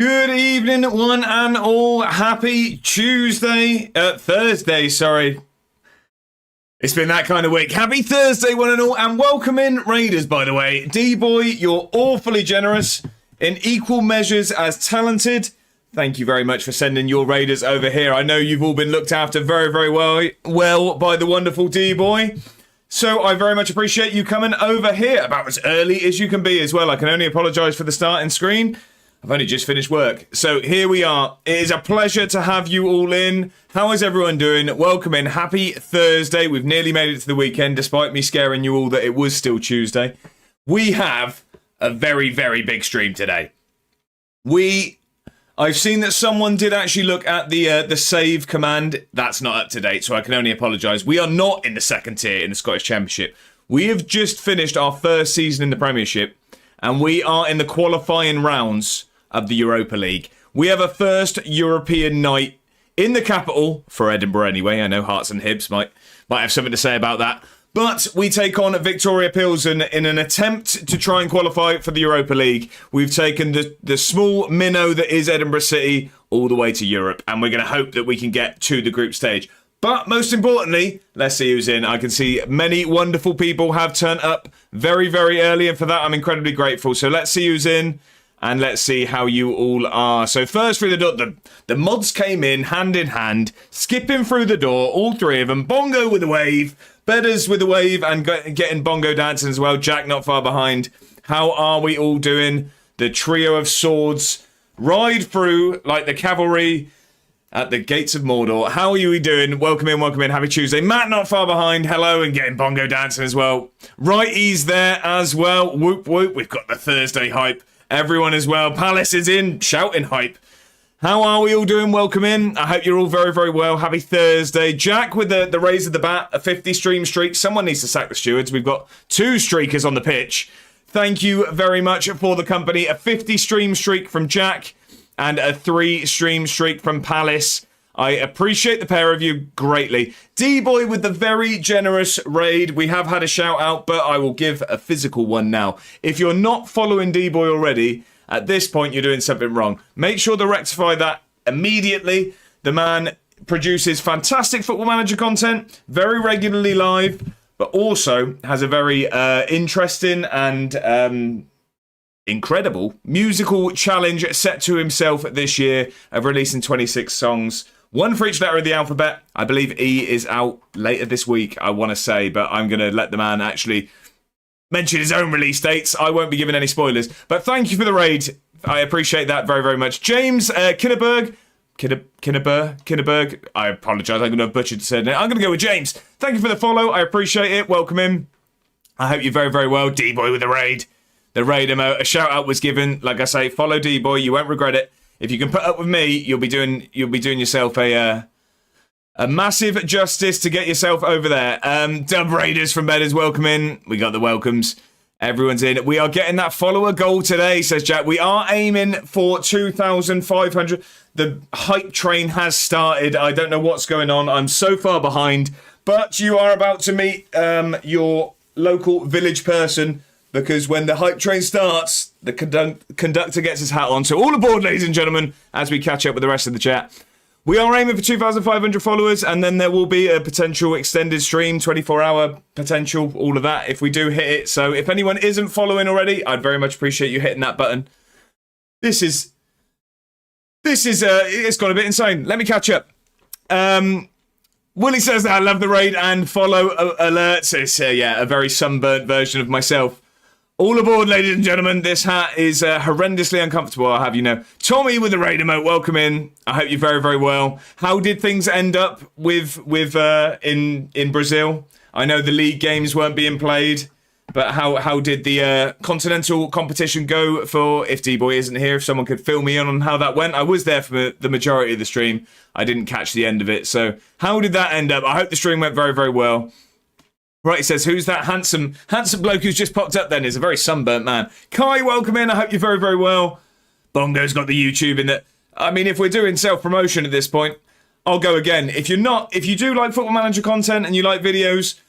Good evening, one and all. Happy Thursday, sorry. It's been that kind of week. Happy Thursday, one and all, and welcome in Raiders, by the way. D-Boy, you're awfully generous, in equal measures as talented. Thank you very much for sending your Raiders over here. I know you've all been looked after very, very well by the wonderful D-Boy. So I very much appreciate you coming over here about as early as you can be as well. I can only apologise for the starting screen. I've only just finished work. So here we are. It is a pleasure to have you all in. How is everyone doing? Welcome in. Happy Thursday. We've nearly made it to the weekend, despite me scaring you all that it was still Tuesday. We have a very, very big stream today. I've seen that someone did actually look at the save command. That's not up to date, so I can only apologise. We are not in the second tier in the Scottish Championship. We have just finished our first season in the Premiership, and we are in the qualifying rounds of the Europa League. We have a first European night in the capital, for Edinburgh anyway. I know Hearts and Hibs might have something to say about that. But we take on Victoria Pilsen in an attempt to try and qualify for the Europa League. We've taken the small minnow that is Edinburgh City all the way to Europe, and we're going to hope that we can get to the group stage. But most importantly, let's see who's in. I can see many wonderful people have turned up very, very early, and for that I'm incredibly grateful. So let's see who's in. And let's see how you all are. So first through the door, the mods came in hand, skipping through the door, all three of them. Bongo with a wave, Bedders with a wave, and getting bongo dancing as well. Jack not far behind. How are we all doing? The trio of swords ride through like the cavalry at the gates of Mordor. How are you doing? Welcome in. Happy Tuesday. Matt not far behind. Hello, and getting bongo dancing as well. Righties there as well. Whoop, whoop. We've got the Thursday hype. Everyone as well. Palace is in, shouting hype. How are we all doing? Welcome in. I hope you're all very, very well. Happy Thursday. Jack with the raise of the bat, a 50 stream streak. Someone needs to sack the stewards. We've got 2 streakers on the pitch. Thank you very much for the company. A 50 stream streak from Jack and a 3 stream streak from Palace. I appreciate the pair of you greatly. D-Boy with the very generous raid. We have had a shout out, but I will give a physical one now. If you're not following D-Boy already, at this point you're doing something wrong. Make sure to rectify that immediately. The man produces fantastic Football Manager content, very regularly live, but also has a very interesting and incredible musical challenge set to himself this year of releasing 26 songs. One for each letter of the alphabet. I believe E is out later this week, I want to say, but I'm going to let the man actually mention his own release dates. I won't be giving any spoilers. But thank you for the raid. I appreciate that very, very much. James Kinneberg. I apologise. I'm going to have butchered the surname. I'm going to go with James. Thank you for the follow. I appreciate it. Welcome in. I hope you're very, very well. D-Boy with the raid. The raid emote. A shout out was given. Like I say, follow D-Boy. You won't regret it. If you can put up with me, you'll be doing yourself a massive justice to get yourself over there. Dub Raiders from Bedders, welcome in. We got the welcomes. Everyone's in. We are getting that follower goal today, says Jack. We are aiming for 2,500. The hype train has started. I don't know what's going on. I'm so far behind. But you are about to meet your local village person, because when the hype train starts, the conductor gets his hat on. So all aboard, ladies and gentlemen, as we catch up with the rest of the chat. We are aiming for 2,500 followers, and then there will be a potential extended stream, 24-hour potential, all of that, if we do hit it. So if anyone isn't following already, I'd very much appreciate you hitting that button. This is it's gone a bit insane. Let me catch up. Willie says that I love the raid and follow alerts. It's, a very sunburnt version of myself. All aboard, ladies and gentlemen. This hat is horrendously uncomfortable, I'll have you know. Tommy with the raid emote, welcome in. I hope you're very, very well. How did things end up with in Brazil? I know the league games weren't being played, but how did the continental competition go for, if D-Boy isn't here, if someone could fill me in on how that went? I was there for the majority of the stream. I didn't catch the end of it. So how did that end up? I hope the stream went very, very well. Right, he says, who's that handsome bloke who's just popped up then? He's a very sunburnt man. Kai, welcome in. I hope you're very, very well. Bongo's got the YouTube in that. I mean, if we're doing self-promotion at this point, I'll go again. If you do like Football Manager content and you like videos,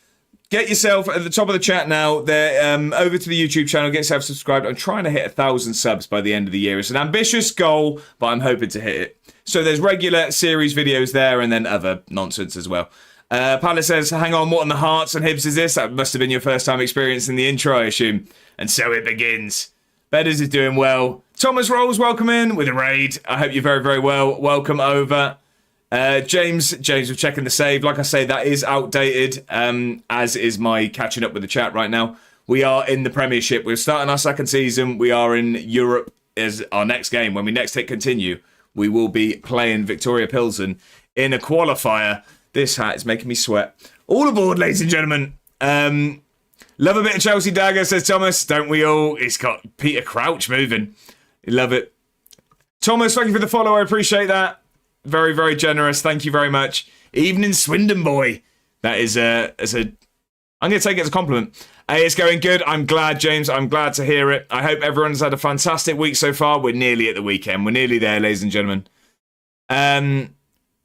get yourself at the top of the chat now. Over to the YouTube channel. Get yourself subscribed. I'm trying to hit 1,000 subs by the end of the year. It's an ambitious goal, but I'm hoping to hit it. So there's regular series videos there and then other nonsense as well. Palace says, hang on, what on the hearts and Hibs is this? That must have been your first time experiencing the intro, I assume. And so it begins. Bedders is doing well. Thomas Rolls, welcome in with a raid. I hope you're very, very well. Welcome over. James was checking the save. Like I say, that is outdated, as is my catching up with the chat right now. We are in the Premiership. We're starting our second season. We are in Europe as our next game. When we next hit continue, we will be playing Victoria Pilsen in a qualifier. This hat is making me sweat. All aboard, ladies and gentlemen. Love a bit of Chelsea dagger, says Thomas. Don't we all? It's got Peter Crouch moving. Love it. Thomas, thank you for the follow. I appreciate that. Very, very generous. Thank you very much. Evening Swindon boy. That is I'm going to take it as a compliment. Hey, it's going good. I'm glad, James. I'm glad to hear it. I hope everyone's had a fantastic week so far. We're nearly at the weekend. We're nearly there, ladies and gentlemen.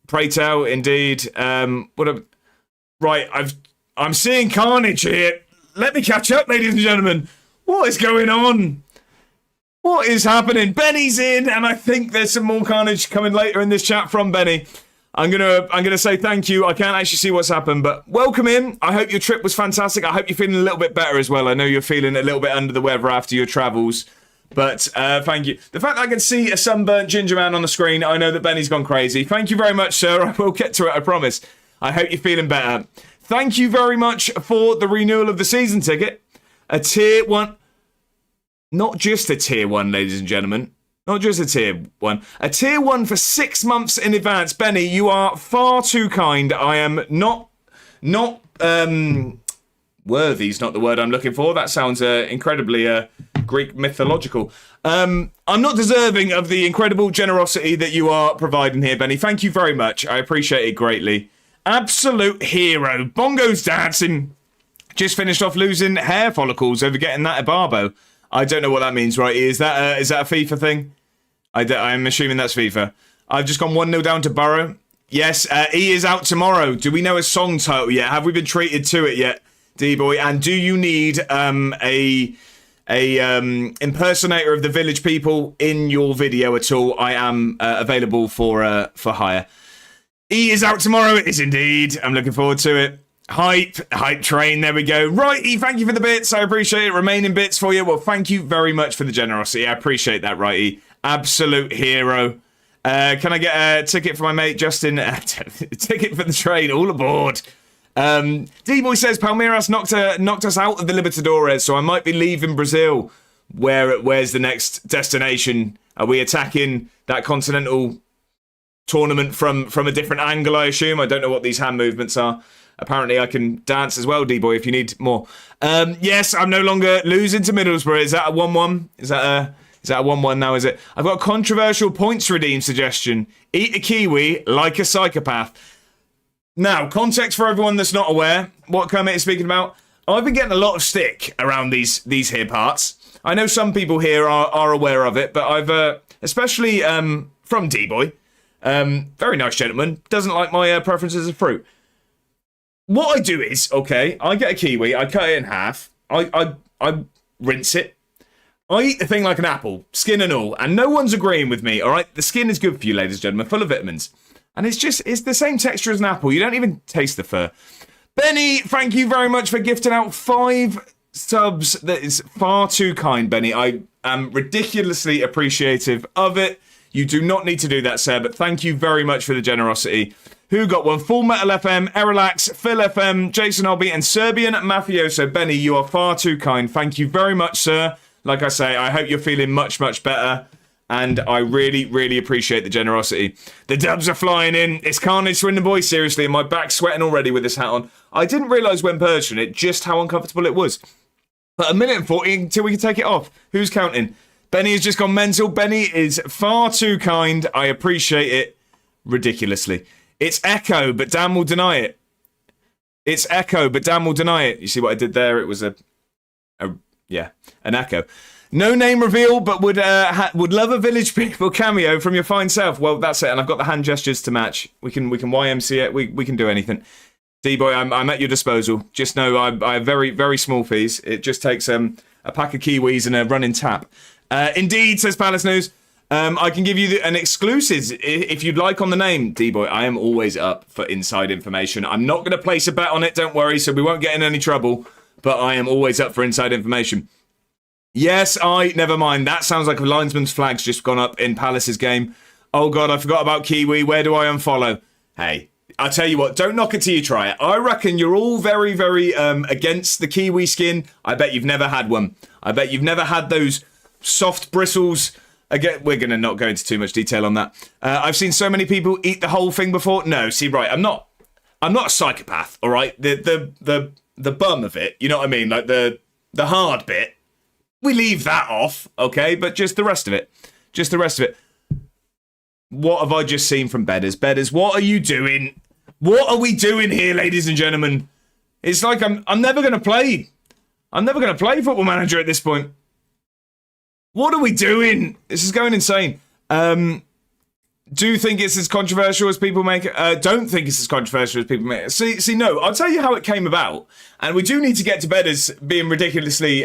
Pray tell, indeed. Right, I'm seeing carnage here. Let me catch up, ladies and gentlemen. What is going on? What is happening? Benny's in, and I think there's some more carnage coming later in this chat from Benny. I'm gonna say thank you. I can't actually see what's happened, but welcome in. I hope your trip was fantastic. I hope you're feeling a little bit better as well. I know you're feeling a little bit under the weather after your travels, but thank you. The fact that I can see a sunburnt ginger man on the screen, I know that Benny's gone crazy. Thank you very much, sir. I will get to it, I promise. I hope you're feeling better. Thank you very much for the renewal of the season ticket. A tier 1. Not just a tier 1, ladies and gentlemen. Not just a tier 1. A tier 1 for 6 months in advance. Benny, you are far too kind. I am not worthy is not the word I'm looking for. That sounds incredibly Greek mythological. I'm not deserving of the incredible generosity that you are providing here, Benny. Thank you very much. I appreciate it greatly. Absolute hero. Bongo's dancing. Just finished off losing hair follicles over getting that Ibarbo. I don't know what that means, right? Is that a FIFA thing? I'm assuming that's FIFA. I've just gone 1-0 down to Borough. Yes, E is out tomorrow. Do we know a song title yet? Have we been treated to it yet, D-boy? And do you need a impersonator of the village people in your video at all? I am available for hire. E is out tomorrow. It is indeed. I'm looking forward to it. Hype train. There we go. Right, E, thank you for the bits. I appreciate it. Remaining bits for you. Well, thank you very much for the generosity. I appreciate that, right, E. Absolute hero. Can I get a ticket for my mate Justin? Ticket for the train. All aboard. D-boy says Palmeiras knocked us out of the Libertadores, so I might be leaving Brazil. Where's the next destination? Are we attacking that continental tournament from a different angle, I assume? I don't know what these hand movements are. Apparently I can dance as well, D-boy, if you need more. Yes, I'm no longer losing to Middlesbrough. Is that a 1-1? Is that a 1-1 now, is it? I've got a controversial points redeem suggestion. Eat a kiwi like a psychopath. Now, context for everyone that's not aware, what Kermit is speaking about. I've been getting a lot of stick around these here parts. I know some people here are aware of it, but I've, especially from D-boy, very nice gentleman, doesn't like my preferences of fruit. What I do is, okay, I get a kiwi, I cut it in half, I rinse it, I eat the thing like an apple, skin and all, and no one's agreeing with me, all right? The skin is good for you, ladies and gentlemen, full of vitamins. And it's the same texture as an apple. You don't even taste the fur. Benny, thank you very much for gifting out 5 subs. That is far too kind, Benny. I am ridiculously appreciative of it. You do not need to do that, sir, but thank you very much for the generosity. Who got one? Full Metal FM, Erelax, Phil FM, Jason Albee, and Serbian Mafioso. Benny, you are far too kind. Thank you very much, sir. Like I say, I hope you're feeling much, much better. And I really, really appreciate the generosity. The dubs are flying in. It's carnage, Swindon boys, seriously. And my back's sweating already with this hat on. I didn't realise when purchasing it just how uncomfortable it was. But 1:40 until we can take it off. Who's counting? Benny has just gone mental. Benny is far too kind. I appreciate it ridiculously. It's Echo, but Dan will deny it. It's Echo, but Dan will deny it. You see what I did there? It was an Echo. No name reveal, but would love a Village People cameo from your fine self. Well, that's it, and I've got the hand gestures to match. We can YMC it. We can do anything. D-Boy, I'm at your disposal. Just know I have very, very small fees. It just takes a pack of Kiwis and a running tap. Indeed, says Palace News. I can give you an exclusive if you'd like on the name. D-Boy, I am always up for inside information. I'm not going to place a bet on it, don't worry, so we won't get in any trouble. But I am always up for inside information. Yes, never mind. That sounds like a linesman's flag's just gone up in Palace's game. Oh, God, I forgot about Kiwi. Where do I unfollow? Hey, I'll tell you what, don't knock it till you try it. I reckon you're all very, very against the Kiwi skin. I bet you've never had one. I bet you've never had those soft bristles. Again, we're going to not go into too much detail on that. I've seen so many people eat the whole thing before. No, see, right, I'm not a psychopath, all right? The bum of it, you know what I mean? Like the hard bit, we leave that off, okay? But just the rest of it. Just the rest of it. What have I just seen from Bedders? Bedders, what are you doing? What are we doing here, ladies and gentlemen? It's like I'm never going to play. I'm never going to play Football Manager at this point. What are we doing? This is going insane. Do you think it's as controversial as people make it? Don't think it's as controversial as people make it. See, no, I'll tell you how it came about. And we do need to get to Bedders being ridiculously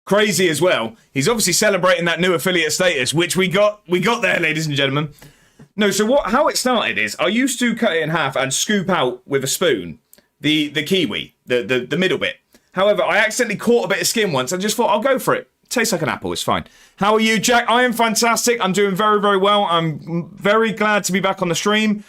crazy as well. He's obviously celebrating that new affiliate status, which we got there, ladies and gentlemen. No, so how it started is I used to cut it in half and scoop out with a spoon the kiwi, the middle bit. However, I accidentally caught a bit of skin once and just thought I'll go for it. Tastes like an apple, it's fine. How are you, Jack? I am fantastic. I'm doing very, very well. I'm very glad to be back on the stream.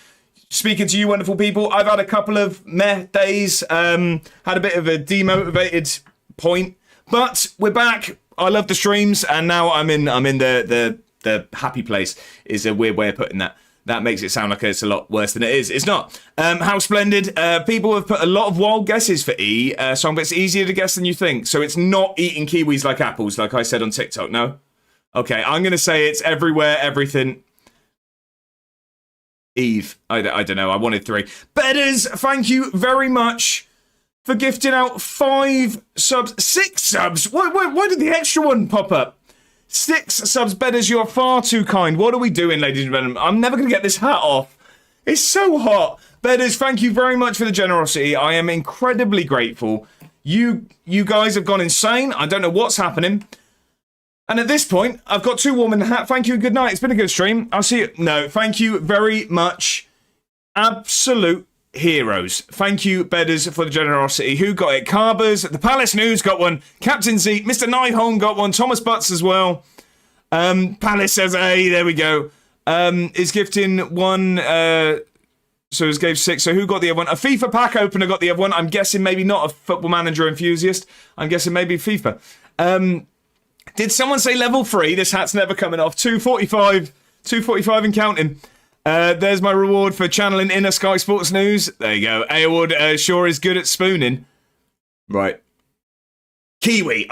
Speaking to you wonderful people. I've had a couple of meh days. Had a bit of a demotivated point. But we're back. I love the streams, and now I'm in the happy place is a weird way of putting that. That makes it sound like it's a lot worse than it is. It's not. How splendid. People have put a lot of wild guesses for E, so it's easier to guess than you think. So it's not eating kiwis like apples, like I said on TikTok, no? Okay, I'm going to say it's everywhere, everything. Eve. I don't know. I wanted 3. Bedders, thank you very much for gifting out 5 subs. 6 subs? Why did the extra one pop up? 6 subs, Bedders, you're far too kind. What are we doing, ladies and gentlemen? I'm never going to get this hat off. It's so hot. Bedders, thank you very much for the generosity. I am incredibly grateful. You guys have gone insane. I don't know what's happening. And at this point, I've got 2 warm in the hat. Thank you and good night. It's been a good stream. I'll see you. No, thank you very much. Absolute heroes. Thank you, Bedders, for the generosity. Who got it? Carbers, the Palace News got one. Captain Z, Mr. Nyholm got one. Thomas Butts as well. Palace says, hey, there we go. Is gifting 1, so it gave 6. So who got the other one? A FIFA pack opener got the other one. I'm guessing maybe not a Football Manager enthusiast. I'm guessing maybe FIFA. Did someone say level 3? This hat's never coming off. 245 and counting. There's my reward for channeling inner Sky Sports News. There you go. A award sure is good at spooning. Right. Kiwi.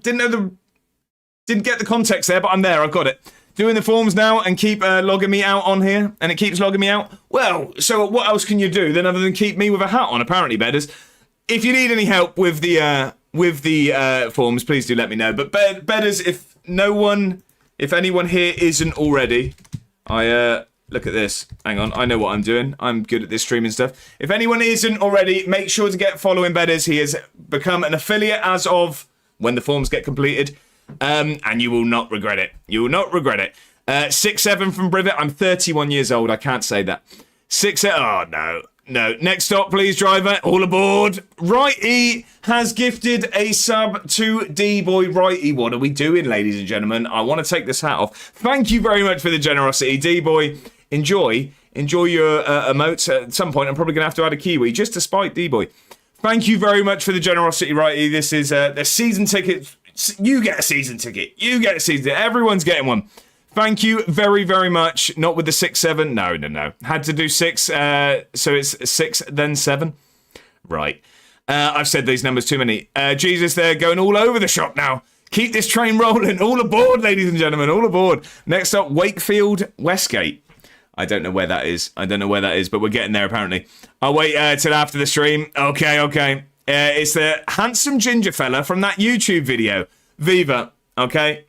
Didn't get the context there, but I'm there. I've got it. Doing the forms now and keep logging me out on here, and it keeps logging me out. Well, so what else can you do then other than keep me with a hat on? Apparently, Bedders. If you need any help with the forms, please do let me know. But Bedders, if anyone here isn't already, look at this. Hang on, I know what I'm doing. I'm good at this streaming stuff. If anyone isn't already, make sure to get following Bedders. He has become an affiliate as of when the forms get completed. And you will not regret it. You will not regret it. 6-7 from Brivet. I'm 31 years old. I can't say that. 6-7. Oh, no. No. Next stop, please, driver. All aboard. Righty has gifted a sub to D-Boy. Righty, what are we doing, ladies and gentlemen? I want to take this hat off. Thank you very much for the generosity. D-Boy, enjoy your emotes. At some point, I'm probably going to add a Kiwi just to spite D-Boy. Thank you very much for the generosity, Righty. This is the season ticket. You get a season ticket. You get a season ticket. Everyone's getting one. Thank you very, very much. Not with the 6-7. No. Had to do 6. So it's 6, then 7. Right. I've said these numbers too many. Jesus, they're going all over the shop now. Keep this train rolling. All aboard, ladies and gentlemen. All aboard. Next up, Wakefield Westgate. I don't know where that is. But we're getting there, apparently. I'll wait till after the stream. Okay. It's the handsome ginger fella from that YouTube video. Viva, okay?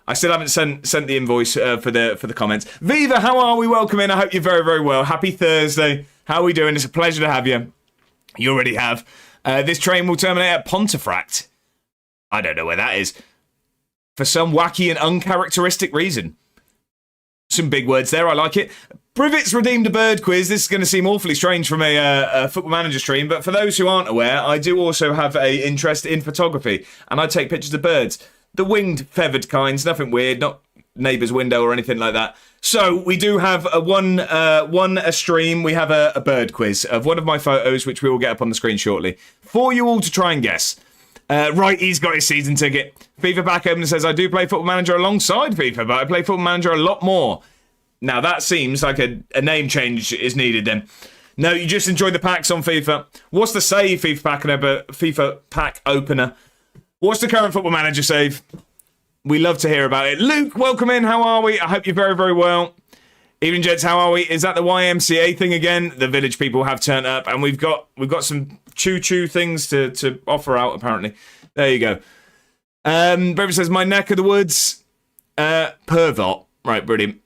I still haven't sent the invoice for the comments. Viva, how are we? Welcome in. I hope you're very, very well. Happy Thursday. How are we doing? It's a pleasure to have you. You already have. This train will terminate at Pontefract. I don't know where that is. For some wacky and uncharacteristic reason. Some big words there. I like it. Privet's redeemed a bird quiz. This is going to seem awfully strange from a Football Manager stream, but for those who aren't aware, I do also have an interest in photography, and I take pictures of birds. The winged, feathered kinds, nothing weird, not neighbour's window or anything like that. So we do have a stream. We have a bird quiz of one of my photos, which we will get up on the screen shortly, for you all to try and guess. Right, he's got his season ticket. FIFA back open and says, I do play Football Manager alongside FIFA, but I play Football Manager a lot more. Now, that seems like a name change is needed then. No, you just enjoy the packs on FIFA. What's the save, FIFA pack opener? What's the current Football Manager save? We love to hear about it. Luke, welcome in. How are we? I hope you're very, very well. Evening, gents. How are we? Is that the YMCA thing again? The village people have turned up, and we've got some choo-choo things to offer out, apparently. There you go. Brevin says, my neck of the woods. Pervot. Right, brilliant.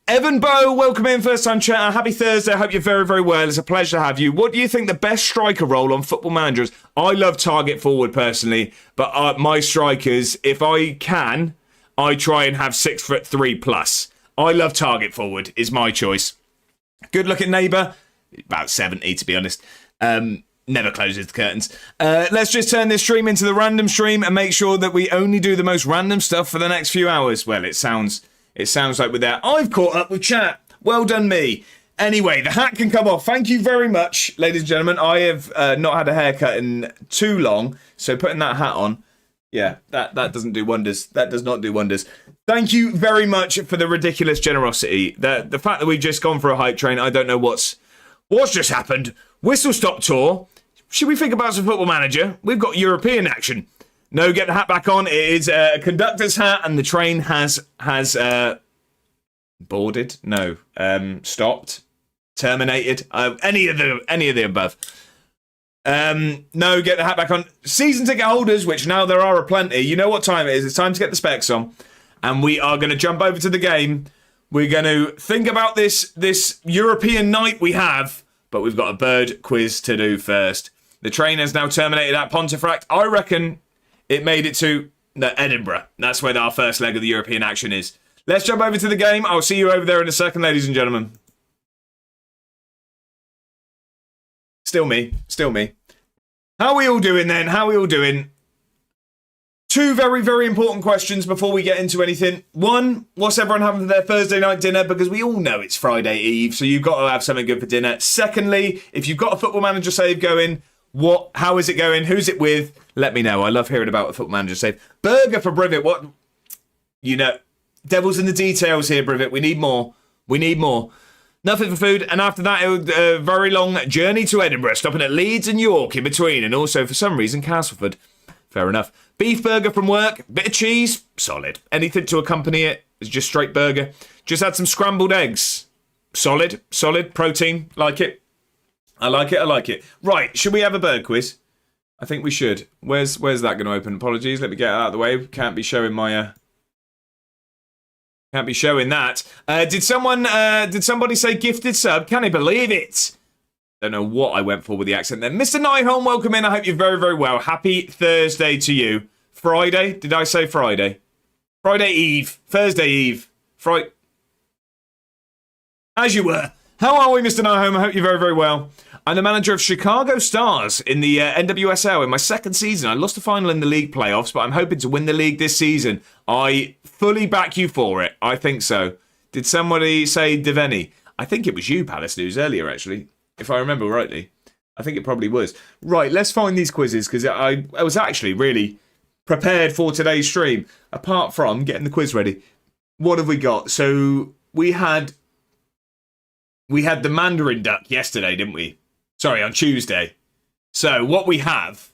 Evan Bow, welcome in, first time chatter. Happy Thursday. I hope you're very, very well. It's a pleasure to have you. What do you think the best striker role on Football Manager is? I love target forward personally, but my strikers, if I can, I try and have 6'3" plus. I love target forward is my choice. Good looking neighbour, about 70 to be honest. Never closes the curtains. Let's just turn this stream into the random stream and make sure that we only do the most random stuff for the next few hours. Well, it sounds like we're there. I've caught up with chat. Well done me. Anyway, the hat can come off. Thank you very much, ladies and gentlemen. I have not had a haircut in too long, so putting that hat on, yeah, that doesn't do wonders. That does not do wonders. Thank you very much for the ridiculous generosity. The fact that we've just gone for a hype train, I don't know what's just happened. Whistle stop tour. Should we think about some Football Manager? We've got European action. No, get the hat back on. It is a conductor's hat, and the train has boarded. No, stopped, terminated. Any of the above. No, get the hat back on. Season ticket holders, which now there are aplenty. You know what time it is. It's time to get the specs on, and we are going to jump over to the game. We're going to think about this European night we have, but we've got a bird quiz to do first. The train has now terminated at Pontefract. I reckon it made it to Edinburgh. That's where our first leg of the European action is. Let's jump over to the game. I'll see you over there in a second, ladies and gentlemen. Still me. How are we all doing then? How are we all doing? Two very, very important questions before we get into anything. One, what's everyone having for their Thursday night dinner? Because we all know it's Friday Eve, so you've got to have something good for dinner. Secondly, if you've got a Football Manager save going, how is it going? Who's it with? Let me know. I love hearing about a Football Manager save. Burger for Privet. What? You know, devil's in the details here, Privet. We need more. Nothing for food. And after that, it was a very long journey to Edinburgh, stopping at Leeds and York in between. And also, for some reason, Castleford. Fair enough. Beef burger from work. Bit of cheese. Solid. Anything to accompany it. It's just straight burger. Just had some scrambled eggs. Solid. Protein. Like it. I like it. Right, should we have a bird quiz? I think we should. Where's that going to open? Apologies, let me get it out of the way. Can't be showing my... Can't be showing that. Did somebody say gifted sub? Can I believe it? Don't know what I went for with the accent there. Mr. Nyholm, welcome in. I hope you're very, very well. Happy Thursday to you. Friday? Did I say Friday? Friday Eve. Thursday Eve. Friday. As you were. How are we, Mr. Nyholm? I hope you're very, very well. I'm the manager of Chicago Stars in the NWSL. In my second season, I lost the final in the league playoffs, but I'm hoping to win the league this season. I fully back you for it. I think so. Did somebody say Deveni? I think it was you, Palace News, earlier, actually. If I remember rightly. I think it probably was. Right, let's find these quizzes, because I was actually really prepared for today's stream. Apart from getting the quiz ready. What have we got? So, we had the Mandarin Duck yesterday, didn't we? Sorry, on Tuesday. So what we have,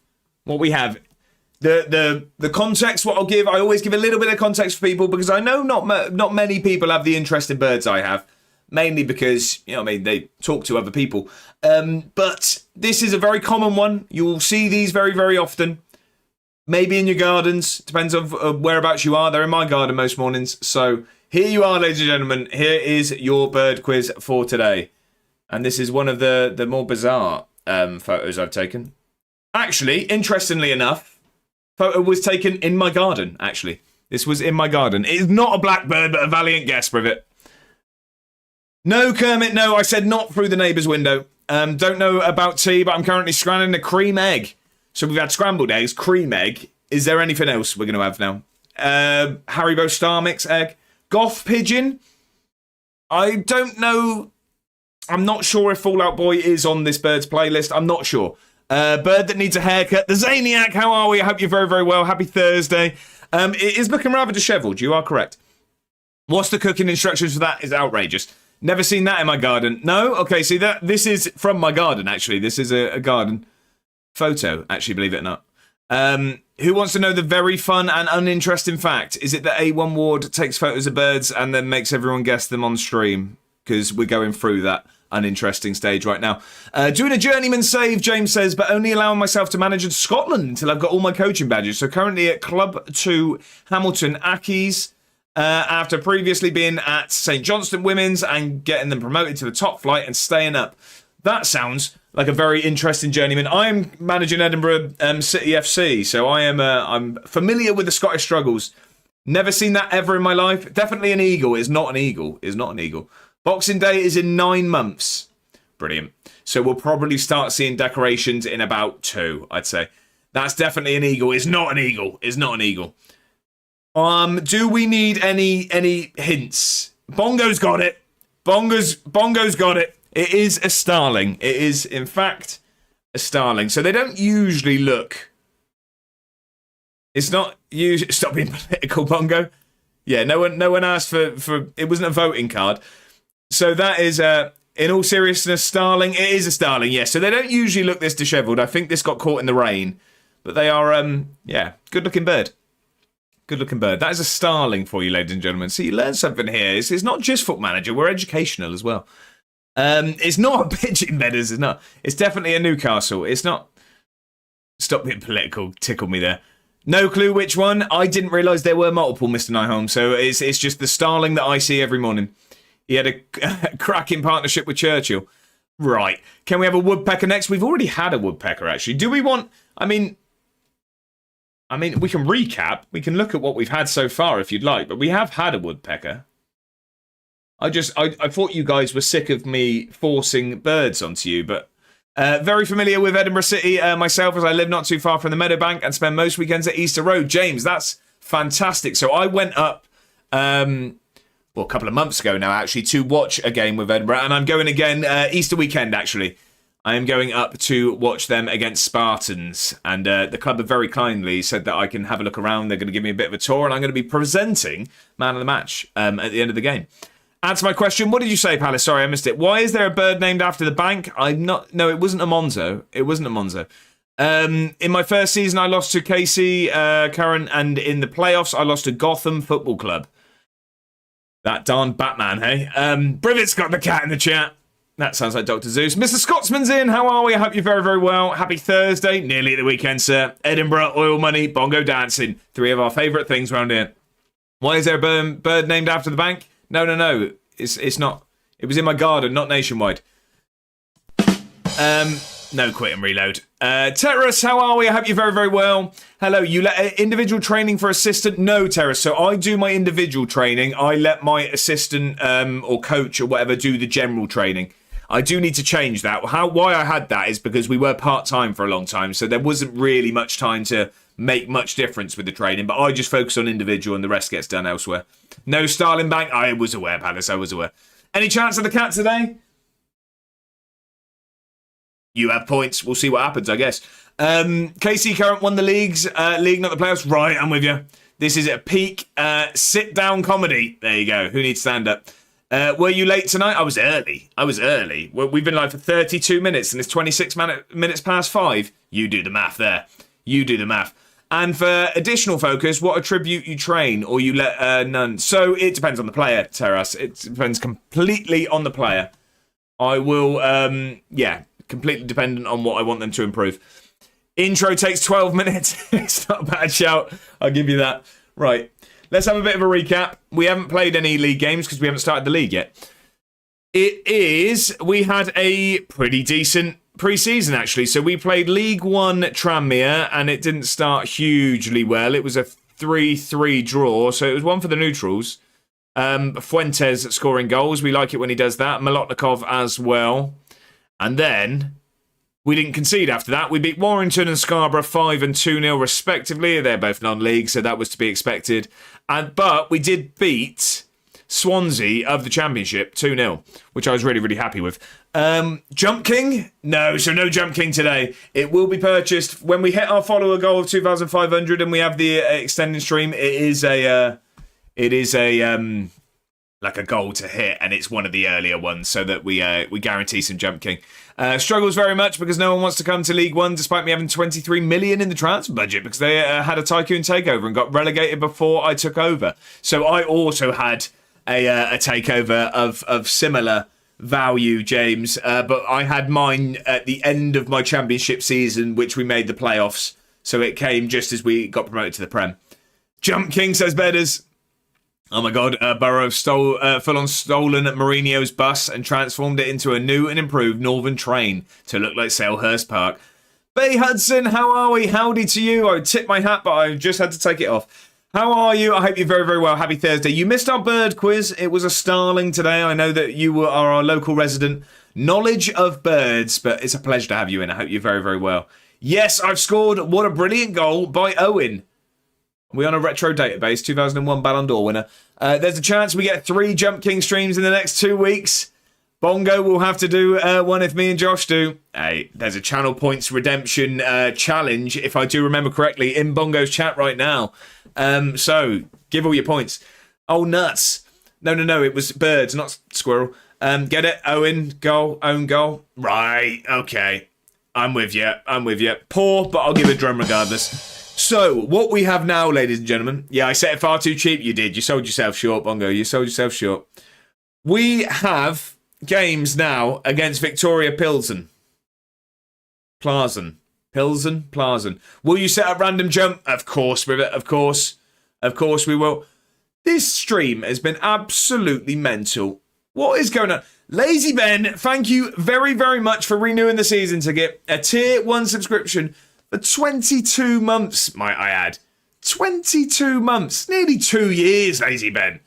the context. What I'll give, I always give a little bit of context for people because I know not many people have the interest in birds I have, mainly because they talk to other people. But this is a very common one. You will see these very, very often. Maybe in your gardens. Depends on whereabouts you are. They're in my garden most mornings. So here you are, ladies and gentlemen. Here is your bird quiz for today. And this is one of the more bizarre photos I've taken. Actually, interestingly enough, photo was taken in my garden, actually. This was in my garden. It is not a blackbird, but a valiant guess, Privet. No, Kermit, no. I said not through the neighbour's window. Don't know about tea, but I'm currently scrambling a cream egg. So we've had scrambled eggs, cream egg. Is there anything else we're going to have now? Haribo Star Mix egg. Goth pigeon. I don't know. I'm not sure if Fallout Boy is on this bird's playlist. I'm not sure. Bird that needs a haircut. The Zaniac, how are we? I hope you're very, very well. Happy Thursday. It is looking rather dishevelled. You are correct. What's the cooking instructions for that? Is outrageous. Never seen that in my garden. No? Okay, see that. This is from my garden, actually. This is a garden photo, actually, believe it or not. Who wants to know the very fun and uninteresting fact? Is it that A1 Ward takes photos of birds and then makes everyone guess them on stream? Because we're going through that uninteresting stage right now. Doing a journeyman save, James says, but only allowing myself to manage in Scotland until I've got all my coaching badges. So currently at Club 2 Hamilton Accies, after previously being at St Johnstone Women's and getting them promoted to the top flight and staying up. That sounds like a very interesting journeyman. I'm managing Edinburgh City FC, so I'm familiar with the Scottish struggles. Never seen that ever in my life. Definitely an eagle. Is not an eagle. Is not an eagle. Boxing Day is in 9 months. Brilliant. So we'll probably start seeing decorations in about 2, I'd say. That's definitely an eagle. Is not an eagle. Is not an eagle. Do we need any hints? Bongo's got it. Bongo's got it. It is a starling. It is, in fact, a starling. So they don't usually look. It's not usually. Stop being political, Bongo. Yeah, no one asked for. It wasn't a voting card. So that is, in all seriousness, starling. It is a starling. Yeah. So they don't usually look this dishevelled. I think this got caught in the rain, but they are. Yeah, good looking bird. Good looking bird. That is a starling for you, ladies and gentlemen. See, you learn something here. It's not just Foot Manager. We're educational as well. It's not a pigeon bedders. It's not. It's definitely a Newcastle. It's not. Stop being political. Tickle me there. No clue which one. I didn't realise there were multiple, Mr. Nyholm. So it's just the starling that I see every morning. He had a cracking partnership with Churchill. Right. Can we have a woodpecker next? We've already had a woodpecker, actually. Do we want... I mean, we can recap. We can look at what we've had so far, if you'd like. But we have had a woodpecker. I thought you guys were sick of me forcing birds onto you. But very familiar with Edinburgh City myself, as I live not too far from the Meadowbank and spend most weekends at Easter Road. James, that's fantastic. So I went up... a couple of months ago now, actually, to watch a game with Edinburgh. And I'm going again Easter weekend, actually. I am going up to watch them against Spartans. And the club have very kindly said that I can have a look around. They're going to give me a bit of a tour. And I'm going to be presenting Man of the Match at the end of the game. Answer my question. What did you say, Palace? Sorry, I missed it. Why is there a bird named after the bank? No, it wasn't a Monzo. It wasn't a Monzo. In my first season, I lost to KC Current. And in the playoffs, I lost to Gotham Football Club. That darn Batman, hey? Brivet's got the cat in the chat. That sounds like Dr. Zeus. Mr. Scotsman's in. How are we? I hope you're very, very well. Happy Thursday. Nearly at the weekend, sir. Edinburgh, oil money, bongo dancing. 3 of our favourite things around here. Why is there a bird named after the bank? No. It's not. It was in my garden, not nationwide. No, quit and reload. Terrace, how are we? I hope you're very, very well. Hello, you let individual training for assistant? No, Terrace. So I do my individual training. I let my assistant or coach or whatever do the general training. I do need to change that. Why I had that is because we were part-time for a long time, so there wasn't really much time to make much difference with the training, but I just focus on individual and the rest gets done elsewhere. No Starling Bank? I was aware, Palace. I was aware. Any chance of the cat today? You have points. We'll see what happens, I guess. KC Current won the league, not the playoffs. Right, I'm with you. This is a peak sit-down comedy. There you go. Who needs stand-up? Were you late tonight? I was early. We've been live for 32 minutes and it's 26 minutes past 5. You do the math there. You do the math. And for additional focus, what attribute you train or you let none? So it depends on the player, Terras. It depends completely on the player. I will, completely dependent on what I want them to improve. Intro takes 12 minutes. It's not a bad shout. I'll give you that. Right. Let's have a bit of a recap. We haven't played any league games because we haven't started the league yet. We had a pretty decent pre-season, actually. So we played League One Tranmere, and it didn't start hugely well. It was a 3-3 draw, so it was one for the neutrals. Fuentes scoring goals. We like it when he does that. Molotnikov as well. And then we didn't concede after that. We beat Warrington and Scarborough 5 and 2-0 respectively. They're both non-league, so that was to be expected. But we did beat Swansea of the Championship 2-0, which I was really, really happy with. Jump King? No, so no Jump King today. It will be purchased when we hit our follower goal of 2,500 and we have the extending stream. It is like a goal to hit, and it's one of the earlier ones, so that we guarantee some Jump King. Struggles very much because no one wants to come to League One, despite me having 23 million in the transfer budget, because they had a tycoon takeover and got relegated before I took over. So I also had a takeover of similar value, James, but I had mine at the end of my championship season, which we made the playoffs. So it came just as we got promoted to the Prem. Jump King, says Bedders. Oh my God, Burrow full-on stolen Mourinho's bus and transformed it into a new and improved Northern train to look like Salehurst Park. Bay Hudson, how are we? Howdy to you. I would tip my hat, but I just had to take it off. How are you? I hope you're very, very well. Happy Thursday. You missed our bird quiz. It was a starling today. I know that you are our local resident. Knowledge of birds, but it's a pleasure to have you in. I hope you're very, very well. Yes, I've scored. What a brilliant goal by Owen. We're on a retro database, 2001 Ballon d'Or winner. There's a chance we get 3 Jump King streams in the next 2 weeks. Bongo will have to do one if me and Josh do. Hey, there's a channel points redemption challenge, if I do remember correctly, in Bongo's chat right now. So, give all your points. Oh, nuts. No, it was birds, not squirrel. Get it? Owen, goal, own goal. Right, okay. I'm with you. Poor, but I'll give it a drum regardless. So, what we have now, ladies and gentlemen. Yeah, I set it far too cheap. You did. You sold yourself short, Bongo. You sold yourself short. We have games now against Victoria Pilsen. Plazen. Will you set up random jump? Of course, Rivet. Of course we will. This stream has been absolutely mental. What is going on? Lazy Ben, thank you very, very much for renewing the season ticket. A tier 1 subscription for 22 months, might I add. 22 months. Nearly 2 years, Lazy Ben.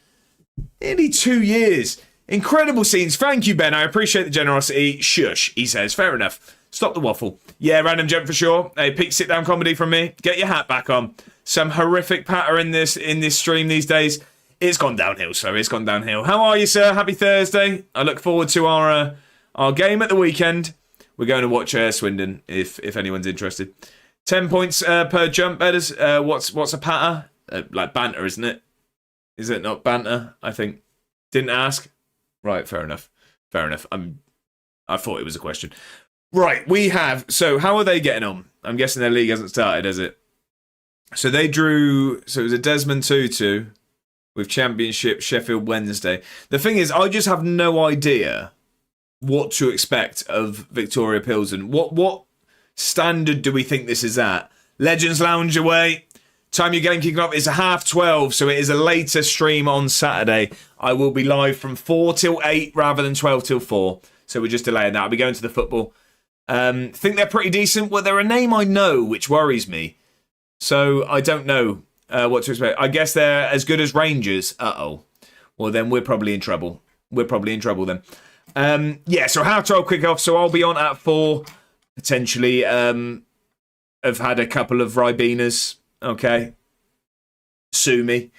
Nearly 2 years. Incredible scenes. Thank you, Ben. I appreciate the generosity. Shush, he says. Fair enough. Stop the waffle. Yeah, random jump for sure. A peak sit-down comedy from me. Get your hat back on. Some horrific patter in this swing these days. It's gone downhill, sir. It's gone downhill. How are you, sir? Happy Thursday. I look forward to our game at the weekend. We're going to watch Swindon, if anyone's interested. 10 points per jump, Bedders. What's a patter? Like banter, isn't it? Is it not banter? I think. Didn't ask. Right, fair enough. I thought it was a question. Right, we have... So, how are they getting on? I'm guessing their league hasn't started, has it? So, they drew... So, it was a Desmond Tutu with Championship Sheffield Wednesday. The thing is, I just have no idea what to expect of Victoria Pilsen. What standard do we think this is at? Legends Lounge away. Time your game kicking off is 12:30, so it is a later stream on Saturday. I will be live from 4 till 8 rather than 12 till 4. So we're just delaying that. I'll be going to the football. Think they're pretty decent. Well, they're a name I know, which worries me. So I don't know what to expect. I guess they're as good as Rangers. Uh-oh. Well, then we're probably in trouble. Then. So 12:30 kick-off. So I'll be on at 4, potentially. I've had a couple of Ribenas. Okay. Sue me.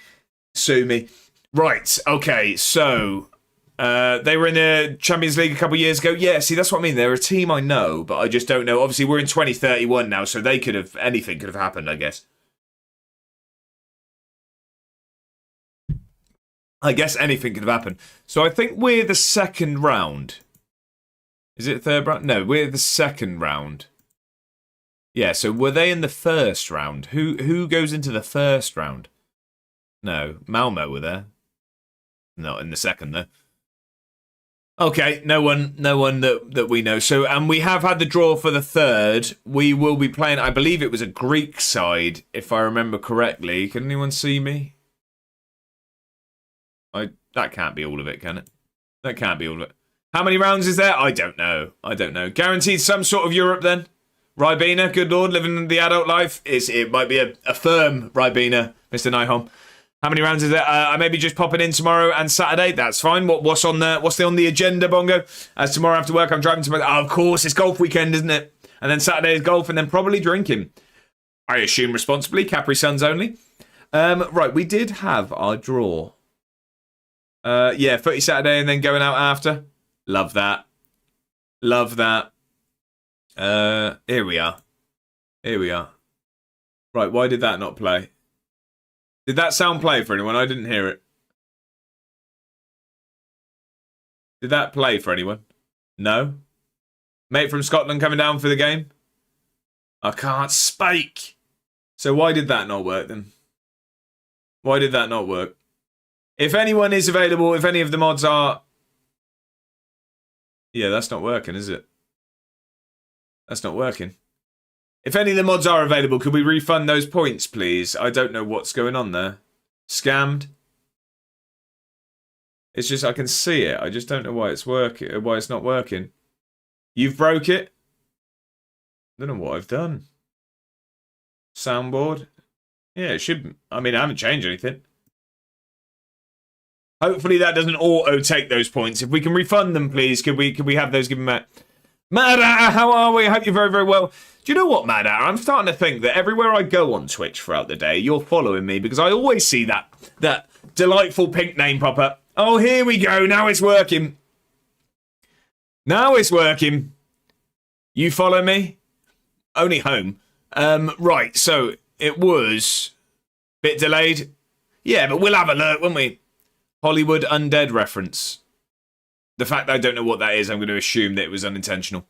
Right. Okay. So they were in the Champions League a couple of years ago. Yeah. See, that's what I mean. They're a team I know, but I just don't know. Obviously, we're in 2031 now, so anything could have happened, I guess. Anything could have happened. So I think we're the second round. Is it third round? No, we're the second round. Yeah, so were they in the first round? Who goes into the first round? No, Malmo were there. Not in the second, though. Okay, no one that we know. So, and we have had the draw for the third. We will be playing, I believe it was a Greek side, if I remember correctly. Can anyone see me? That can't be all of it, can it? That can't be all of it. How many rounds is there? I don't know. Guaranteed some sort of Europe then? Ribena, good lord, living the adult life. It might be a firm Ribena, Mr. Nyholm. How many rounds is there? I may be just popping in tomorrow and Saturday. That's fine. What's on the agenda, Bongo? As tomorrow after work, I'm driving to my... Oh, of course, it's golf weekend, isn't it? And then Saturday is golf, and then probably drinking. I assume responsibly. Capri Suns only. Right, we did have our draw. Yeah, footy Saturday and then going out after. Love that. Here we are. Right, why did that not play? Did that sound play for anyone? I didn't hear it. Did that play for anyone? No? Mate from Scotland coming down for the game? I can't speak. So why did that not work then? Why did that not work? If anyone is available, if any of the mods are... Yeah, that's not working, is it? That's not working. If any of the mods are available, could we refund those points, please? I don't know what's going on there. Scammed. It's just, I can see it. I just don't know why it's working, why it's not working. You've broke it? I don't know what I've done. Soundboard? Yeah, it should... I mean, I haven't changed anything. Hopefully that doesn't auto-take those points. If we can refund them, please, could we have those given back? Mad Hatter, how are we? I hope you're very, very well. Do you know what, Mad Hatter? I'm starting to think that everywhere I go on Twitch throughout the day, you're following me because I always see that delightful pink name pop up. Oh, here we go. Now it's working. You follow me? Only home. Right, so it was a bit delayed. Yeah, but we'll have a look, won't we? Hollywood Undead reference. The fact that I don't know what that is, I'm going to assume that it was unintentional.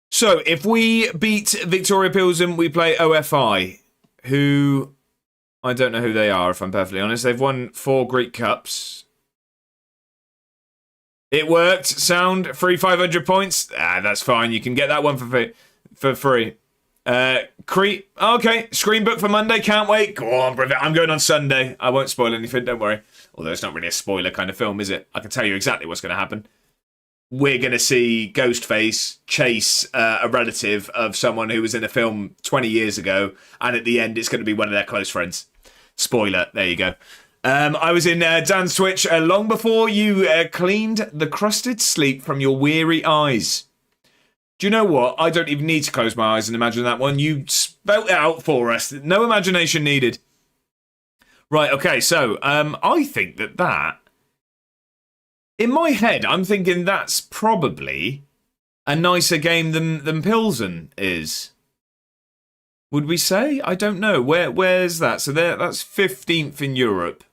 So, if we beat Victoria Pilsen, we play OFI, who... I don't know who they are, if I'm perfectly honest. They've won 4 Greek Cups. It worked. Sound. Free 500 points. That's fine. You can get that one for free. Crete. Okay. Screen book for Monday. Can't wait. Go on, brother. I'm going on Sunday. I won't spoil anything. Don't worry. Although it's not really a spoiler kind of film, is it? I can tell you exactly what's going to happen. We're going to see Ghostface chase a relative of someone who was in a film 20 years ago. And at the end, it's going to be one of their close friends. Spoiler. There you go. I was in Dan's Twitch long before you cleaned the crusted sleep from your weary eyes. Do you know what? I don't even need to close my eyes and imagine that one. You spelt it out for us. No imagination needed. Right, okay, so I think that... In my head, I'm thinking that's probably a nicer game than Pilsen is. Would we say? I don't know. Where's that? So that's 15th in Europe.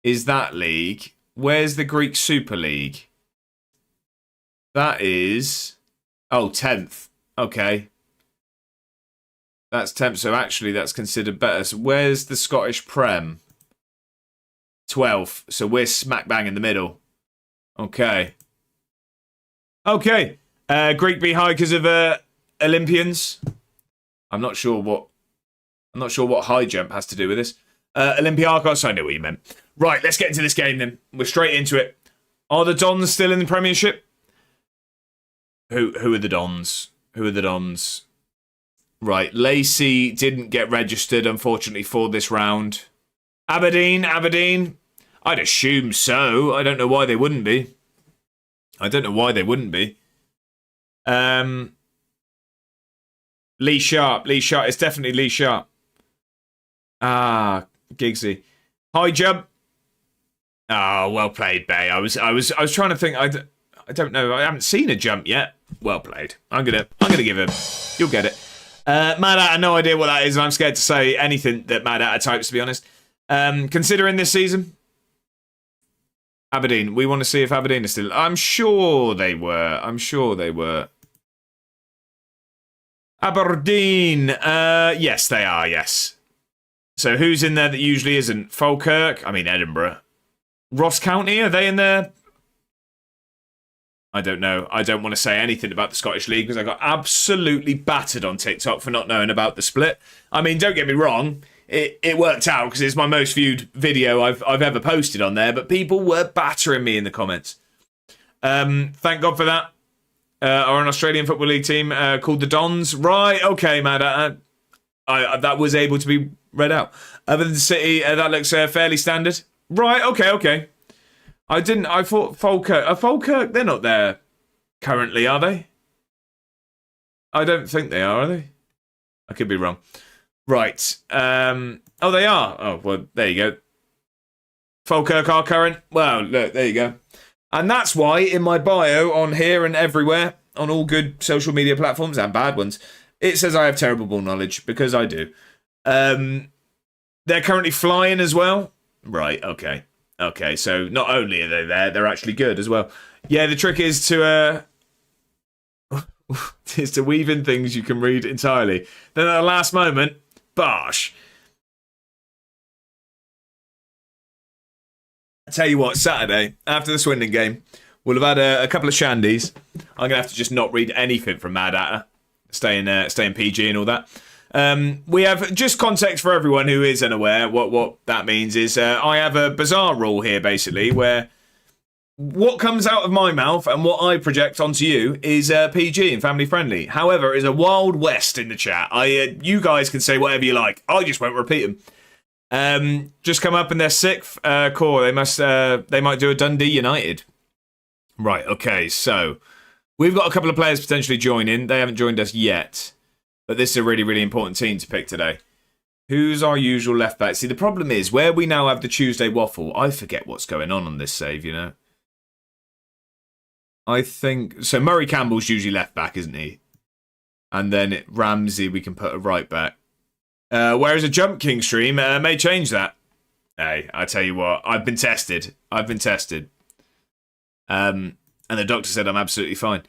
Is that league? Where's the Greek Super League? That is... Oh, 10th. Okay. That's 10th, so actually that's considered better. So where's the Scottish Prem? 12th. So we're smack bang in the middle. Okay. Okay. Greek be high because of Olympians. I'm not sure what high jump has to do with this. Olympiakos, I know what you meant. Right, let's get into this game then. We're straight into it. Are the Dons still in the Premiership? Who are the Dons? Who are the Dons? Right, Lacey didn't get registered, unfortunately, for this round. Aberdeen. I'd assume so. I don't know why they wouldn't be. Lee Sharp. It's definitely Lee Sharp. Giggsy. High jump. Oh, well played, Bay. I was trying to think. I don't know. I haven't seen a jump yet. Well played. I'm gonna give him. You'll get it. Mad Hatter, no idea what that is, and I'm scared to say anything that Mad Hatter types, to be honest. Considering this season, Aberdeen. We want to see if Aberdeen is still. I'm sure they were. Aberdeen. Yes, they are. Yes. So who's in there that usually isn't? Falkirk. I mean Edinburgh. Ross County. Are they in there? I don't know. I don't want to say anything about the Scottish League because I got absolutely battered on TikTok for not knowing about the split. I mean, don't get me wrong. It worked out because it's my most viewed video I've ever posted on there, but people were battering me in the comments. Thank God for that. Or an Australian Football League team called the Dons. Right, okay, man. That was able to be read out. Other than City, that looks fairly standard. Right, okay. I thought Falkirk, they're not there currently, are they? I don't think they are they? I could be wrong. Right. Oh, they are. Oh, well, there you go. Falkirk are current. Well, look, there you go. And that's why in my bio on here and everywhere, on all good social media platforms and bad ones, it says I have terrible ball knowledge, because I do. They're currently flying as well. Right, okay. Okay, so not only are they there, they're actually good as well. Yeah, the trick is to is to weave in things you can read entirely. Then at the last moment, bosh. I tell you what, Saturday, after the Swindon game, we'll have had a couple of shandies. I'm going to have to just not read anything from Mad Hatter. Staying PG and all that. We have, just context for everyone who is unaware, what that means is I have a bizarre rule here, basically, where what comes out of my mouth and what I project onto you is PG and family friendly. However, it's a wild west in the chat. You guys can say whatever you like. I just won't repeat them. Just come up in their sixth core. They might do a Dundee United. Right, okay, so we've got a couple of players potentially joining. They haven't joined us yet. But this is a really, really important team to pick today. Who's our usual left back? See, the problem is, where we now have the Tuesday waffle, I forget what's going on this save, you know. I think... So Murray Campbell's usually left back, isn't he? And then Ramsey, we can put a right back. Whereas a Jump King stream may change that. Hey, I tell you what, I've been tested. And the doctor said I'm absolutely fine.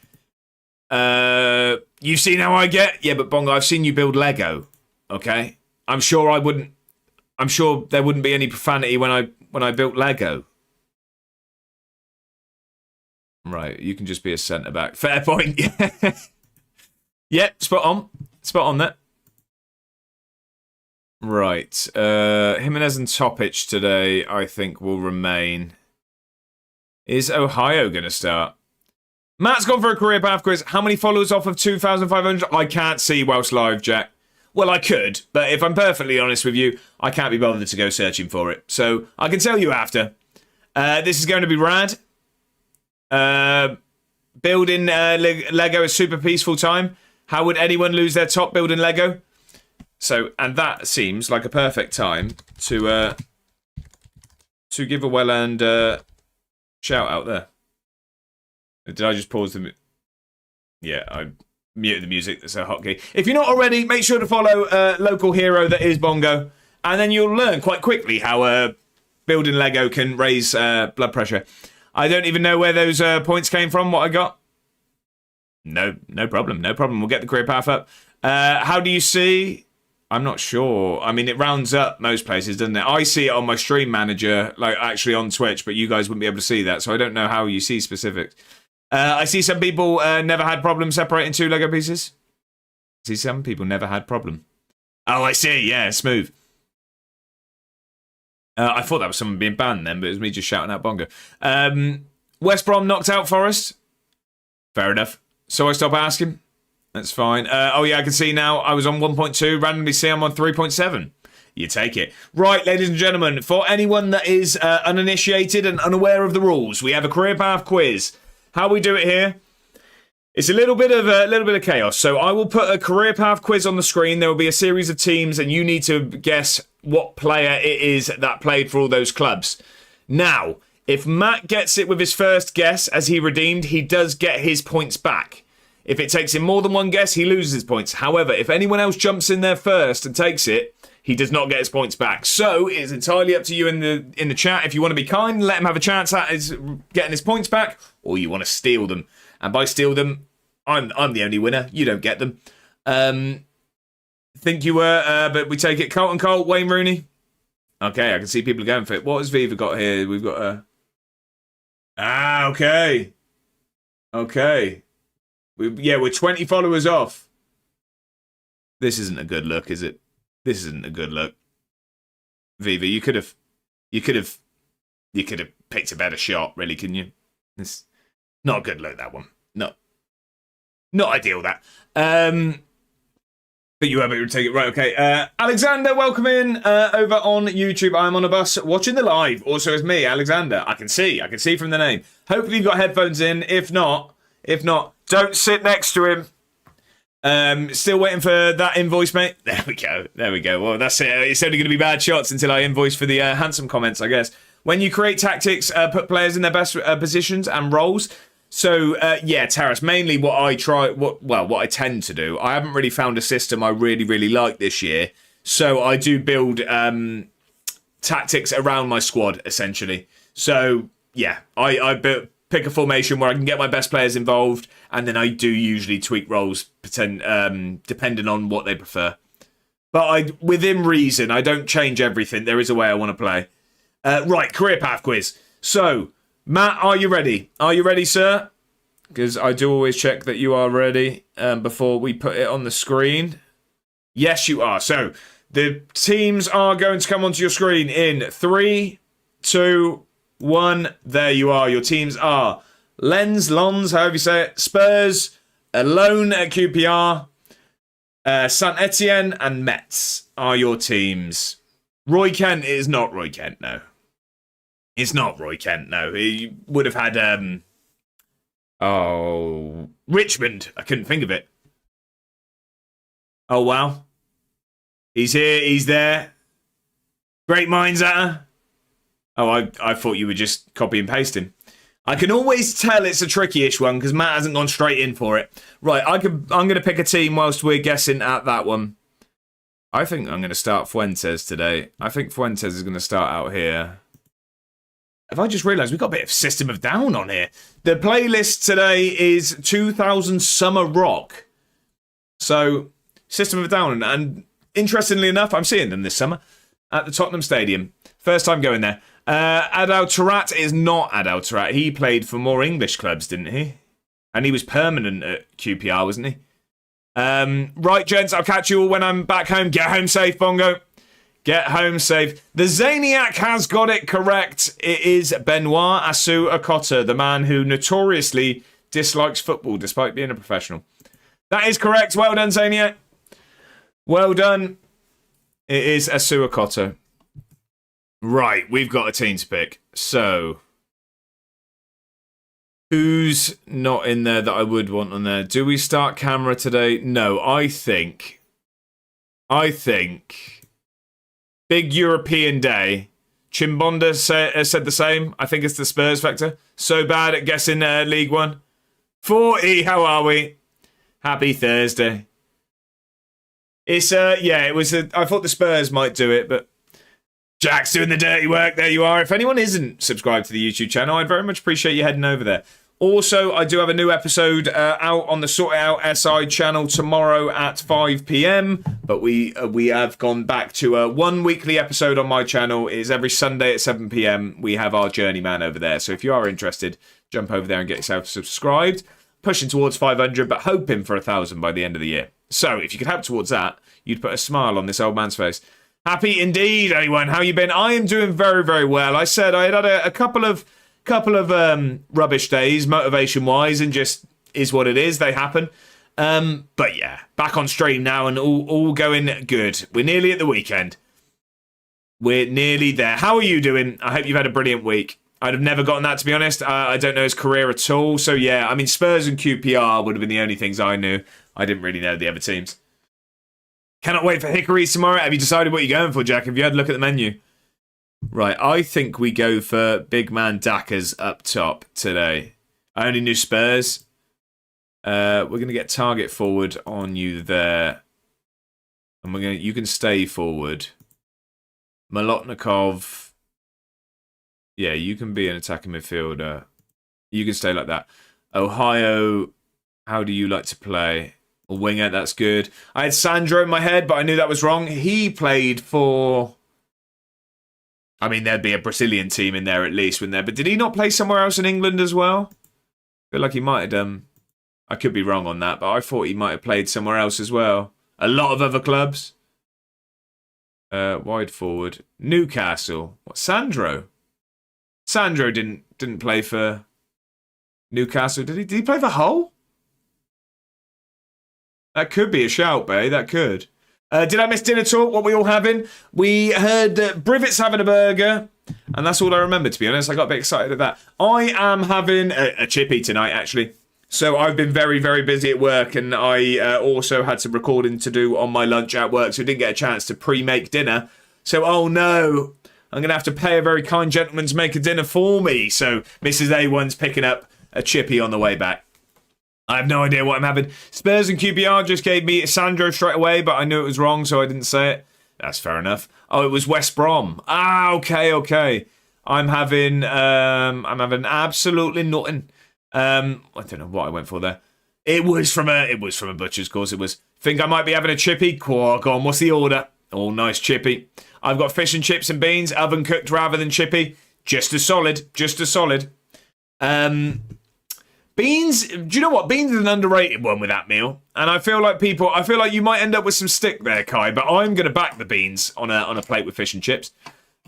You've seen how I get? Yeah, but Bongo, I've seen you build Lego. Okay? I'm sure there wouldn't be any profanity when I built Lego. Right, you can just be a centre back. Fair point. Yep, spot on that. Right. Jimenez and Topic today, I think, will remain. Is Ohio going to start? Matt's gone for a career path quiz. How many followers off of 2,500? I can't see whilst live, Jack. Well, I could, but if I'm perfectly honest with you, I can't be bothered to go searching for it. So I can tell you after. This is going to be rad. Building Lego is super peaceful time. How would anyone lose their top building Lego? So, and that seems like a perfect time to give a well-earned shout out there. Did I just pause the... Yeah, I muted the music. That's a hotkey. If you're not already, make sure to follow local hero that is Bongo. And then you'll learn quite quickly how building Lego can raise blood pressure. I don't even know where those points came from, what I got. No problem. We'll get the career path up. How do you see... I'm not sure. I mean, it rounds up most places, doesn't it? I see it on my stream manager, like actually on Twitch, but you guys wouldn't be able to see that. So I don't know how you see specifics. I see some people never had problem separating two Lego pieces. I see some people never had problem. Oh, I see. Yeah, smooth. I thought that was someone being banned then, but it was me just shouting out Bongo. West Brom knocked out Forest. Fair enough. So I stop asking. That's fine. Oh, yeah, I can see now. I was on 1.2. Randomly see I'm on 3.7. You take it. Right, ladies and gentlemen, for anyone that is uninitiated and unaware of the rules, we have a career path quiz. How we do it here, it's a little bit of chaos. So I will put a career path quiz on the screen. There will be a series of teams, and you need to guess what player it is that played for all those clubs. Now, if Matt gets it with his first guess, as he redeemed, he does get his points back. If it takes him more than one guess, he loses his points. However, if anyone else jumps in there first and takes it, he does not get his points back. So it's entirely up to you in the chat. If you want to be kind, let him have a chance at getting his points back, or you want to steal them. And by steal them, I'm the only winner. You don't get them. Think you were, but we take it. Carlton Cole, Wayne Rooney. Okay, I can see people going for it. What has Viva got here? We've got a... okay. Okay. We're 20 followers off. This isn't a good look, is it? This isn't a good look. Viva, you could have picked a better shot, really, couldn't you? It's not a good look, that one. No. Not ideal, that. But you were able to take it. Right, okay. Alexander, welcome in over on YouTube. I'm on a bus watching the live. Also, it's me, Alexander. I can see from the name. Hopefully you've got headphones in. If not, don't sit next to him. Still waiting for that invoice, mate. There we go. Well, that's it. It's only going to be bad shots until I invoice for the handsome comments, I guess. When you create tactics, put players in their best positions and roles. So, Taras, mainly what I tend to do, I haven't really found a system I really, really like this year. So I do build tactics around my squad, essentially. So, yeah, I pick a formation where I can get my best players involved, and then I do usually tweak roles, depending on what they prefer. But within reason, I don't change everything. There is a way I want to play. Right, career path quiz. So, Matt, are you ready? Are you ready, sir? Because I do always check that you are ready before we put it on the screen. Yes, you are. So, the teams are going to come onto your screen in 3, 2, 1. There you are. Your teams are Lens, however you say it, Spurs, Alone at QPR, Saint Etienne, and Metz are your teams. Roy Kent is not Roy Kent, no. It's not Roy Kent, no. He would have had, Richmond. I couldn't think of it. Oh, wow. He's here, he's there. Great minds at her. Oh, I thought you would just copy and paste him. I can always tell it's a tricky-ish one because Matt hasn't gone straight in for it. Right, I'm going to pick a team whilst we're guessing at that one. I think I'm going to start Fuentes today. I think Fuentes is going to start out here. Have I just realised we've got a bit of System of Down on here? The playlist today is 2000 Summer Rock. So, System of Down. And interestingly enough, I'm seeing them this summer at the Tottenham Stadium. First time going there. Adel Taarabt is not Adel Taarabt. He played for more English clubs, didn't he? And he was permanent at QPR, wasn't he? Right, gents, I'll catch you all when I'm back home. Get home safe, Bongo. Get home safe. The Zaniac has got it correct. It is Benoit Assou-Ekotto, the man who notoriously dislikes football despite being a professional. That is correct. Well done, Zaniac. Well done. It is Assou-Ekotto. Right, we've got a team to pick. So, who's not in there that I would want on there? Do we start camera today? No, I think big European day. Chimbonda said the same. I think it's the Spurs factor. So bad at guessing League One. 40, how are we? Happy Thursday. It's, it was, I thought the Spurs might do it, but Jack's doing the dirty work. There you are. If anyone isn't subscribed to the YouTube channel, I'd very much appreciate you heading over there. Also, I do have a new episode out on the Sort It Out SI channel tomorrow at 5 p.m. But we have gone back to one weekly episode on my channel. It is every Sunday at 7 p.m. We have our journeyman over there. So if you are interested, jump over there and get yourself subscribed. Pushing towards 500, but hoping for 1,000 by the end of the year. So if you could help towards that, you'd put a smile on this old man's face. Happy indeed, anyone. How you been? I am doing very, very well. I said I had a couple of rubbish days, motivation-wise, and just is what it is. They happen. But yeah, back on stream now and all going good. We're nearly at the weekend. We're nearly there. How are you doing? I hope you've had a brilliant week. I'd have never gotten that, to be honest. I don't know his career at all. So yeah, I mean, Spurs and QPR would have been the only things I knew. I didn't really know the other teams. Cannot wait for Hickories tomorrow. Have you decided what you're going for, Jack? Have you had a look at the menu? Right, I think we go for big man Dackers up top today. I only knew Spurs. We're going to get target forward on you there. And you can stay forward. Molotnikov. Yeah, you can be an attacking midfielder. You can stay like that. Ohio, how do you like to play? A winger, that's good. I had Sandro in my head, but I knew that was wrong. He played for... I mean, there'd be a Brazilian team in there at least, wouldn't there? But did he not play somewhere else in England as well? feel like he might have, I could be wrong on that, but I thought he might have played somewhere else as well. A lot of other clubs. Wide forward. Newcastle. What, Sandro? Sandro didn't play for Newcastle. Did he play for Hull? That could be a shout, Bay. That could. Did I miss dinner talk? What we all having? We heard that Brivett's having a burger. And that's all I remember, to be honest. I got a bit excited at that. I am having a chippy tonight, actually. So I've been very, very busy at work, and I also had some recording to do on my lunch at work, so I didn't get a chance to pre-make dinner. So, oh no, I'm going to have to pay a very kind gentleman to make a dinner for me. So Mrs. A1's picking up a chippy on the way back. I have no idea what I'm having. Spurs and QPR just gave me Sandro straight away, but I knew it was wrong, so I didn't say it. That's fair enough. Oh, it was West Brom. Ah, okay. I'm having absolutely nothing. I don't know what I went for there. It was from a butcher's, of course. It was. Think I might be having a chippy. Go on, what's the order? Oh, nice chippy. I've got fish and chips and beans, oven cooked rather than chippy. Just as solid. Beans. Do you know what? Beans is an underrated one with that meal, and I feel like you might end up with some stick there, Kai. But I'm going to back the beans on a plate with fish and chips.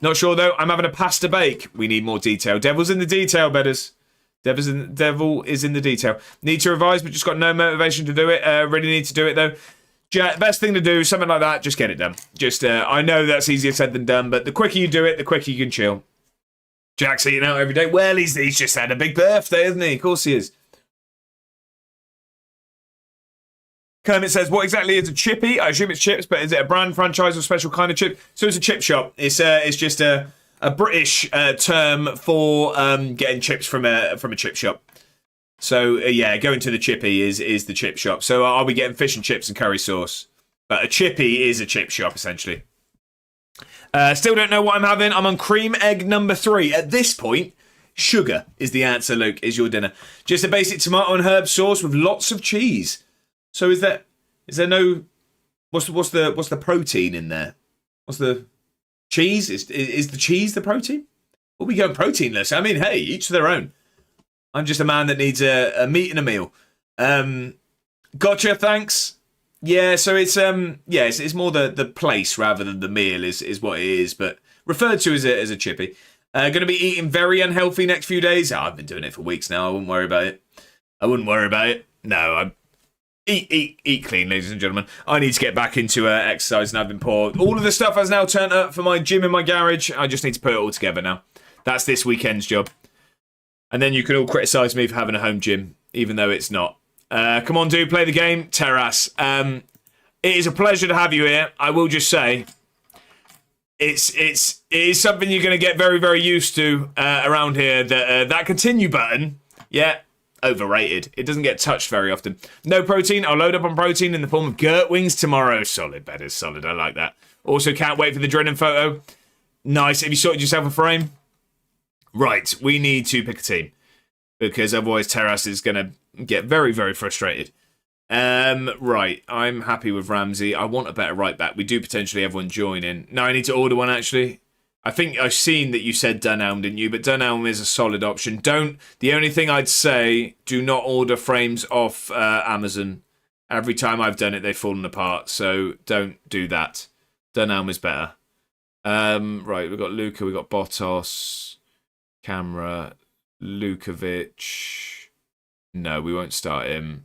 Not sure though. I'm having a pasta bake. We need more detail. Devil's in the detail, betters. Devil is in the detail. Need to revise, but just got no motivation to do it. Really need to do it though. Best thing to do, something like that, just get it done. I know that's easier said than done, but the quicker you do it, the quicker you can chill. Jack's eating out every day. Well, he's just had a big birthday, hasn't he? Of course he is. Kermit says, what exactly is a chippy? I assume it's chips, but is it a brand, franchise, or special kind of chip? So it's a chip shop. It's just a British term for getting chips from a chip shop. So going to the chippy is the chip shop. So I'll be getting fish and chips and curry sauce. But a chippy is a chip shop, essentially. Still don't know what I'm having. I'm on cream egg number 3. At this point, sugar is the answer, Luke, is your dinner. Just a basic tomato and herb sauce with lots of cheese. So is there no... What's the protein in there? What's the... Cheese? Is the cheese the protein? Well, we go proteinless. I mean, hey, each to their own. I'm just a man that needs a meat and a meal. Gotcha, thanks. Yeah, so it's more the place rather than the meal is what it is, but referred to as a chippy. Going to be eating very unhealthy next few days. I've been doing it for weeks now. I wouldn't worry about it. No, I eat clean, ladies and gentlemen. I need to get back into exercise, and I've been poor. All of the stuff has now turned up for my gym in my garage. I just need to put it all together now. That's this weekend's job. And then you can all criticise me for having a home gym, even though it's not. Come on, dude, play the game. Terras. It is a pleasure to have you here. I will just say, it is something you're going to get very, very used to around here. That continue button, overrated. It doesn't get touched very often. No protein. I'll load up on protein in the form of Gert wings tomorrow. Solid, better, solid. I like that. Also, can't wait for the Drennan photo. Nice. Have you sorted yourself a frame? Right, we need to pick a team, because otherwise Terras is going to get very, very frustrated. Right, I'm happy with Ramsey. I want a better right back. We do potentially have one join in. No, I need to order one, actually. I think I've seen that you said Dunelm, didn't you? But Dunelm is a solid option. The only thing I'd say, do not order frames off Amazon. Every time I've done it, they've fallen apart. So don't do that. Dunelm is better. Right, we've got Luka, we've got Bottas. Camera, Lukovic. No, we won't start him.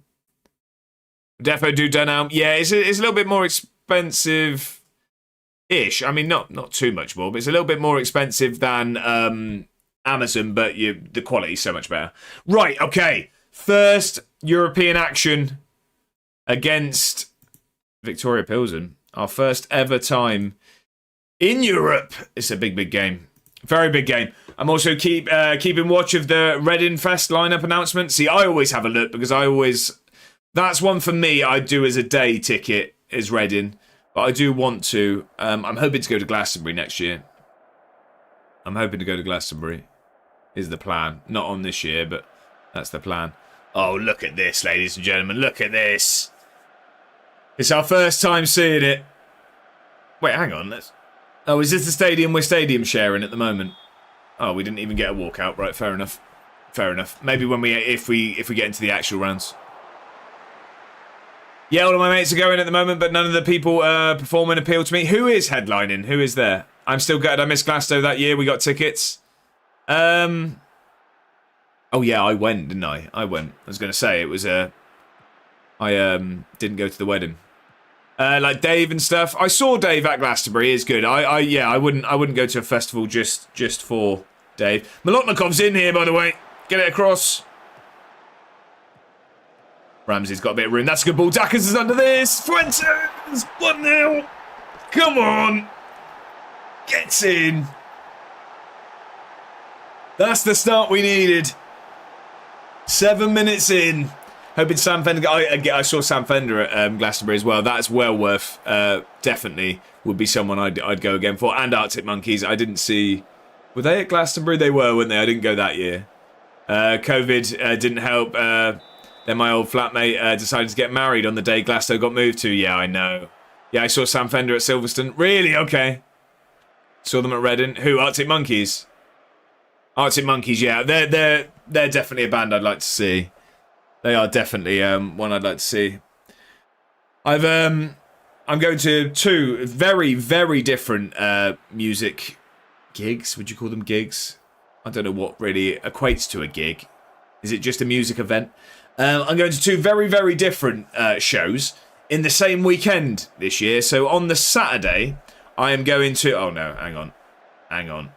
Defo do Dunelm. Yeah, it's a little bit more expensive-ish. I mean, not too much more, but it's a little bit more expensive than Amazon, but the quality's so much better. Right, okay. First European action against Victoria Pilsen. Our first ever time in Europe. It's a big, big game. Very big game. I'm also keeping watch of the Reading Fest lineup announcement. See, I always have a look because that's one for me I do as a day ticket is Reading. But I do want to. I'm hoping to go to Glastonbury next year. Is the plan. Not on this year, but that's the plan. Oh, look at this, ladies and gentlemen. Look at this. It's our first time seeing it. Wait, hang on. Is this the stadium we're stadium sharing at the moment? Oh, we didn't even get a walkout. Right, fair enough. Fair enough. Maybe when if we get into the actual rounds. Yeah, all of my mates are going at the moment, but none of the people performing appeal to me. Who is headlining? Who is there? I'm still gutted. I missed Glasgow that year. We got tickets. Oh yeah, I went, didn't I? I went. I was going to say it was I didn't go to the wedding. Like Dave and stuff. I saw Dave at Glastonbury. He's good. I wouldn't go to a festival just for Dave. Molotnikov's in here, by the way. Get it across. Ramsey's got a bit of room. That's a good ball. Dackers is under this. Fuentes 1-0. Come on. Gets in. That's the start we needed. 7 minutes in. Hoping Sam Fender... I saw Sam Fender at Glastonbury as well. That's well worth... definitely would be someone I'd go again for. And Arctic Monkeys. I didn't see... Were they at Glastonbury? They were, weren't they? I didn't go that year. COVID didn't help. Then my old flatmate decided to get married on the day Glasgow got moved to. Yeah, I know. Yeah, I saw Sam Fender at Silverstone. Really? Okay. Saw them at Reading. Who? Arctic Monkeys? Arctic Monkeys, yeah. They're definitely a band I'd like to see. They are definitely one I'd like to see. I'm going to 2 very, very different music gigs. Would you call them gigs? I don't know what really equates to a gig. Is it just a music event? I'm going to 2 very, very different shows in the same weekend this year. So on the Saturday, I am going to... Oh, no, hang on.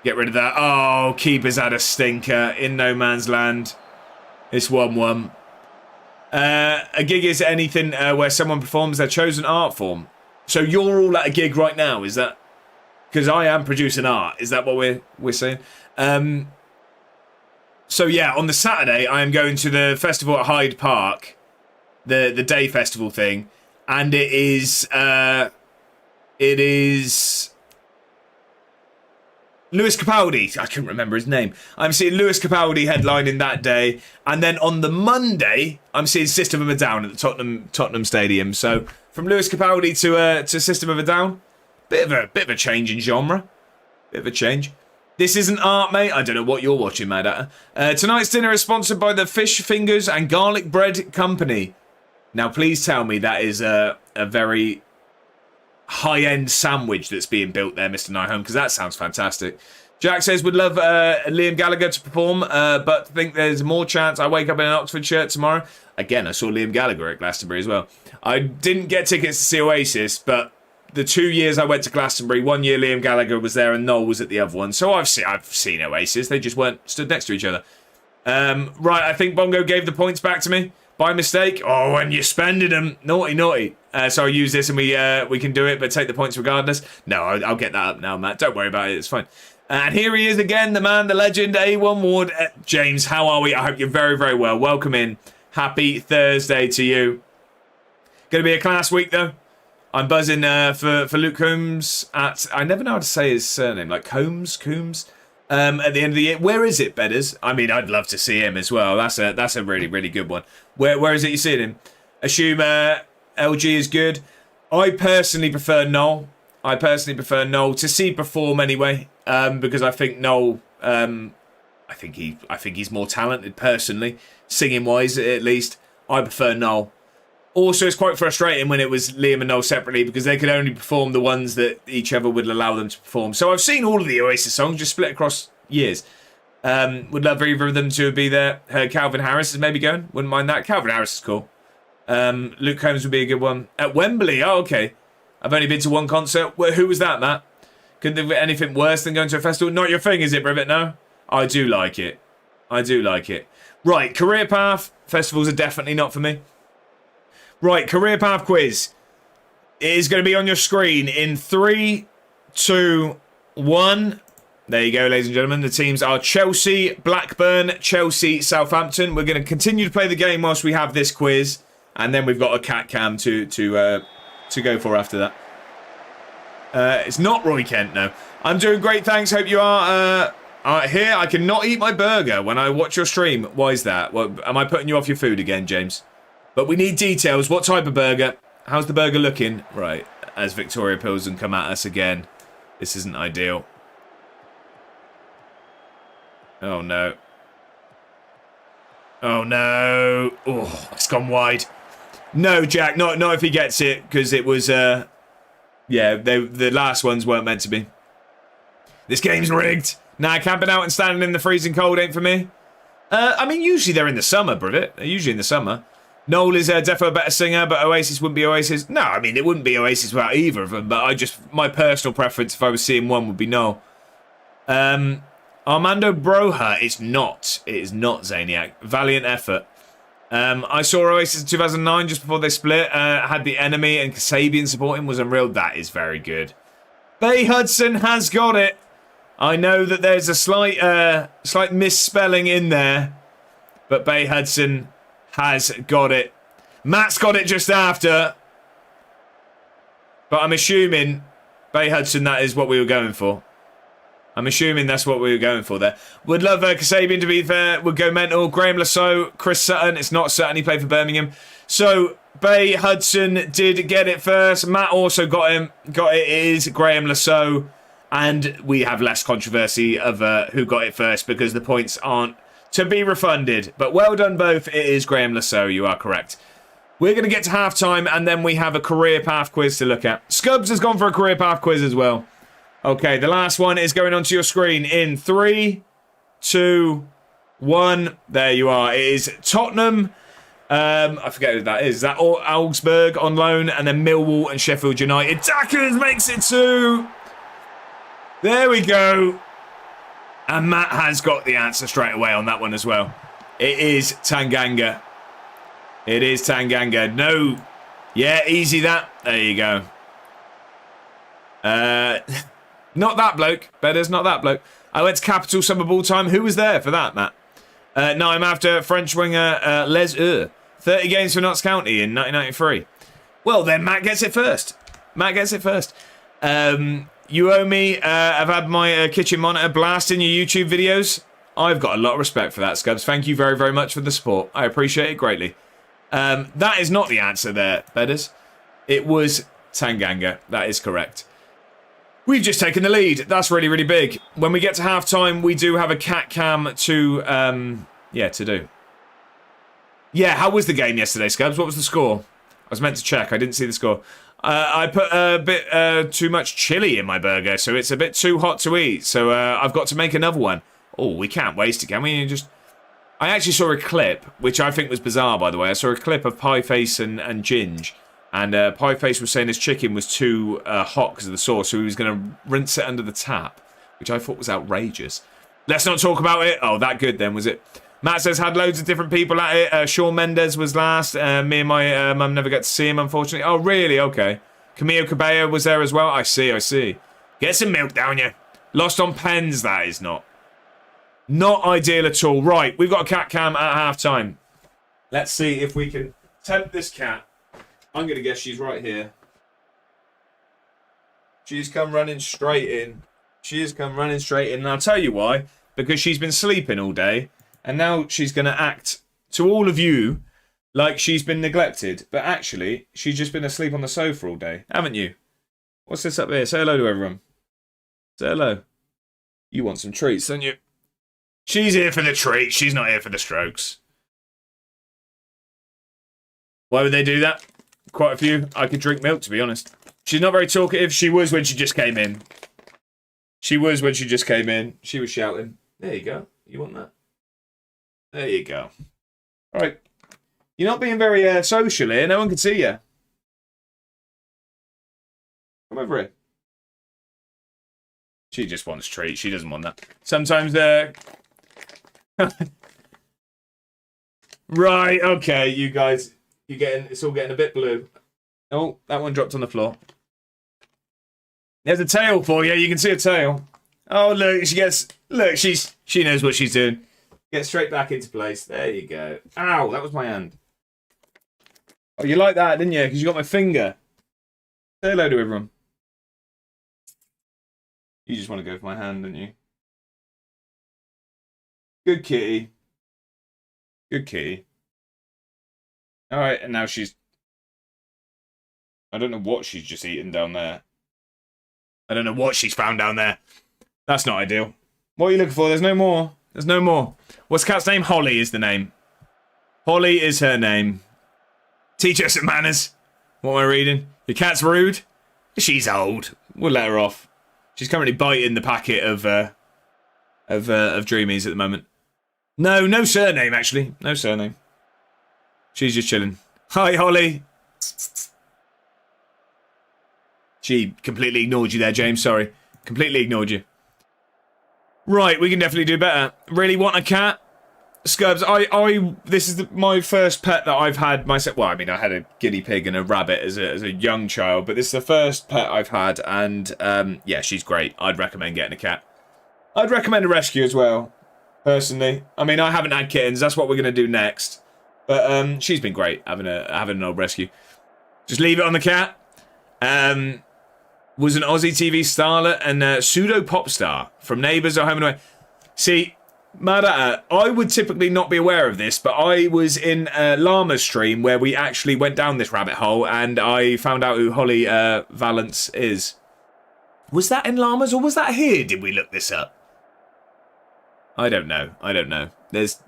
Get rid of that. Oh, keeper's had a stinker in no man's land. It's 1-1. A gig is anything where someone performs their chosen art form. So you're all at a gig right now, is that... Because I am producing art. Is that what we're saying? So yeah, on the Saturday, I am going to the festival at Hyde Park, the day festival thing, and it is Lewis Capaldi. I couldn't remember his name. I'm seeing Lewis Capaldi headlining that day, and then on the Monday, I'm seeing System of a Down at the Tottenham Stadium. So from Lewis Capaldi to System of a Down, bit of a change in genre, bit of a change. This isn't art, mate. I don't know what you're watching, mad at. Tonight's dinner is sponsored by the Fish Fingers and Garlic Bread Company. Now, please tell me that is a very high-end sandwich that's being built there, Mr. Nyholm, because that sounds fantastic. Jack says, would love Liam Gallagher to perform, but think there's more chance I wake up in an Oxford shirt tomorrow. Again, I saw Liam Gallagher at Glastonbury as well. I didn't get tickets to see Oasis, but... The 2 years I went to Glastonbury, 1 year Liam Gallagher was there and Noel was at the other one. So I've seen Oasis. They just weren't stood next to each other. Right, I think Bongo gave the points back to me by mistake. Oh, when you're spending them. Naughty, naughty. So I'll use this and we can do it, but take the points regardless. No, I'll get that up now, Matt. Don't worry about it. It's fine. And here he is again, the man, the legend, A1 Ward. James, how are we? I hope you're very, very well. Welcome in. Happy Thursday to you. Going to be a class week, though. I'm buzzing for Luke Combs at... I never know how to say his surname. Like Combs? At the end of the year. Where is it, Bedders? I mean, I'd love to see him as well. That's a really, really good one. Where is it you see him? Assume LG is good. I personally prefer Noel. To see perform anyway. Because I think Noel... I think he's more talented personally. Singing-wise, at least. I prefer Noel. Also, it's quite frustrating when it was Liam and Noel separately because they could only perform the ones that each other would allow them to perform. So I've seen all of the Oasis songs, just split across years. Would love for either of them to be there. Calvin Harris is maybe going. Wouldn't mind that. Calvin Harris is cool. Luke Combs would be a good one. At Wembley, oh, okay. I've only been to one concert. Who was that, Matt? Couldn't think of anything worse than going to a festival. Not your thing, is it, Rivet? No? I do like it. Right, career path. Festivals are definitely not for me. Right, career path quiz. It is going to be on your screen in 3, 2, 1. There you go, ladies and gentlemen. The teams are Chelsea, Blackburn, Chelsea, Southampton. We're going to continue to play the game whilst we have this quiz. And then we've got a cat cam to go for after that. It's not Roy Kent, no. I'm doing great, thanks. Hope you are. Here, I cannot eat my burger when I watch your stream. Why is that? Well, am I putting you off your food again, James? But we need details. What type of burger? How's the burger looking? Right, as Victoria Pilsen come at us again. This isn't ideal. Oh, no. Oh, no. Oh, it's gone wide. No, Jack, not if he gets it, because it was, yeah, the last ones weren't meant to be. This game's rigged. Nah, camping out and standing in the freezing cold ain't for me. I mean, usually they're in the summer, Bridget. They're usually in the summer. Noel is defo a better singer, but Oasis wouldn't be Oasis. No, I mean, it wouldn't be Oasis without either of them, but my personal preference, if I was seeing one, would be Noel. Armando Broja, it's not. It is not Zaniac. Valiant effort. I saw Oasis in 2009, just before they split. Had the Enemy and Kasabian supporting, was unreal. That is very good. Bay Hudson has got it. I know that there's a slight misspelling in there, but Bay Hudson has got it. Matt's got it just after, but I'm assuming Bay Hudson, that is what we were going for. I'm assuming that's what we were going for there. Would love Kasabian, to be fair. Would go mental. Graham Lasso, Chris Sutton. It's not Sutton. He played for Birmingham. So Bay Hudson did get it first. Matt also got him. Got it. It is Graham Lasso. And we have less controversy of who got it first because the points aren't to be refunded. But well done both. It is Graham Lasso. You are correct. We're going to get to halftime and then we have a career path quiz to look at. Scubs has gone for a career path quiz as well. Okay, the last one is going onto your screen in 3, 2, 1. There you are. It is Tottenham. I forget who that is. Is that Augsburg on loan? And then Millwall and Sheffield United. Dackers makes it 2. There we go. And Matt has got the answer straight away on that one as well. It is Tanganga. It is Tanganga. No. Yeah, easy that. There you go. Not that bloke. Better's not that bloke. I went to Capital Summer Ball Time. Who was there for that, Matt? No, I'm after French winger Les 30 games for Notts County in 1993. Well, then Matt gets it first. Matt gets it first. You owe me. I've had my kitchen monitor blasting your YouTube videos. I've got a lot of respect for that, Scubs. Thank you very, very much for the support. I appreciate it greatly. That is not the answer there, Bedders. It was Tanganga. That is correct. We've just taken the lead. That's really, really big. When we get to halftime, we do have a cat cam to do. Yeah, how was the game yesterday, Scubs? What was the score? I was meant to check. I didn't see the score. I put a bit too much chili in my burger, so it's a bit too hot to eat. So I've got to make another one. Oh, we can't waste it, can we? I actually saw a clip, which I think was bizarre, by the way. I saw a clip of Pieface and Ginge. And Pieface was saying his chicken was too hot because of the sauce, so he was going to rinse it under the tap, which I thought was outrageous. Let's not talk about it. Oh, that good then, was it? Matt says, had loads of different people at it. Shawn Mendes was last. Me and my mum never got to see him, unfortunately. Oh, really? Okay. Camilo Cabello was there as well. I see. Get some milk down you. Lost on pens, that is not. Not ideal at all. Right, we've got a cat cam at half-time. Let's see if we can tempt this cat. I'm going to guess she's right here. She's come running straight in. And I'll tell you why. Because she's been sleeping all day. And now she's going to act to all of you like she's been neglected. But actually, she's just been asleep on the sofa all day. Haven't you? What's this up here? Say hello to everyone. Say hello. You want some treats, don't you? She's here for the treats. She's not here for the strokes. Why would they do that? Quite a few. I could drink milk, to be honest. She's not very talkative. She was when she just came in. She was shouting. There you go. You want that? There you go. All right. You're not being very social here. No one can see you. Come over here. She just wants treats. She doesn't want that. Sometimes right. Okay, you guys. It's all getting a bit blue. Oh, that one dropped on the floor. There's a tail for you. You can see a tail. Oh, look, she knows what she's doing. Get straight back into place. There you go. Ow, that was my hand. Oh, you like that, didn't you? Because you got my finger. Say hello to everyone. You just want to go for my hand, don't you? Good kitty. Good kitty. All right, and now she's... I don't know what she's just eaten down there. I don't know what she's found down there. That's not ideal. What are you looking for? There's no more. There's no more. What's the cat's name? Holly is the name. Holly is her name. Teach her some manners. What am I reading? Your cat's rude? She's old. We'll let her off. She's currently biting the packet of Dreamies at the moment. No surname, actually. No surname. She's just chilling. Hi, Holly. She completely ignored you there, James. Sorry. Completely ignored you. Right, we can definitely do better. Really want a cat? Scubs, this is my first pet that I've had myself. Well, I mean, I had a guinea pig and a rabbit as a young child, but this is the first pet I've had, and yeah, she's great. I'd recommend getting a cat. I'd recommend a rescue as well, personally. I mean, I haven't had kittens. That's what we're going to do next. But she's been great having an old rescue. Just leave it on the cat. Was an Aussie TV starlet and pseudo pop star from Neighbours or Home and Away. See, Mada, I would typically not be aware of this, but I was in Llama's stream where we actually went down this rabbit hole and I found out who Holly Valance is. Was that in Llama's or was that here? Did we look this up? I don't know. There's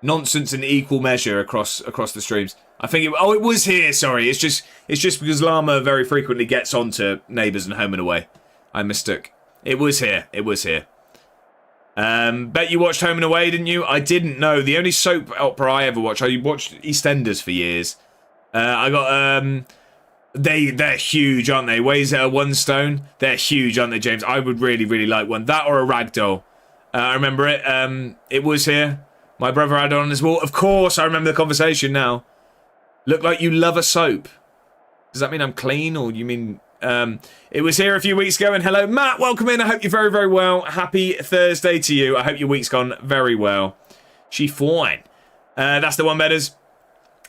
nonsense in equal measure across the streams. I think it was here, sorry. It's just because Llama very frequently gets onto Neighbours and Home and Away. I mistook. It was here. Bet you watched Home and Away, didn't you? I didn't know. The only soap opera I ever watched, I watched EastEnders for years. I got they're huge, aren't they? Weighs one stone. They're huge, aren't they, James? I would really like one. That or a ragdoll. I remember it. It was here. My brother had it on his wall. Of course, I remember the conversation now. Look like you love a soap. Does that mean I'm clean, or you mean... it was here a few weeks ago, and hello, Matt, welcome in. I hope you're very well. Happy Thursday to you. I hope your week's gone very well. She fine. That's the one, Betters.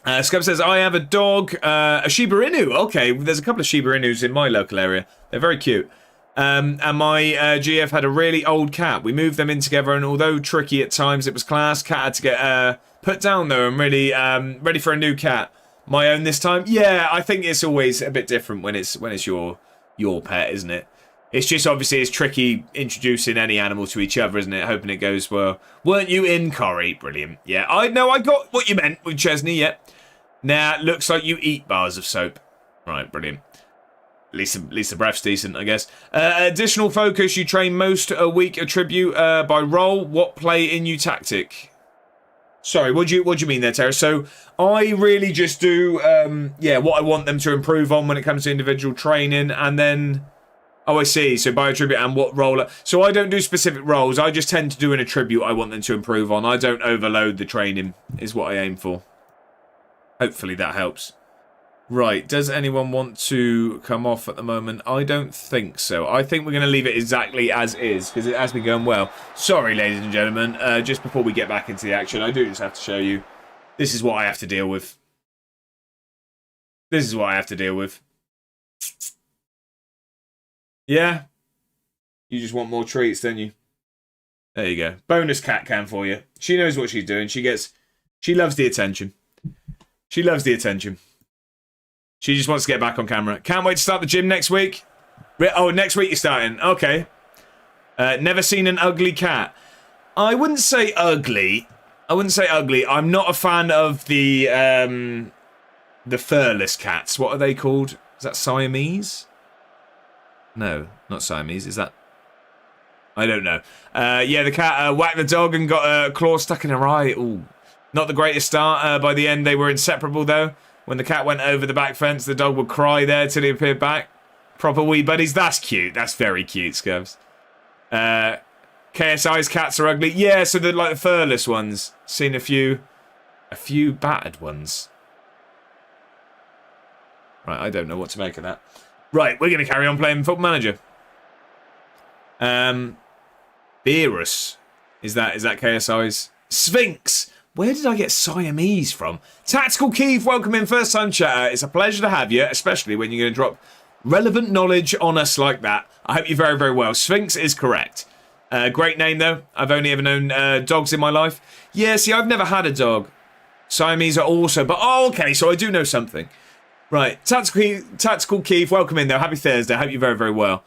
Scub says, I have a dog, a Shiba Inu. Okay, there's a couple of Shiba Inus in my local area. They're very cute. And my GF had a really old cat. We moved them in together, and although tricky at times, it was class. Cat had to get put down, though, and really ready for a new cat. My own this time? Yeah, I think it's always a bit different when it's your pet, isn't it? It's just obviously it's tricky introducing any animal to each other, isn't it? Hoping it goes well. Weren't you in, Corey? Brilliant. Yeah, I know I got what you meant with Chesney, yeah. Now, looks like you eat bars of soap. Right, brilliant. At least the breath's decent, I guess. Additional focus, you train most a week attribute by role. What play in you tactic? Sorry, what do you mean there, Tara? So I really just do, what I want them to improve on when it comes to individual training, and then, oh, I see. So by attribute and what role. So I don't do specific roles. I just tend to do an attribute I want them to improve on. I don't overload the training, is what I aim for. Hopefully that helps. Right, does anyone want to come off at the moment? I don't think so. I think we're going to leave it exactly as is, because it has been going well. Sorry, ladies and gentlemen, just before we get back into the action, I do just have to show you. This is what I have to deal with. Yeah? You just want more treats, don't you? There you go. Bonus cat cam for you. She knows what she's doing. She loves the attention. She just wants to get back on camera. Can't wait to start the gym next week. Oh, next week you're starting. Okay. Never seen an ugly cat. I wouldn't say ugly. I'm not a fan of the furless cats. What are they called? Is that Siamese? No, not Siamese. Is that... I don't know. Yeah, the cat whacked the dog and got a claw stuck in her eye. Ooh. Not the greatest start. By the end, they were inseparable, though. When the cat went over the back fence, the dog would cry there till he appeared back. Proper wee buddies. That's cute. That's very cute, Scubs. KSI's cats are ugly. Yeah, so the furless ones. Seen a few battered ones. Right, I don't know what to make of that. Right, we're going to carry on playing Football Manager. Beerus. Is that KSI's? Sphinx. Where did I get Siamese from? Tactical Keith, welcome in, first time chatter. It's a pleasure to have you, especially when you're going to drop relevant knowledge on us like that. I hope you're very well. Sphinx is correct. Great name, though. I've only ever known dogs in my life. Yeah, see, I've never had a dog. Siamese are also... But, oh, okay, so I do know something. Right, Tactical Keith, welcome in, though. Happy Thursday. I hope you're very well.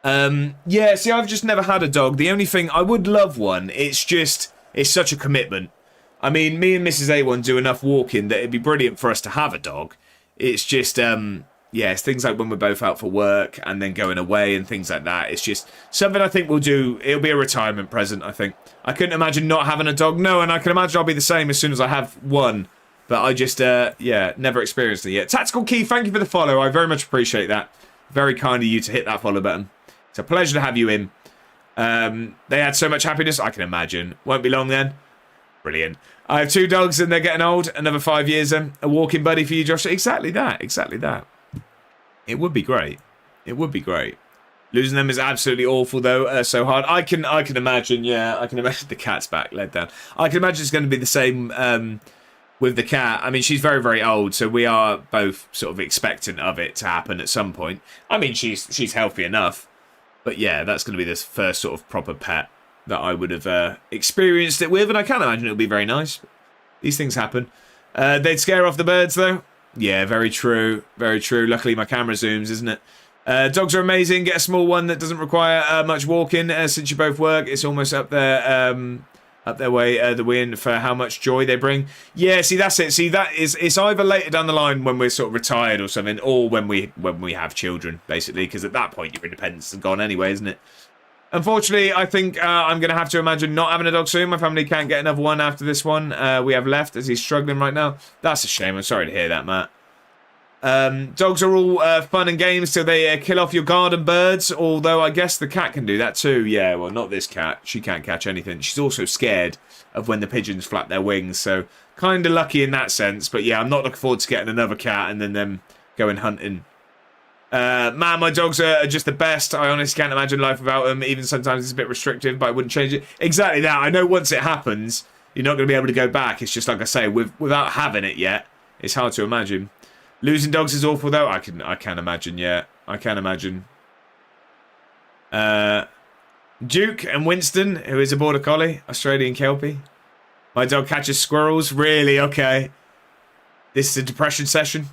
Yeah, see, I've just never had a dog. The only thing... I would love one. It's just... It's such a commitment. I mean, me and Mrs. A1 do enough walking that it'd be brilliant for us to have a dog. It's just, yeah, it's things like when we're both out for work and then going away and things like that. It's just something I think we'll do. It'll be a retirement present, I think. I couldn't imagine not having a dog. No, and I can imagine I'll be the same as soon as I have one. But I just, yeah, never experienced it yet. Tactical Key, thank you for the follow. I very much appreciate that. Very kind of you to hit that follow button. It's a pleasure to have you in. They had so much happiness, I can imagine. Won't be long then. Brilliant. I have 2 dogs and they're getting old. Another 5 years then. A walking buddy for you, Josh. Exactly that. Exactly that. It would be great. It would be great. Losing them is absolutely awful though. So hard. I can imagine. Yeah, I can imagine the cat's back led down. I can imagine it's going to be the same with the cat. I mean, she's very, very old, so we are both sort of expectant of it to happen at some point. I mean, she's healthy enough, but yeah, that's going to be the first sort of proper pet that I would have experienced it with, and I can't imagine it'll be very nice. These things happen. They'd scare off the birds, though. Yeah, very true. Very true. Luckily, my camera zooms, isn't it? Dogs are amazing. Get a small one that doesn't require much walking. Since you both work, it's almost up there, the wind for how much joy they bring. Yeah, see, that's it. See, it's either later down the line when we're sort of retired or something, or when we have children, basically, because at that point your independence is gone anyway, isn't it? Unfortunately, I think I'm going to have to imagine not having a dog soon. My family can't get another one after this one we have left, as he's struggling right now. That's a shame. I'm sorry to hear that, Matt. Dogs are all fun and games till they kill off your garden birds, although I guess the cat can do that too. Yeah, well, not this cat. She can't catch anything. She's also scared of when the pigeons flap their wings, so kind of lucky in that sense. But yeah, I'm not looking forward to getting another cat and then them going hunting. Man, my dogs are just the best. I honestly can't imagine life without them. Even sometimes it's a bit restrictive, but I wouldn't change it. Exactly that. I know once it happens, you're not going to be able to go back. It's just like I say, without having it yet, it's hard to imagine. Losing dogs is awful, though. I can imagine. Yeah, I can imagine. Duke and Winston, who is a border collie, Australian Kelpie. My dog catches squirrels. Really? Okay. This is a depression session.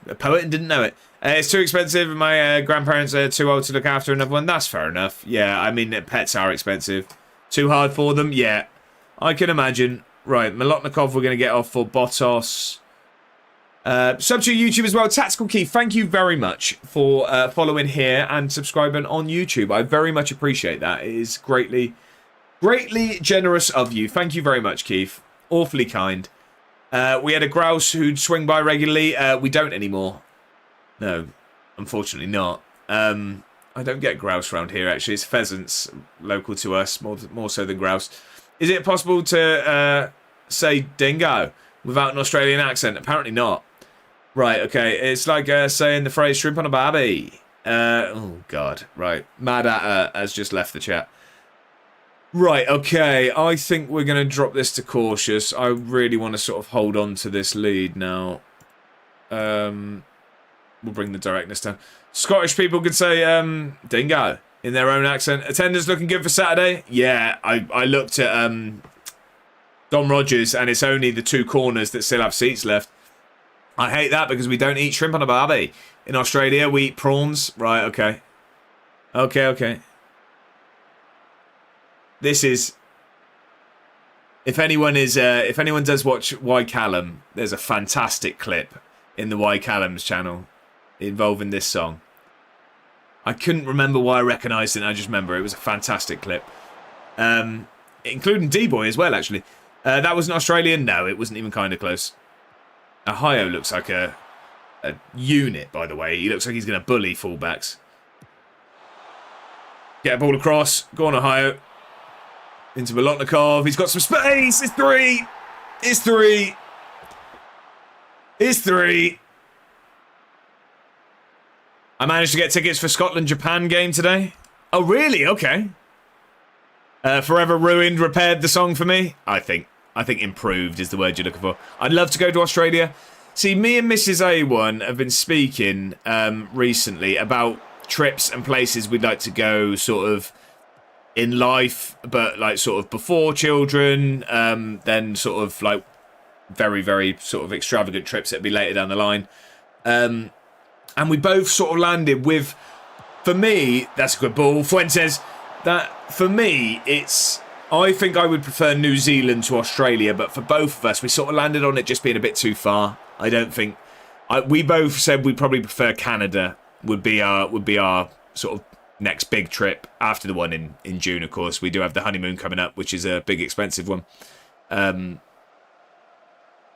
A poet and didn't know it. It's too expensive. My grandparents are too old to look after another one. That's fair enough. Yeah, I mean, pets are expensive. Too hard for them? Yeah, I can imagine. Right, Molotnikov we're going to get off for Botos. Sub to YouTube as well. Tactical Key, thank you very much for following here and subscribing on YouTube. I very much appreciate that. It is greatly generous of you. Thank you very much, Keith. Awfully kind. We had a grouse who'd swing by regularly. We don't anymore. No, unfortunately not. I don't get grouse around here, actually. It's pheasants local to us, more so than grouse. Is it possible to say dingo without an Australian accent? Apparently not. Right, okay. It's like saying the phrase shrimp on a barbie. Oh, God. Right. Mad Atta has just left the chat. Right, okay. I think we're going to drop this to cautious. I really want to sort of hold on to this lead now. We'll bring the directness down. Scottish people could say dingo in their own accent. Attendance looking good for Saturday? Yeah, I looked at Don Rogers and it's only the 2 corners that still have seats left. I hate that because we don't eat shrimp on a barbie. In Australia, we eat prawns. Right, okay. Okay. This is... If anyone does watch Y Callum, there's a fantastic clip in the Y Callum's channel involving this song. I couldn't remember why I recognised it, I just remember it was a fantastic clip. Including D-Boy as well, actually. That was an Australian? No, it wasn't even kind of close. Ohio looks like a unit, by the way. He looks like he's going to bully fullbacks. Get a ball across. Go on, Ohio. Into Molotnikov. He's got some space. It's 3. It's 3. It's 3. I managed to get tickets for Scotland-Japan game today. Oh, really? Okay. Forever Ruined repaired the song for me. I think improved is the word you're looking for. I'd love to go to Australia. See, me and Mrs. A1 have been speaking recently about trips and places we'd like to go sort of in life, but like sort of before children, then sort of like very, very sort of extravagant trips that'd be later down the line. And we both sort of landed with, for me, that's a good ball, Fuentes, that for me, it's I think I would prefer New Zealand to Australia, but for both of us, we sort of landed on it just being a bit too far. I don't think... we both said we'd probably prefer Canada would be our sort of next big trip after the one in June, of course. We do have the honeymoon coming up, which is a big, expensive one.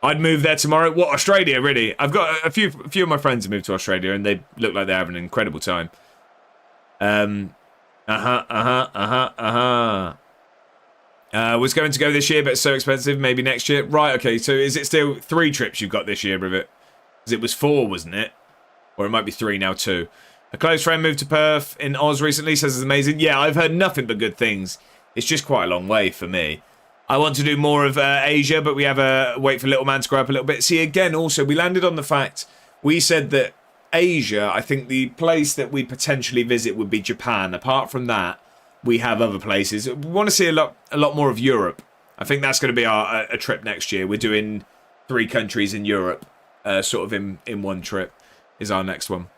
I'd move there tomorrow. What, Australia, really? I've got a few of my friends who moved to Australia, and they look like they're having an incredible time. Was going to go this year, but it's so expensive. Maybe next year. Right, okay. So is it still 3 trips you've got this year, Rivet? Because it was 4, wasn't it? Or it might be 3 now, 2. A close friend moved to Perth in Oz recently. Says it's amazing. Yeah, I've heard nothing but good things. It's just quite a long way for me. I want to do more of Asia, but we have a wait for little man to grow up a little bit. See, again, also, we landed on the fact, we said that Asia, I think the place that we potentially visit would be Japan. Apart from that, we have other places. We want to see a lot more of Europe. I think that's going to be a trip next year. We're doing 3 countries in Europe, sort of in one trip is our next one.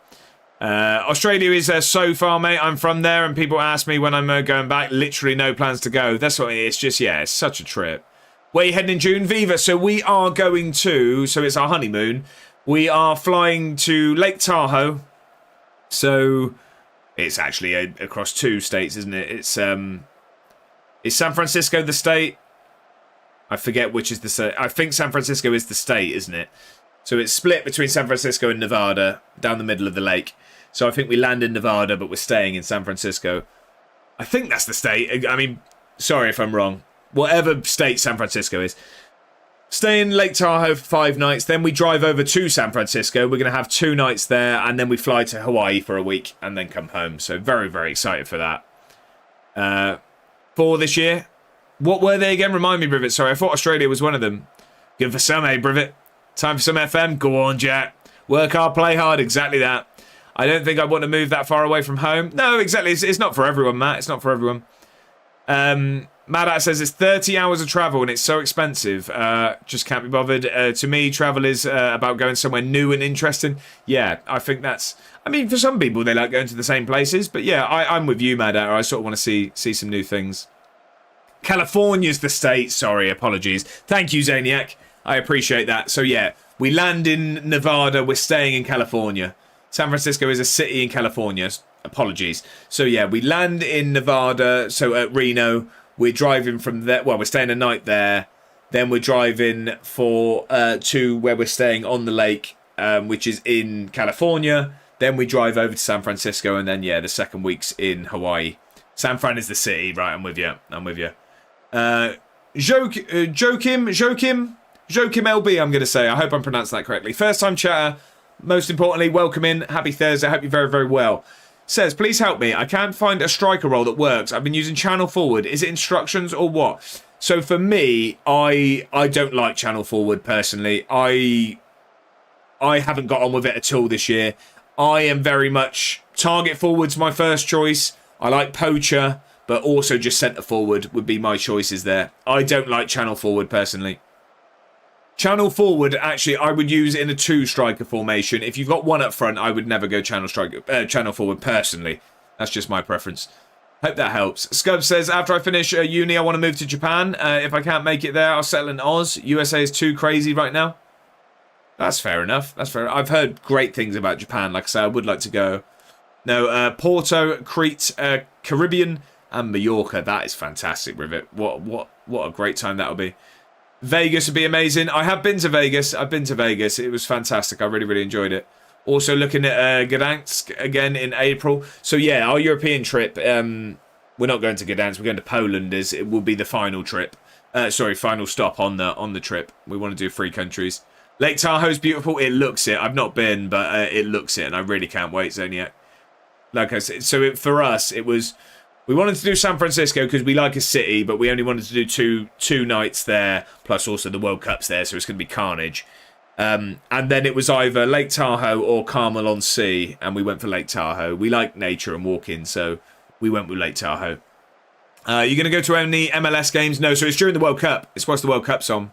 Australia is so far, mate. I'm from there, and people ask me when I'm going back. Literally no plans to go. That's what it is. Just, yeah, it's such a trip. Where are you heading in June? Viva. So we are going to, so it's our honeymoon. We are flying to Lake Tahoe. So it's actually across 2 states, isn't it? It's is San Francisco the state? I forget which is the state. I think San Francisco is the state, isn't it? So it's split between San Francisco and Nevada, down the middle of the lake. So I think we land in Nevada, but we're staying in San Francisco. I think that's the state. I mean, sorry if I'm wrong. Whatever state San Francisco is. Stay in Lake Tahoe for 5 nights. Then we drive over to San Francisco. We're going to have 2 nights there. And then we fly to Hawaii for a week and then come home. So very, very excited for that. For this year. What were they again? Remind me, Brivet. Sorry, I thought Australia was one of them. Good for some, eh, Brivet? Time for some FM? Go on, Jack. Work hard, play hard. Exactly that. I don't think I want to move that far away from home. No, exactly. It's not for everyone, Matt. It's not for everyone. Madat says it's 30 hours of travel and it's so expensive. Just can't be bothered. To me, travel is about going somewhere new and interesting. Yeah, I think that's... I mean, for some people, they like going to the same places. But yeah, I'm with you, Madat. I sort of want to see some new things. California's the state. Sorry, apologies. Thank you, Zaniac. I appreciate that. So yeah, we land in Nevada. We're staying in California. San Francisco is a city in California. Apologies. So yeah, we land in Nevada. So at Reno, we're driving from there. Well, we're staying a night there. Then we're driving to where we're staying on the lake, which is in California. Then we drive over to San Francisco, and then yeah, the second week's in Hawaii. San Fran is the city, right? I'm with you. Joachim LB, I'm going to say. I hope I'm pronouncing that correctly. First time chatter. Most importantly, welcome in. Happy Thursday. I hope you're very, very well. Says, please help me. I can't find a striker role that works. I've been using channel forward. Is it instructions or what? So for me, I don't like channel forward personally. I haven't got on with it at all this year. I am very much target forward's my first choice. I like poacher, but also just centre forward would be my choices there. I don't like channel forward personally. Channel forward, actually, I would use in a 2-striker formation. If you've got one up front, I would never go channel forward personally. That's just my preference. Hope that helps. Scub says, after I finish uni, I want to move to Japan. If I can't make it there, I'll settle in Oz. USA is too crazy right now. That's fair enough. That's fair. I've heard great things about Japan. Like I say, I would like to go. No, Porto, Crete, Caribbean, and Mallorca. That is fantastic, Rivet. What a great time that'll be. Vegas would be amazing. I have been to Vegas. I've been to Vegas. It was fantastic. I really, really enjoyed it. Also looking at Gdansk again in April. So yeah, our European trip. We're not going to Gdansk. We're going to Poland. It will be the final trip. Final stop on the trip. We want to do 3 countries. Lake Tahoe's beautiful. It looks it. I've not been, but it looks it, and I really can't wait, Zoniac. Like I said, so for us, it was. We wanted to do San Francisco because we like a city, but we only wanted to do two nights there, plus also the World Cup's there, so it's going to be carnage. And then it was either Lake Tahoe or Carmel on Sea, and we went for Lake Tahoe. We like nature and walking, so we went with Lake Tahoe. You're going to go to any MLS games? No, so it's during the World Cup. It's whilst the World Cup's on.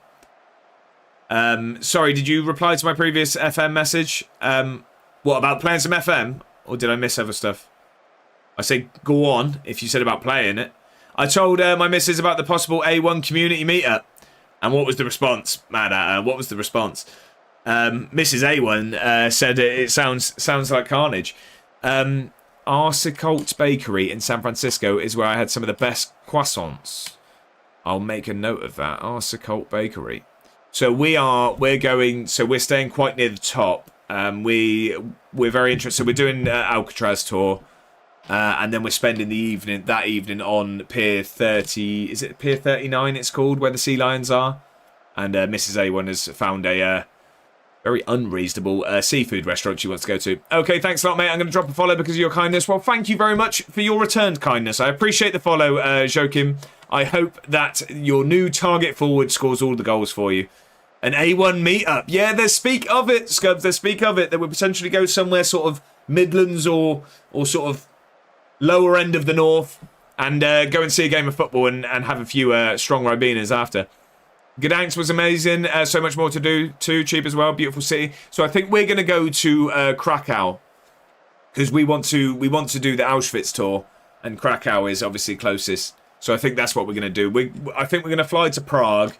Sorry, did you reply to my previous FM message? What, about playing some FM? Or did I miss other stuff? I say go on if you said about playing it. I told my missus about the possible A1 community meetup. And what was the response? Mad at her. What was the response? Mrs. A1 said it sounds like carnage. Arsicolt Bakery in San Francisco is where I had some of the best croissants. I'll make a note of that. Arsicolt Bakery. So we're staying quite near the top. We're very interested. So we're doing Alcatraz tour. And then we're spending that evening on Pier 30. Is it Pier 39 it's called, where the sea lions are? And Mrs. A1 has found a very unreasonable seafood restaurant she wants to go to. Okay, thanks a lot, mate. I'm going to drop a follow because of your kindness. Well, thank you very much for your returned kindness. I appreciate the follow, Joachim. I hope that your new target forward scores all the goals for you. An A1 meetup. Yeah, there's speak of it, Scubs. There's speak of it. That would potentially go somewhere sort of Midlands or sort of lower end of the north and go and see a game of football and have a few strong Ribenas after. Gdansk was amazing. So much more to do too. Cheap as well. Beautiful city. So I think we're going to go to Krakow because we want to do the Auschwitz tour, and Krakow is obviously closest. So I think that's what we're going to do. I think we're going to fly to Prague.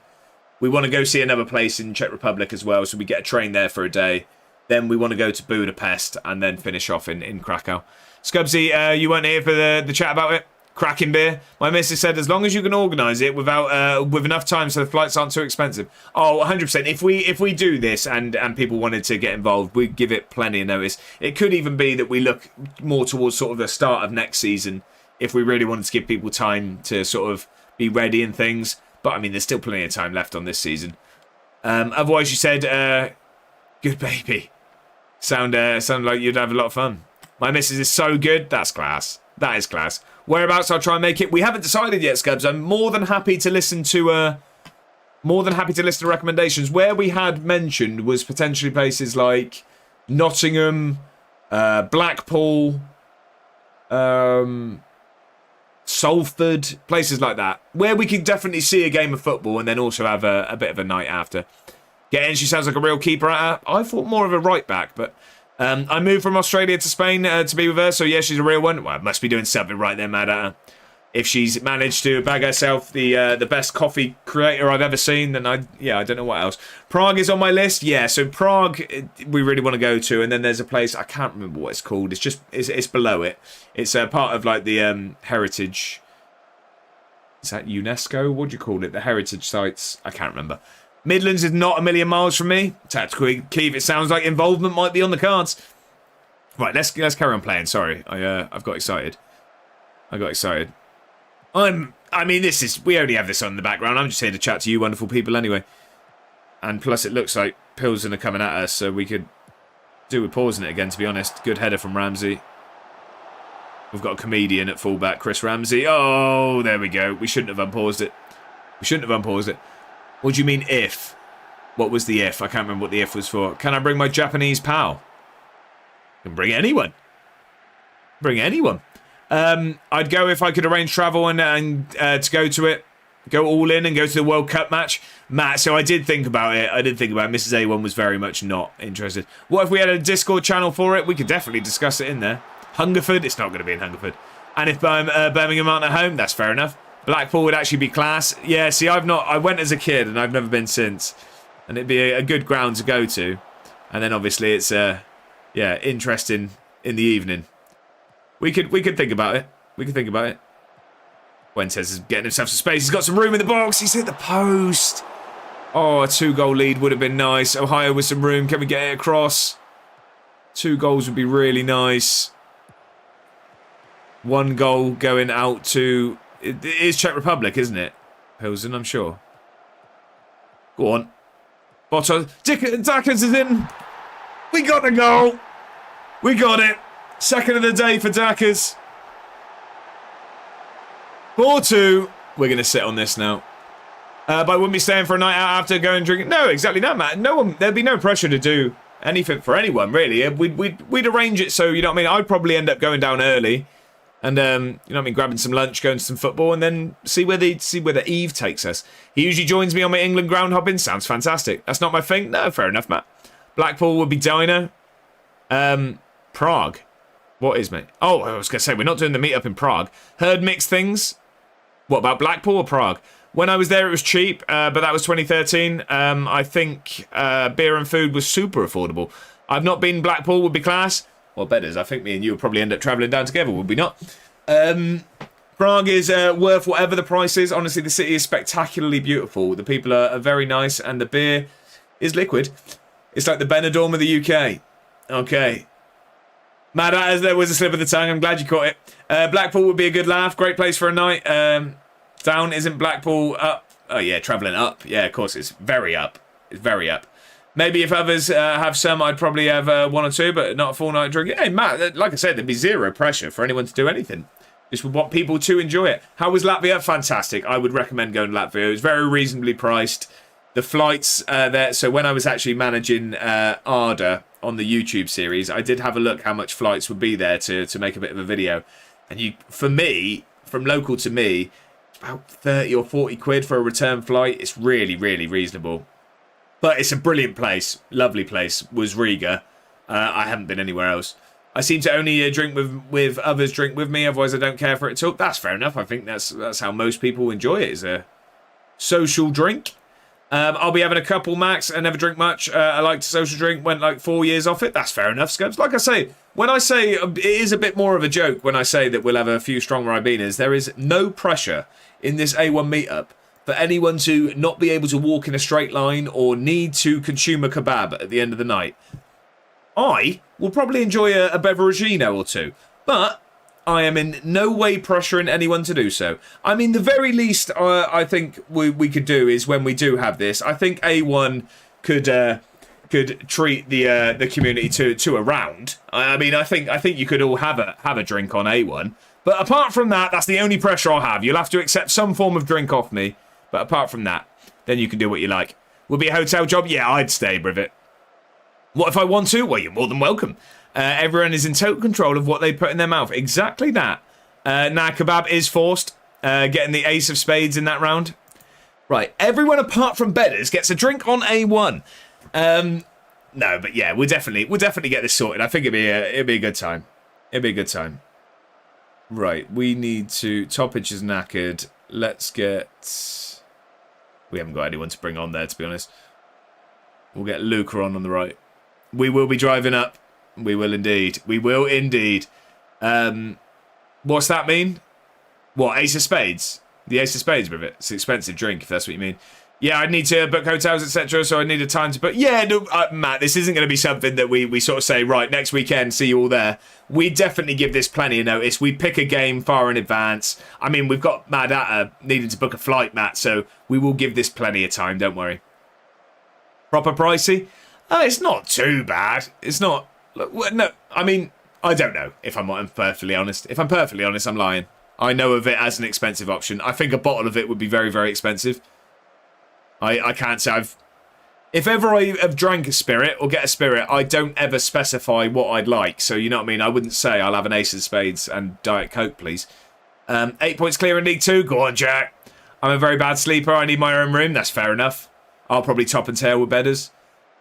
We want to go see another place in Czech Republic as well. So we get a train there for a day. Then we want to go to Budapest and then finish off in Krakow. Scubsy, you weren't here for the chat about it? Cracking beer. My missus said as long as you can organise it with enough time so the flights aren't too expensive. Oh, 100%. If we do this and people wanted to get involved, we'd give it plenty of notice. It could even be that we look more towards sort of the start of next season if we really wanted to give people time to sort of be ready and things. But I mean, there's still plenty of time left on this season. Otherwise, you said, good baby. Sound like you'd have a lot of fun. My missus is so good. That's class. That is class. Whereabouts I'll try and make it. We haven't decided yet, Scubs. I'm more than happy to listen to recommendations. Where we had mentioned was potentially places like Nottingham, Blackpool, Salford, places like that, where we could definitely see a game of football and then also have a bit of a night after. Getting, she sounds like a real keeper at her. I thought more of a right back, but I moved from Australia to Spain to be with her, so yeah, she's a real one. Well, I must be doing something right there, mad at her. If she's managed to bag herself the best coffee creator I've ever seen, then I don't know what else. Prague is on my list. Yeah, so Prague we really want to go to, and then there's a place I can't remember what it's called. It's below it. It's a part of like the heritage. Is that UNESCO? What do you call it? The heritage sites. I can't remember. Midlands is not a million miles from me. Tactical Keith, it sounds like involvement might be on the cards. Right, let's carry on playing. Sorry, I've got excited. I got excited. I mean, we only have this on in the background. I'm just here to chat to you wonderful people anyway. And plus it looks like Pilsen are coming at us, so we could do with pausing it again, to be honest. Good header from Ramsey. We've got a comedian at fullback, Chris Ramsey. Oh, there we go. We shouldn't have unpaused it. We shouldn't have unpaused it. What do you mean if? What was the if? I can't remember what the if was for. Can I bring my Japanese pal? I can bring anyone. Bring anyone. I'd go if I could arrange travel and to go to it. Go all in and go to the World Cup match. Matt, so I did think about it. Mrs. A1 was very much not interested. What if we had a Discord channel for it? We could definitely discuss it in there. Hungerford? It's not going to be in Hungerford. And if Birmingham aren't at home, that's fair enough. Blackpool would actually be class. Yeah, see, I went as a kid and I've never been since. And it'd be a good ground to go to. And then obviously it's, interesting in the evening. We could think about it. We could think about it. Fuentes is getting himself some space. He's got some room in the box. He's hit the post. Oh, a 2-goal lead would have been nice. Ohio with some room. Can we get it across? 2 goals would be really nice. 1 goal going out to... It is Czech Republic, isn't it? Pilsen, I'm sure. Go on. Botto. Dackers is in. We got the goal. We got it. Second of the day for Dackers. 4-2. We're going to sit on this now. But I wouldn't be staying for a night out after going drinking. No, exactly that, Matt. There'd be no pressure to do anything for anyone, really. We'd arrange it so, you know what I mean? I'd probably end up going down early. And, you know what I mean, grabbing some lunch, going to some football, and then see where the eve takes us. He usually joins me on my England ground hopping. Sounds fantastic. That's not my thing? No, fair enough, Matt. Blackpool would be diner. Prague. What is, mate? Oh, I was going to say, we're not doing the meet-up in Prague. Heard mixed things. What about Blackpool or Prague? When I was there, it was cheap, but that was 2013. I think beer and food was super affordable. I've not been. Blackpool would be class. Well, betters. I think me and you would probably end up travelling down together, would we not? Prague is worth whatever the price is. Honestly, the city is spectacularly beautiful. The people are very nice, and the beer is liquid. It's like the Benidorm of the UK. Okay. Mad as there was a slip of the tongue. I'm glad you caught it. Blackpool would be a good laugh. Great place for a night. Down, isn't Blackpool up? Oh, yeah, travelling up. Yeah, of course, it's very up. It's very up. Maybe if others have some, I'd probably have one or two, but not a full night drink. Hey, Matt, like I said, there'd be zero pressure for anyone to do anything. Just we want people to enjoy it. How was Latvia? Fantastic. I would recommend going to Latvia. It was very reasonably priced. The flights there. So when I was actually managing Arda on the YouTube series, I did have a look how much flights would be there to make a bit of a video. And for me, from local to me, about 30 or 40 quid for a return flight. It's really, really reasonable. But it's a brilliant place. Lovely place. Was Riga. I haven't been anywhere else. I seem to only drink with others drink with me, otherwise I don't care for it at all. That's fair enough. I think that's how most people enjoy it, is a social drink. I'll be having a couple max. I never drink much. I like to social drink. Went like 4 years off it. That's fair enough, Scubs. Like I say, when I say it is a bit more of a joke when I say that we'll have a few strong Ribenas, there is no pressure in this A1 meetup for anyone to not be able to walk in a straight line or need to consume a kebab at the end of the night. I will probably enjoy a beveragino or two, but I am in no way pressuring anyone to do so. I mean, the very least I think we could do is when we do have this, I think A1 could treat the community to a round. I mean, I think you could all have a drink on A1. But apart from that, that's the only pressure I'll have. You'll have to accept some form of drink off me. But apart from that, then you can do what you like. Would be a hotel job? Yeah, I'd stay with it. What if I want to? Well, you're more than welcome. Everyone is in total control of what they put in their mouth. Exactly that. Nah, kebab is forced. Getting the ace of spades in that round. Right, everyone apart from bedders gets a drink on A1. No, but yeah, we'll definitely get this sorted. I think it'd be a good time. It'd be a good time. Right, we need to... Toppage is knackered. Let's get... We haven't got anyone to bring on there, to be honest. We'll get Luca on the right. We will be driving up. We will indeed. We will indeed. What's that mean? What, Ace of Spades? The Ace of Spades with it. It's an expensive drink, if that's what you mean. Yeah, I'd need to book hotels, etc. So I need a time to book. Yeah, no, Matt, this isn't going to be something that we sort of say, right, next weekend, see you all there. We definitely give this plenty of notice. We pick a game far in advance. I mean, we've got Mad Atta needing to book a flight, Matt, so we will give this plenty of time, don't worry. Proper pricey? It's not too bad. It's not... Look, no, I mean, I don't know, if I'm perfectly honest. If I'm perfectly honest, I'm lying. I know of it as an expensive option. I think a bottle of it would be very, very expensive. I can't say I've... If ever I have drank a spirit or get a spirit, I don't ever specify what I'd like. So, you know what I mean? I wouldn't say I'll have an Ace of Spades and Diet Coke, please. 8 points clear in League 2. Go on, Jack. I'm a very bad sleeper. I need my own room. That's fair enough. I'll probably top and tail with bedders.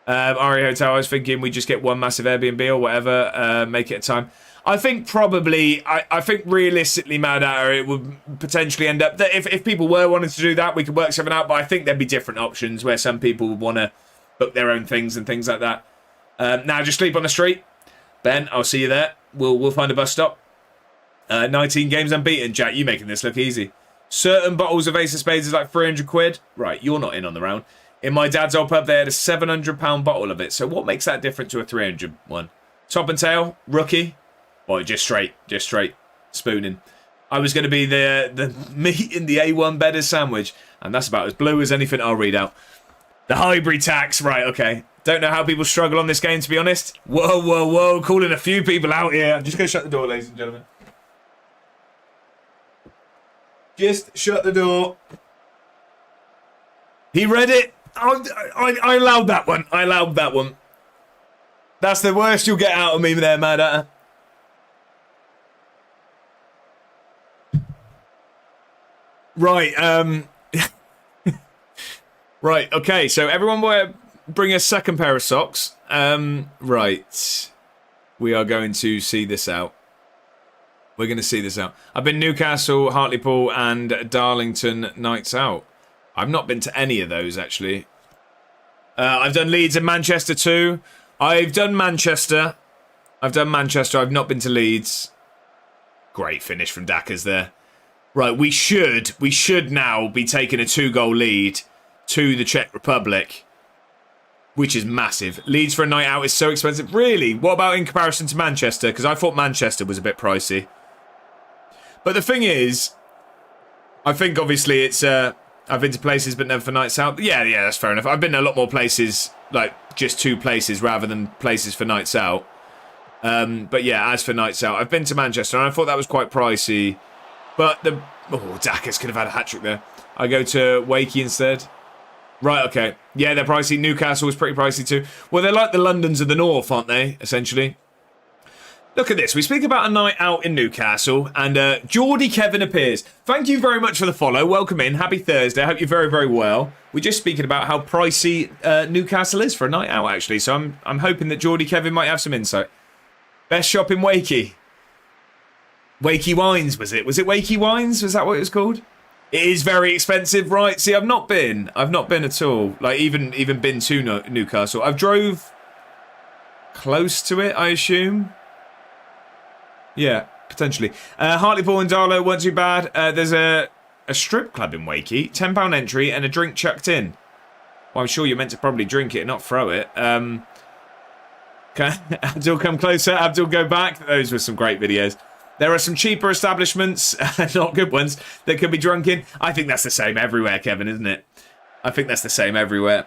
RE Hotel, I was thinking we just get one massive Airbnb or whatever. Make it a time. I think probably, I think realistically, Mad Hatter, it would potentially end up that if people were wanting to do that, we could work something out. But I think there'd be different options where some people would want to book their own things and things like that. Now, just sleep on the street. Ben, I'll see you there. We'll find a bus stop. 19 games unbeaten. Jack, you making this look easy. Certain bottles of Ace of Spades is like 300 quid. Right, you're not in on the round. In my dad's old pub, they had a £700 bottle of it. So what makes that different to a 300 one? Top and tail, rookie. Or just straight spooning. I was going to be the meat in the A1 bedders sandwich, and that's about as blue as anything I'll read out. The hybrid tax, right, okay. Don't know how people struggle on this game, to be honest. Whoa, calling a few people out here. I'm just going to shut the door, ladies and gentlemen. Just shut the door. He read it. I allowed that one. I allowed that one. That's the worst you'll get out of me there, Mad Hatter. Right, right, okay, so everyone bring a second pair of socks. Right. We are going to see this out. We're going to see this out. I've been Newcastle, Hartlepool, and Darlington nights out. I've not been to any of those, actually. I've done Leeds and Manchester too. I've done Manchester. I've not been to Leeds. Great finish from Dackers there. Right, we should now be taking a 2-goal lead to the Czech Republic, which is massive. Leeds for a night out is so expensive. Really? What about in comparison to Manchester? Because I thought Manchester was a bit pricey. But the thing is, I think obviously it's... I've been to places but never for nights out. Yeah, that's fair enough. I've been to a lot more places, like just 2 places rather than places for nights out. But yeah, as for nights out, I've been to Manchester and I thought that was quite pricey. But Dackers could have had a hat-trick there. I go to Wakey instead. Right, okay. Yeah, they're pricey. Newcastle was pretty pricey too. Well, they're like the Londons of the North, aren't they, essentially? Look at this. We speak about a night out in Newcastle, and Geordie Kevin appears. Thank you very much for the follow. Welcome in. Happy Thursday. I hope you're very, very well. We're just speaking about how pricey Newcastle is for a night out, actually. So I'm hoping that Geordie Kevin might have some insight. Best shop in Wakey. Wakey Wines, was it? Was it Wakey Wines? Was that what it was called? It is very expensive, right? See, I've not been at all. Like, even been to Newcastle. I've drove close to it, I assume. Yeah, potentially. Hartlepool and Darlow weren't too bad. There's a strip club in Wakey. £10 entry and a drink chucked in. Well, I'm sure you're meant to probably drink it, not throw it. Okay. Abdul, come closer. Abdul, go back. Those were some great videos. There are some cheaper establishments, not good ones, that can be drunk in. I think that's the same everywhere, Kevin, isn't it? I think that's the same everywhere.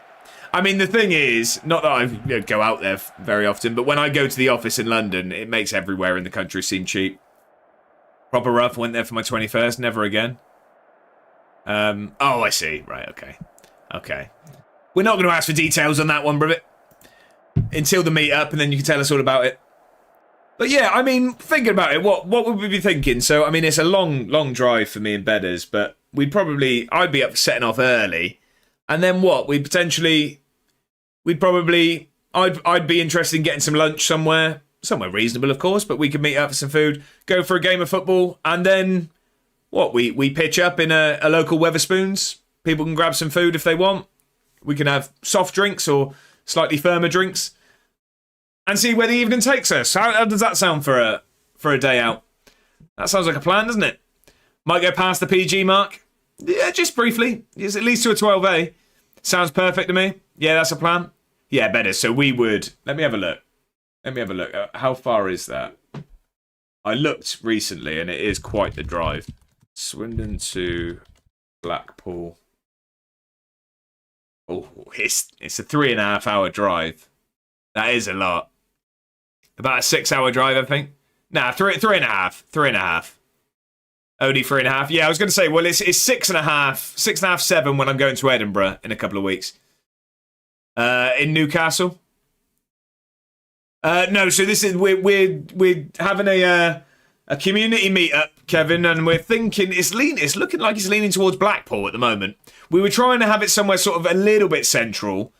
I mean, the thing is, not that I go out there very often, but when I go to the office in London, it makes everywhere in the country seem cheap. Proper rough, went there for my 21st, never again. Oh, I see. Right, okay. Okay. We're not going to ask for details on that one, Bribbit. Until the meet-up, and then you can tell us all about it. But yeah, I mean, thinking about it, what would we be thinking? So, I mean, it's a long drive for me and Bedders, but I'd be up for setting off early. And then what? I'd be interested in getting some lunch somewhere reasonable, of course, but we could meet up for some food, go for a game of football, and then what? We pitch up in a local Wetherspoons. People can grab some food if they want. We can have soft drinks or slightly firmer drinks, and see where the evening takes us. How does that sound for a day out? That sounds like a plan, doesn't it? Might go past the PG mark. Yeah, just briefly. It's at least to a 12A. Sounds perfect to me. Yeah, that's a plan. Yeah, better. So we would... Let me have a look. How far is that? I looked recently, and it is quite the drive. Swindon to Blackpool. Oh, it's a 3.5 hour drive. That is a lot. About a 6 hour drive, I think. Nah, three and a half. Only 3.5. Yeah, I was going to say, well, it's 6.5, 7 when I'm going to Edinburgh in a couple of weeks. In Newcastle. No, so this is we're having a community meetup, Kevin, and we're thinking it's looking like it's leaning towards Blackpool at the moment. We were trying to have it somewhere sort of a little bit central,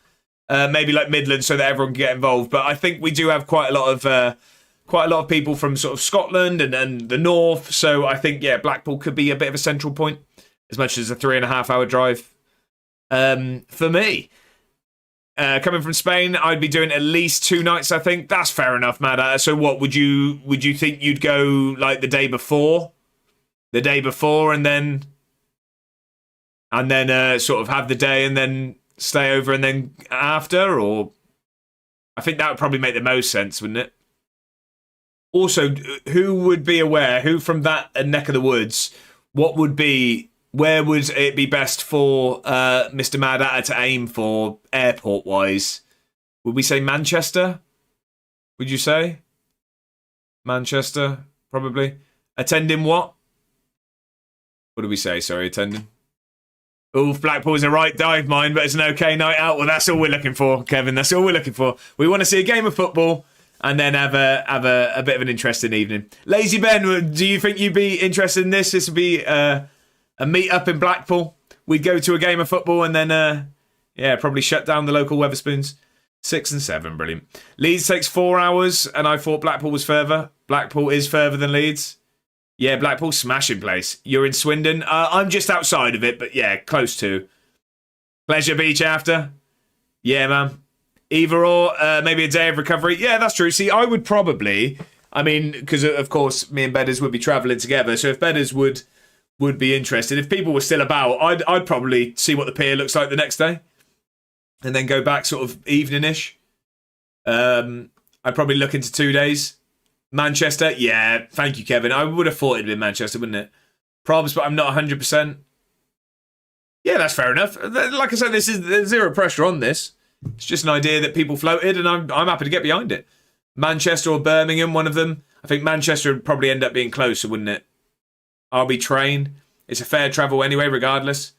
maybe like Midlands, so that everyone can get involved. But I think we do have quite a lot of people from sort of Scotland and the north. So I think Blackpool could be a bit of a central point, as much as a 3.5 hour drive. For me. Coming from Spain, I'd be doing at least 2 nights, I think. That's fair enough, Mad. So what, would you think you'd go like the day before? The day before and then sort of have the day and then stay over and then after? Or I think that would probably make the most sense, wouldn't it? Also, who would be aware, who from that neck of the woods, where would it be best for Mr. Mad Hatter to aim for airport-wise? Would we say Manchester? Would you say? Manchester, probably. Attending what? What did we say? Sorry, attending. Oh, Blackpool's a right dive mine, but it's an okay night out. Well, that's all we're looking for, Kevin. That's all we're looking for. We want to see a game of football and then have a bit of an interesting evening. Lazy Ben, do you think you'd be interested in this? This would be... a meet up in Blackpool. We'd go to a game of football and then, probably shut down the local Wetherspoons. 6 and 7, brilliant. Leeds takes 4 hours, and I thought Blackpool was further. Blackpool is further than Leeds. Yeah, Blackpool, smashing place. You're in Swindon. I'm just outside of it, but yeah, close to. Pleasure Beach after. Yeah, man. Either or, maybe a day of recovery. Yeah, that's true. See, I would probably, I mean, because of course me and Bedders would be travelling together. So if Bedders would be interested, if people were still about, I'd probably see what the pier looks like the next day, and then go back sort of evening-ish. I'd probably look into 2 days. Manchester, yeah, thank you, Kevin. I would have thought it'd been Manchester, wouldn't it? Probs, but I'm not 100%. Yeah, that's fair enough. Like I said, there's zero pressure on this. It's just an idea that people floated, and I'm happy to get behind it. Manchester or Birmingham, one of them. I think Manchester would probably end up being closer, wouldn't it? I'll be train. It's a fair travel anyway, regardless.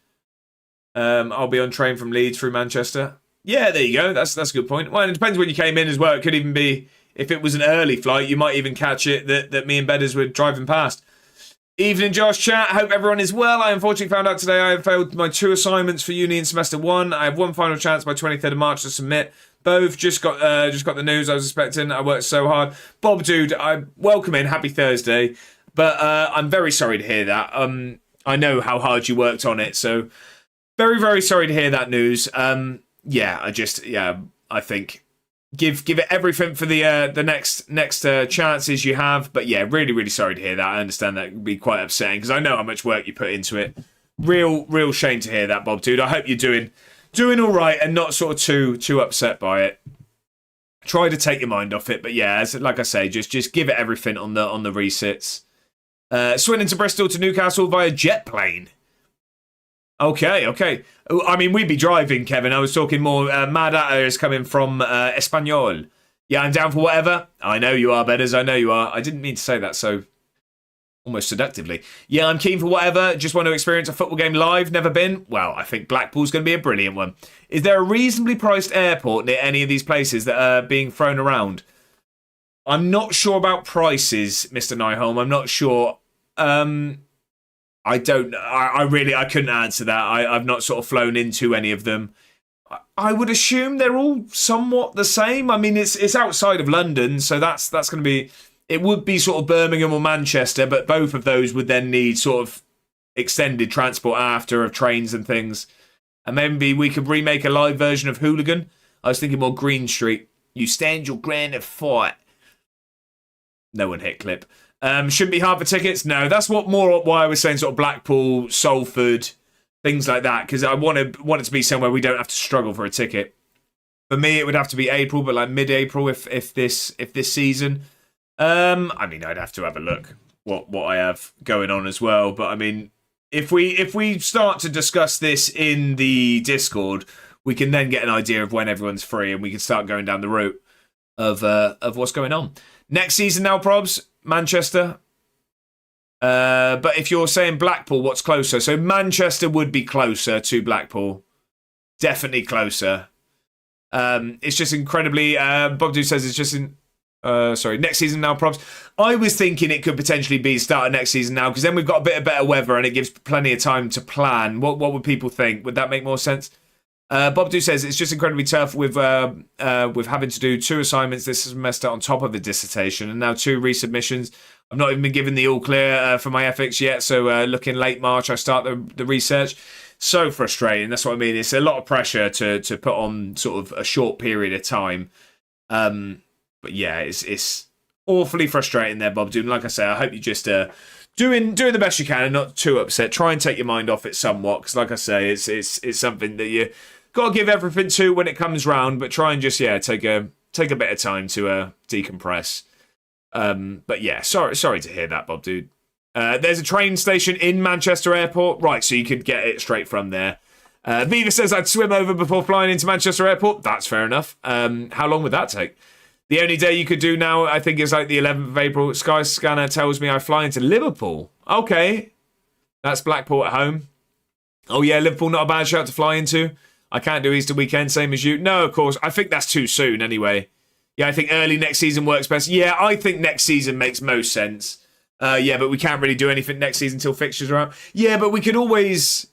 I'll be on train from Leeds through Manchester. Yeah, there you go. That's a good point. Well, it depends when you came in as well. It could even be, if it was an early flight, you might even catch it that me and Bedders were driving past. Evening, Josh chat. Hope everyone is well. I unfortunately found out today I have failed my 2 assignments for uni in semester 1. I have one final chance by 23rd of March to submit. Both just got the news I was expecting. I worked so hard. Bob, dude, I welcome in. Happy Thursday. But I'm very sorry to hear that. I know how hard you worked on it, so very, very sorry to hear that news. I think give it everything for the next chances you have. But yeah, really, really sorry to hear that. I understand that would be quite upsetting because I know how much work you put into it. Real shame to hear that, Bob, dude. I hope you're doing all right and not sort of too upset by it. Try to take your mind off it, but yeah, like I say, just give it everything on the resits. Swindon to Bristol to Newcastle via jet plane. Okay. I mean, we'd be driving, Kevin. I was talking more. Mad Atter is coming from Espanol. Yeah, I'm down for whatever. I know you are, Bedders. I know you are. I didn't mean to say that so almost seductively. Yeah, I'm keen for whatever. Just want to experience a football game live. Never been. Well, I think Blackpool's going to be a brilliant one. Is there a reasonably priced airport near any of these places that are being thrown around? I'm not sure about prices, Mr. Nyholm. I'm not sure. I don't. I couldn't answer that. I've not sort of flown into any of them. I would assume they're all somewhat the same. I mean, it's outside of London, so that's going to be. It would be sort of Birmingham or Manchester, but both of those would then need sort of extended transport after of trains and things. And maybe we could remake a live version of Hooligan. I was thinking more Green Street. You stand your ground and fight. No one hit clip. Shouldn't be hard for tickets. No, that's why I was saying sort of Blackpool, Salford, things like that, because I want it to be somewhere we don't have to struggle for a ticket. For me, it would have to be April, but like mid-April if this season. I mean, I'd have to have a look what I have going on as well. But I mean, if we start to discuss this in the Discord, we can then get an idea of when everyone's free, and we can start going down the route of what's going on. Next season now, probs, Manchester. But if you're saying Blackpool, what's closer? So Manchester would be closer to Blackpool. Definitely closer. It's just incredibly... Bob Do says it's just... next season now, probs. I was thinking it could potentially be start of next season now, because then we've got a bit of better weather and it gives plenty of time to plan. What would people think? Would that make more sense? Bob Do says it's just incredibly tough with having to do 2 assignments this semester on top of a dissertation and now 2 resubmissions. I've not even been given the all clear for my ethics yet, so looking late March I start the research. So frustrating. That's what I mean. It's a lot of pressure to put on sort of a short period of time. But yeah, it's awfully frustrating there, Bob. Like I say, I hope you just doing the best you can and not too upset. Try and take your mind off it somewhat, because like I say, it's something that you got to give everything to when it comes round. But try and just take a bit of time to decompress. But yeah, sorry to hear that, Bob, dude. There's a train station in Manchester Airport, right? So you could get it straight from there. Viva says I'd swim over before flying into Manchester Airport. That's fair enough. How long would that take? The only day you could do now, I think, is like the 11th of April. Skyscanner tells me I fly into Liverpool. Okay. That's Blackpool at home. Oh, yeah, Liverpool, not a bad shout to fly into. I can't do Easter weekend, same as you. No, of course. I think that's too soon anyway. Yeah, I think early next season works best. Yeah, I think next season makes most sense. Yeah, but we can't really do anything next season until fixtures are out. Yeah, but we could always...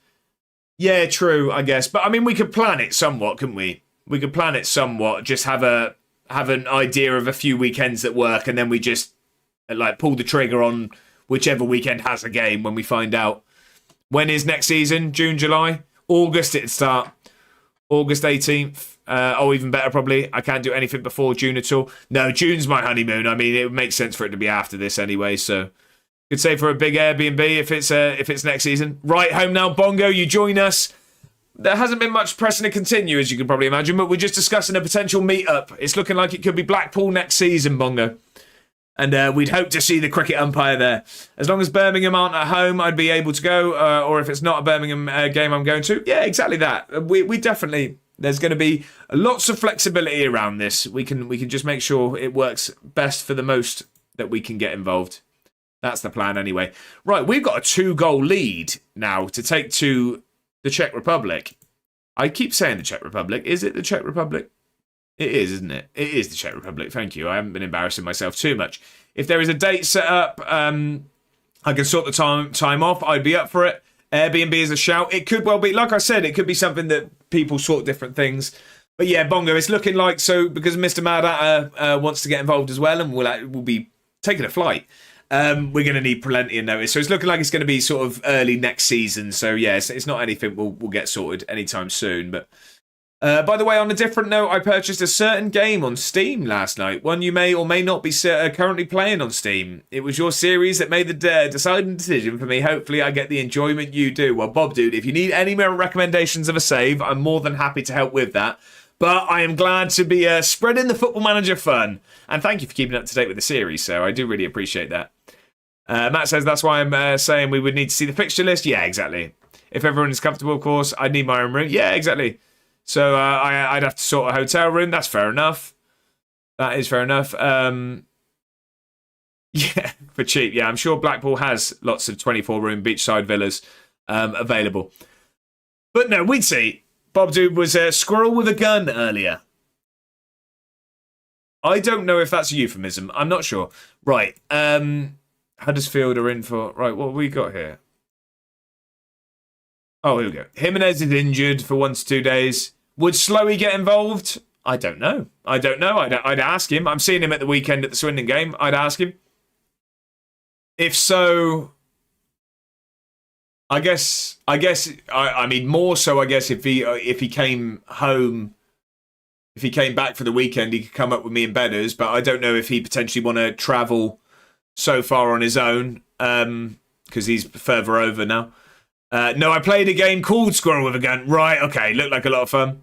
Yeah, true, I guess. But, I mean, we could plan it somewhat, couldn't we? We could plan it somewhat. Just have an idea of a few weekends that work, and then we just pull the trigger on whichever weekend has a game when we find out. When is next season? June, July? August it'd start. August 18th. Even better probably. I can't do anything before June at all. No, June's my honeymoon. I mean, it would make sense for it to be after this anyway, so... Could say for a big Airbnb if it's next season. Right, home now, Bongo, you join us. There hasn't been much pressing to continue, as you can probably imagine, but we're just discussing a potential meet-up. It's looking like it could be Blackpool next season, Bongo. And we'd hope to see the cricket umpire there. As long as Birmingham aren't at home, I'd be able to go. Or if it's not a Birmingham game I'm going to. Yeah, exactly that. We definitely... There's going to be lots of flexibility around this. We can just make sure it works best for the most that we can get involved. That's the plan anyway. Right, we've got a 2-goal lead now to take to the Czech Republic. I keep saying the Czech Republic. Is it the Czech Republic? It is, isn't it? It is the Czech Republic. Thank you. I haven't been embarrassing myself too much. If there is a date set up, I can sort the time off. I'd be up for it. Airbnb is a shout. It could well be, like I said, it could be something that people sort different things. But yeah, Bongo, it's looking like so because Mr. Mad wants to get involved as well and we'll be taking a flight. We're going to need plenty of notice. So it's looking like it's going to be sort of early next season. So yeah, it's not anything we'll get sorted anytime soon. But by the way, on a different note, I purchased a certain game on Steam last night. One you may or may not be currently playing on Steam. It was your series that made the deciding decision for me. Hopefully I get the enjoyment you do. Well, Bob, dude, if you need any more recommendations of a save, I'm more than happy to help with that. But I am glad to be spreading the Football Manager fun. And thank you for keeping up to date with the series. So I do really appreciate that. Matt says that's why I'm saying we would need to see the fixture list. Yeah, exactly. If everyone is comfortable, of course, I'd need my own room. Yeah, exactly. So I'd have to sort a hotel room. That's fair enough. That is fair enough. Yeah, for cheap. Yeah, I'm sure Blackpool has lots of 24-room beachside villas available. But no, we'd see. Bob Dude was a squirrel with a gun earlier. I don't know if that's a euphemism. I'm not sure. Right. Huddersfield are in for... Right, what have we got here? Oh, here we go. Jimenez is injured for 1 to 2 days. Would Slowey get involved? I don't know. I'd ask him. I'm seeing him at the weekend at the Swindon game. I'd ask him. If so... I mean, more so, I guess, if he came home... If he came back for the weekend, he could come up with me and Bedders, but I don't know if he potentially want to travel so far on his own, because he's further over now. No, I played a game called Squirrel with a Gun. Right, okay, looked like a lot of fun.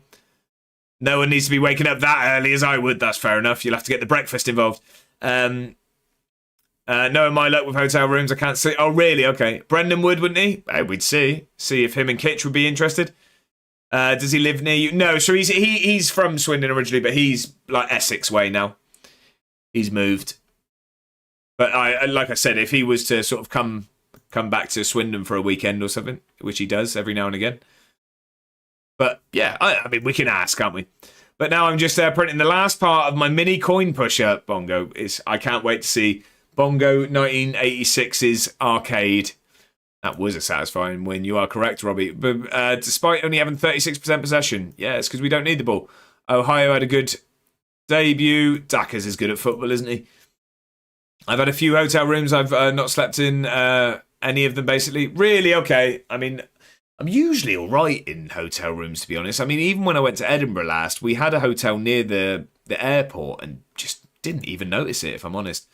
No one needs to be waking up that early as I would. That's fair enough. You'll have to get the breakfast involved. Knowing my luck with hotel rooms, I can't see. Oh, really? Okay. Brendan would, wouldn't he? We'd see. See if him and Kitch would be interested. Does he live near you? No, so he's from Swindon originally, but he's like Essex way now. He's moved. But like I said, if he was to sort of come back to Swindon for a weekend or something, which he does every now and again. But yeah, I mean, we can ask, can't we? But now I'm just printing the last part of my mini coin pusher, Bongo. I can't wait to see Bongo 1986's arcade. That was a satisfying win. You are correct, Robbie. But despite only having 36% possession, yeah, it's because we don't need the ball. Ohio had a good debut. Dacker's is good at football, isn't he? I've had a few hotel rooms. I've not slept in any of them, basically. Really? Okay. I mean, I'm usually all right in hotel rooms, to be honest. I mean, even when I went to Edinburgh last, we had a hotel near the airport and just didn't even notice it, if I'm honest.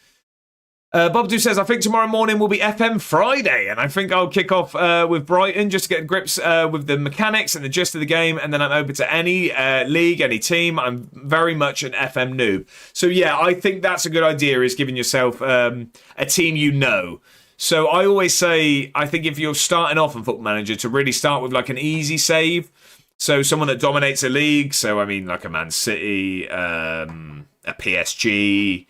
Bob says, I think tomorrow morning will be FM Friday, and I think I'll kick off with Brighton just to get grips with the mechanics and the gist of the game, and then I'm open to any league, any team. I'm very much an FM noob. So yeah, I think that's a good idea, is giving yourself a team you know. So I always say, I think if you're starting off on Football Manager, to really start with like an easy save. So someone that dominates a league. So I mean like a Man City, a PSG,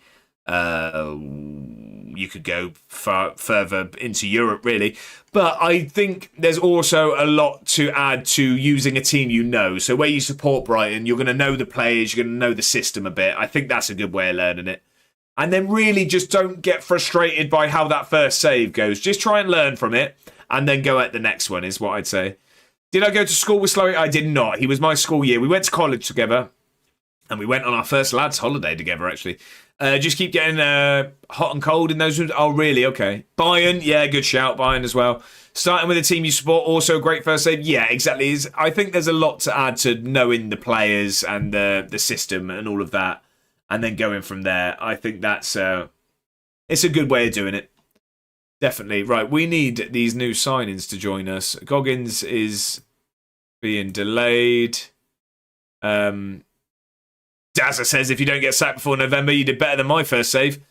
you could go further into Europe, really. But I think there's also a lot to add to using a team you know. So where you support Brighton, you're going to know the players, you're going to know the system a bit. I think that's a good way of learning it. And then really just don't get frustrated by how that first save goes. Just try and learn from it and then go at the next one is what I'd say. Did I go to school with Slowey? I did not. He was my school year. We went to college together. And we went on our first lads' holiday together, actually. Just keep getting hot and cold in those rooms. Oh, really? Okay. Bayern, yeah, good shout. Bayern as well. Starting with a team you support, also great first save. Yeah, exactly. I think there's a lot to add to knowing the players and the system and all of that. And then going from there. I think that's it's a good way of doing it. Definitely. Right, we need these new signings to join us. Goggins is being delayed. Dazza says, if you don't get sacked before November, you did better than my first save.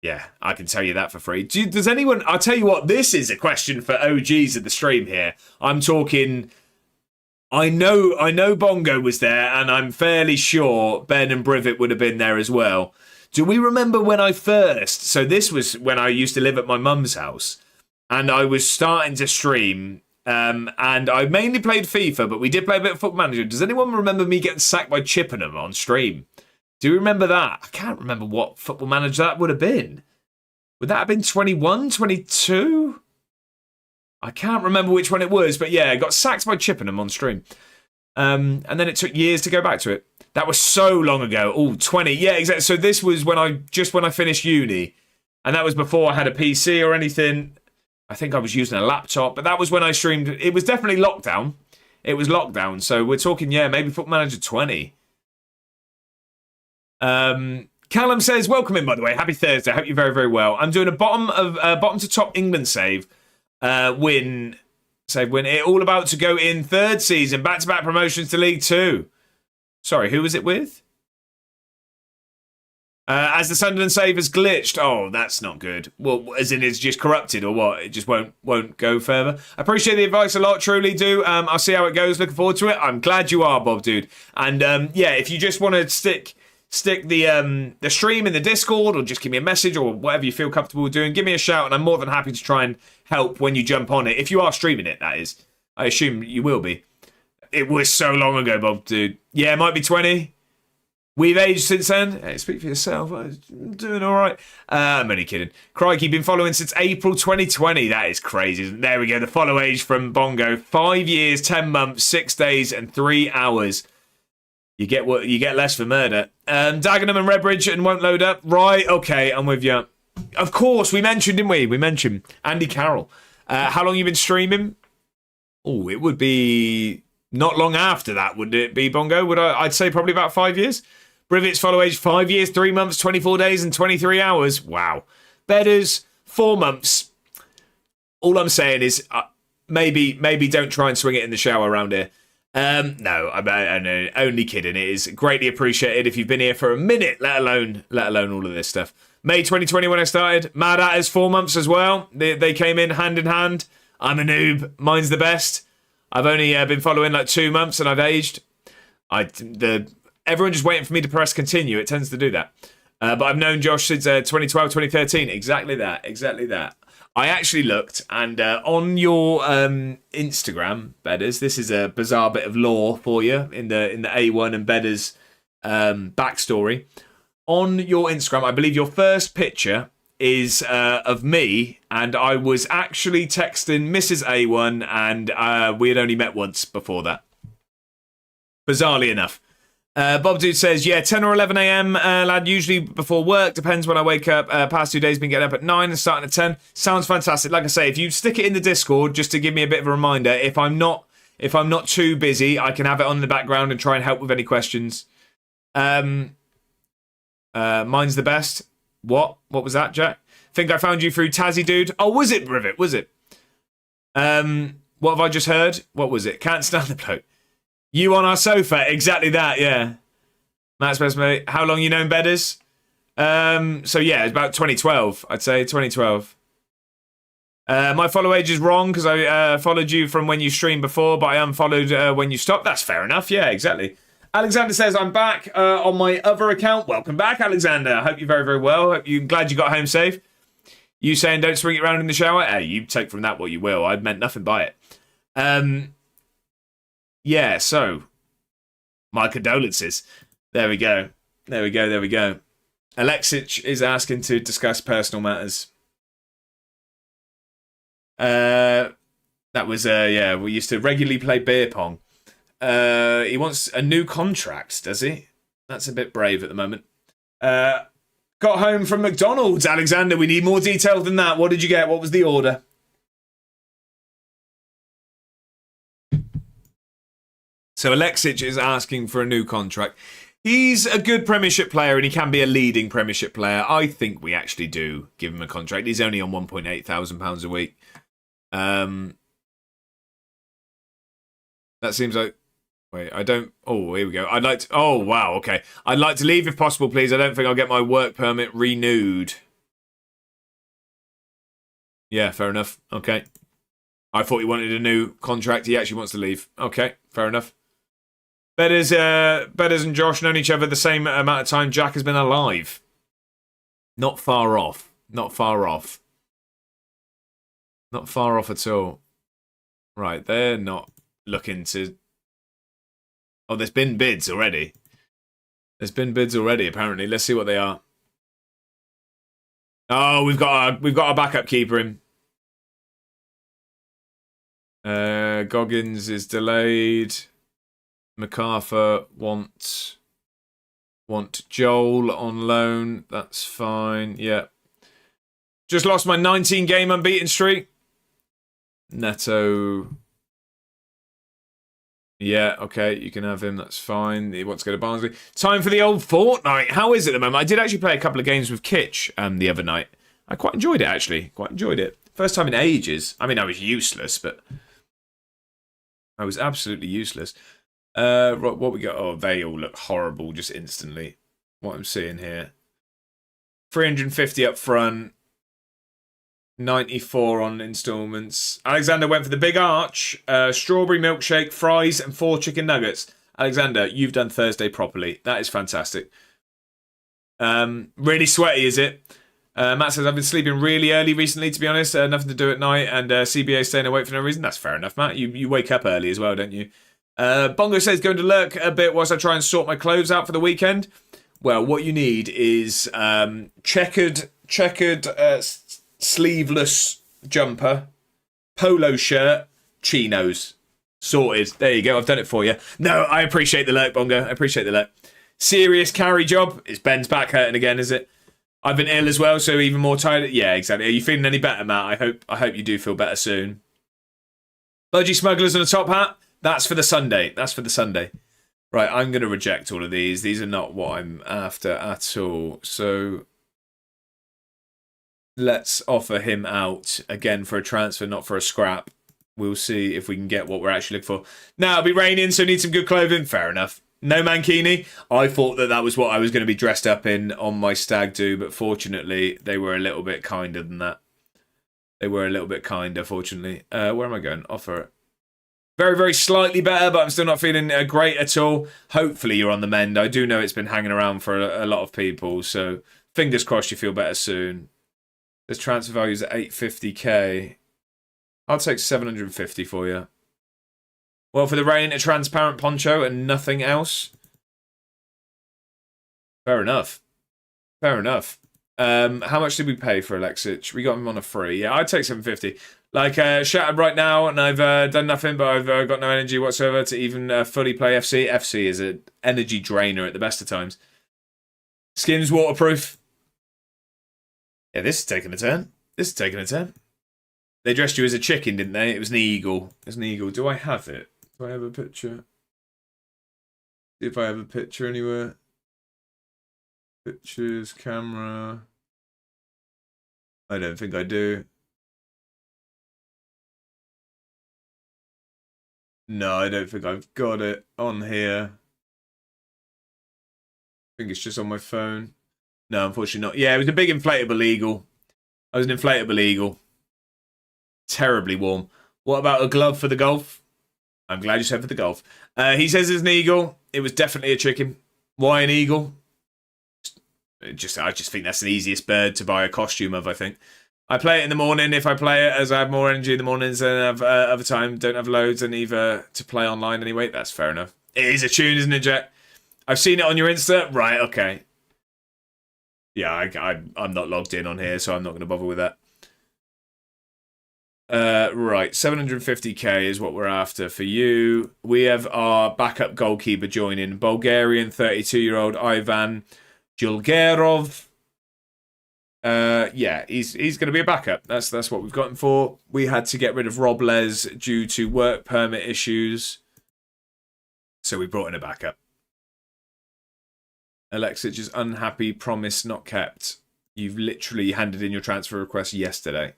Yeah, I can tell you that for free. Does anyone... I'll tell you what, this is a question for OGs of the stream here. I'm talking... I know Bongo was there, and I'm fairly sure Ben and Brivet would have been there as well. Do we remember when I first... So this was when I used to live at my mum's house, and I was starting to stream... and I mainly played FIFA, but we did play a bit of Football Manager. Does anyone remember me getting sacked by Chippenham on stream? Do you remember that? I can't remember what Football Manager that would have been. Would that have been 21, 22? I can't remember which one it was, but yeah, I got sacked by Chippenham on stream. And then it took years to go back to it. That was so long ago. Oh, 20. Yeah, exactly. So this was when I finished uni. And that was before I had a PC or anything. I think I was using a laptop, but that was when I streamed. It was definitely lockdown. It was lockdown. So we're talking, yeah, maybe Football Manager 20. Callum says, welcome in, by the way. Happy Thursday. I hope you're very, very well. I'm doing a bottom to top England save. Win. It all about to go in third season. Back-to-back promotions to League 2. Sorry, who was it with? As the Sunderland save has glitched. Oh, that's not good. Well, as in it's just corrupted or what? It just won't go further. I appreciate the advice a lot, truly do. I'll see how it goes. Looking forward to it. I'm glad you are, Bob, dude. And yeah, if you just want to stick the stream in the Discord or just give me a message or whatever you feel comfortable doing, give me a shout and I'm more than happy to try and help when you jump on it. If you are streaming it, that is. I assume you will be. It was so long ago, Bob, dude. Yeah, it might be 20. We've aged since then. Hey, speak for yourself. I'm doing all right. I'm only kidding. Crikey, been following since April 2020. That is crazy. There we go. The follow age from Bongo. 5 years, 10 months, 6 days, and 3 hours. You get what you get less for murder. Dagenham and Redbridge and won't load up. Right. Okay, I'm with you. Of course, we mentioned, didn't we? We mentioned Andy Carroll. How long you been streaming? Oh, it would be not long after that, would it be, Bongo? I'd say probably about 5 years. Brivet's follow age 5 years, 3 months, 24 days, and 23 hours. Wow. Bedders, 4 months. All I'm saying is maybe don't try and swing it in the shower around here. No, I'm only kidding. It is greatly appreciated if you've been here for a minute, let alone all of this stuff. May 2020 when I started. Mad Atters 4 months as well. They came in hand. I'm a noob. Mine's the best. I've only been following like 2 months and I've aged. Everyone just waiting for me to press continue. It tends to do that. But I've known Josh since 2012, 2013. Exactly that. I actually looked, and on your Instagram, Bedders, this is a bizarre bit of lore for you in the A1 and Bedders backstory. On your Instagram, I believe your first picture is of me, and I was actually texting Mrs. A1, and we had only met once before that. Bizarrely enough. Bob Dude says, yeah, 10 or 11 a.m, lad, usually before work. Depends when I wake up. Past 2 days, been getting up at 9 and starting at 10. Sounds fantastic. Like I say, if you stick it in the Discord, just to give me a bit of a reminder, if I'm not too busy, I can have it on in the background and try and help with any questions. Mine's the best. What was that, Jack? Think I found you through Tassie, dude. Oh, was it, Rivet? Was it? What have I just heard? What was it? Can't stand the bloke. You on our sofa. Exactly that, yeah. Matt's best mate. How long you known Bedders? So yeah, it's about 2012, I'd say. 2012. My follow age is wrong because I followed you from when you streamed before, but I unfollowed when you stopped. That's fair enough. Yeah, exactly. Alexander says, I'm back on my other account. Welcome back, Alexander. I hope you're very, very well. I'm glad you got home safe. You saying don't swing it around in the shower? Hey, you take from that what you will. I meant nothing by it. Yeah, so my condolences. There we go. Alexic is asking to discuss personal matters. That was yeah, we used to regularly play beer pong. He wants a new contract, does he? That's a bit brave at the moment. Got home from McDonald's. Alexander, we need more detail than that. What did you get? What was the order? So Alexic is asking for a new contract. He's a good Premiership player and he can be a leading Premiership player. I think we actually do give him a contract. He's only on £1,800 a week. That seems like... Wait, I don't... Oh, here we go. I'd like to... Oh, wow, okay. I'd like to leave if possible, please. I don't think I'll get my work permit renewed. Yeah, fair enough. Okay. I thought he wanted a new contract. He actually wants to leave. Okay, fair enough. Bedders and Josh known each other the same amount of time Jack has been alive. Not far off. Not far off. Not far off at all. Right, they're not looking to... Oh, there's been bids already. There's been bids already, apparently. Let's see what they are. Oh, we've got our backup keeper in. Goggins is delayed. MacArthur want Joel on loan. That's fine. Yeah. Just lost my 19-game unbeaten streak. Neto. Yeah, okay, you can have him. That's fine. He wants to go to Barnsley. Time for the old Fortnite. How is it at the moment? I did actually play a couple of games with Kitch the other night. I quite enjoyed it, actually. Quite enjoyed it. First time in ages. I mean, I was useless, but... I was absolutely useless. What we got? Oh, they all look horrible just instantly. What I'm seeing here. 350 up front. 94 on installments. Alexander went for the big arch. Strawberry milkshake, fries, and 4 chicken nuggets. Alexander, you've done Thursday properly. That is fantastic. Really sweaty, is it? Matt says, I've been sleeping really early recently, to be honest. Nothing to do at night. And CBA staying awake for no reason. That's fair enough, Matt. You wake up early as well, don't you? Bongo says, going to lurk a bit whilst I try and sort my clothes out for the weekend. Well, what you need is checkered sleeveless jumper, polo shirt, chinos. Sorted. There you go. I've done it for you. No, I appreciate the lurk, Bongo. I appreciate the lurk. Serious carry job. It's Ben's back hurting again, is it? I've been ill as well, so even more tired. Yeah, exactly. Are you feeling any better, Matt? I hope you do feel better soon. Budgie Smugglers and a top hat. That's for the Sunday. That's for the Sunday. Right, I'm going to reject all of these. These are not what I'm after at all. So let's offer him out again for a transfer, not for a scrap. We'll see if we can get what we're actually looking for. Now, it'll be raining, so need some good clothing. Fair enough. No Mankini. I thought that was what I was going to be dressed up in on my stag do, but fortunately, they were a little bit kinder than that. They were a little bit kinder, fortunately. Where am I going? Offer it. Very, very slightly better, but I'm still not feeling great at all. Hopefully you're on the mend. I do know it's been hanging around for a lot of people, so fingers crossed you feel better soon. There's transfer values at 850k. I'll take 750 for you. Well, for the rain, a transparent poncho and nothing else. Fair enough. Fair enough. How much did we pay for Alexic? We got him on a free. Yeah, I'd take 750. Like, shattered right now, and I've done nothing, but I've got no energy whatsoever to even fully play FC. FC is an energy drainer at the best of times. Skin's waterproof. Yeah, this is taking a turn. This is taking a turn. They dressed you as a chicken, didn't they? It was an eagle. It was an eagle. Do I have it? Do I have a picture? See if I have a picture anywhere. Pictures, camera. I don't think I do. No, I don't think I've got it on here. I think it's just on my phone. No, unfortunately not. Yeah, it was a big inflatable eagle. I was an inflatable eagle. Terribly warm. What about a glove for the golf? I'm glad you said for the golf. He says it's an eagle. It was definitely a chicken. Why an eagle? I just think that's the easiest bird to buy a costume of, I think. I play it in the morning. If I play it, as I have more energy in the mornings than I have other time, don't have loads, and either to play online anyway. That's fair enough. It is a tune, isn't it, Jack? I've seen it on your Insta. Right, okay. Yeah, I'm not logged in on here, so I'm not going to bother with that. Right, 750k is what we're after for you. We have our backup goalkeeper joining, Bulgarian 32-year-old Ivan Julgerov. Yeah, he's going to be a backup. That's what we've got him for. We had to get rid of Rob Les due to work permit issues, so we brought in a backup. Alexic is unhappy, promise not kept. You've literally handed in your transfer request yesterday.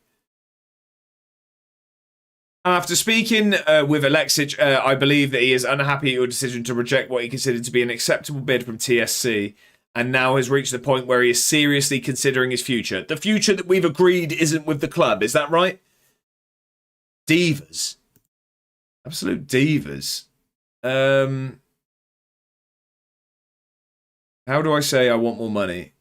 After speaking with Alexic, I believe that he is unhappy at your decision to reject what he considered to be an acceptable bid from TSC, and now has reached the point where he is seriously considering his future. The future that we've agreed isn't with the club, is that right? Divas. Absolute divas. How do I say I want more money?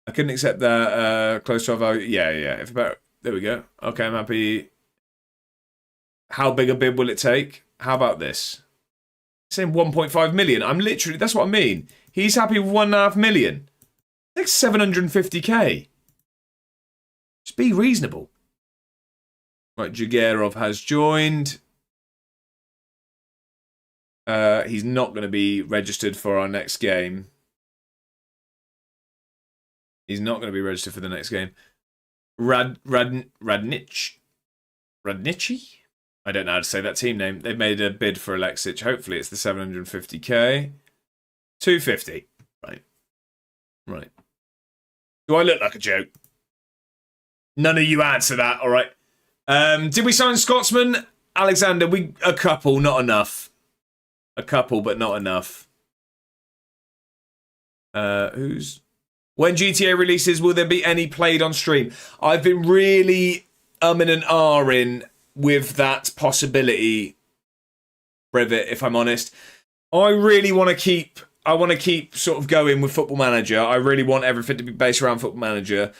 I couldn't accept that close to our value. Yeah. If about... There we go. Okay, I'm happy. How big a bid will it take? How about this? Saying 1.5 million. I'm literally, that's what I mean. He's happy with 1.5 million. That's 750k. Just be reasonable. Right, Jagerov has joined. He's not going to be registered for our next game. He's not going to be registered for the next game. Radnici? I don't know how to say that team name. They've made a bid for Alexic. Hopefully it's the 750k. 250. Right. Do I look like a joke? None of you answer that, all right. Did we sign Scotsman? Alexander, a couple, not enough. A couple, but not enough. When GTA releases, will there be any played on stream? I've been really umming and ahhing with that possibility, Brevit, if I'm honest. I really want to keep sort of going with Football Manager. I really want everything to be based around Football Manager.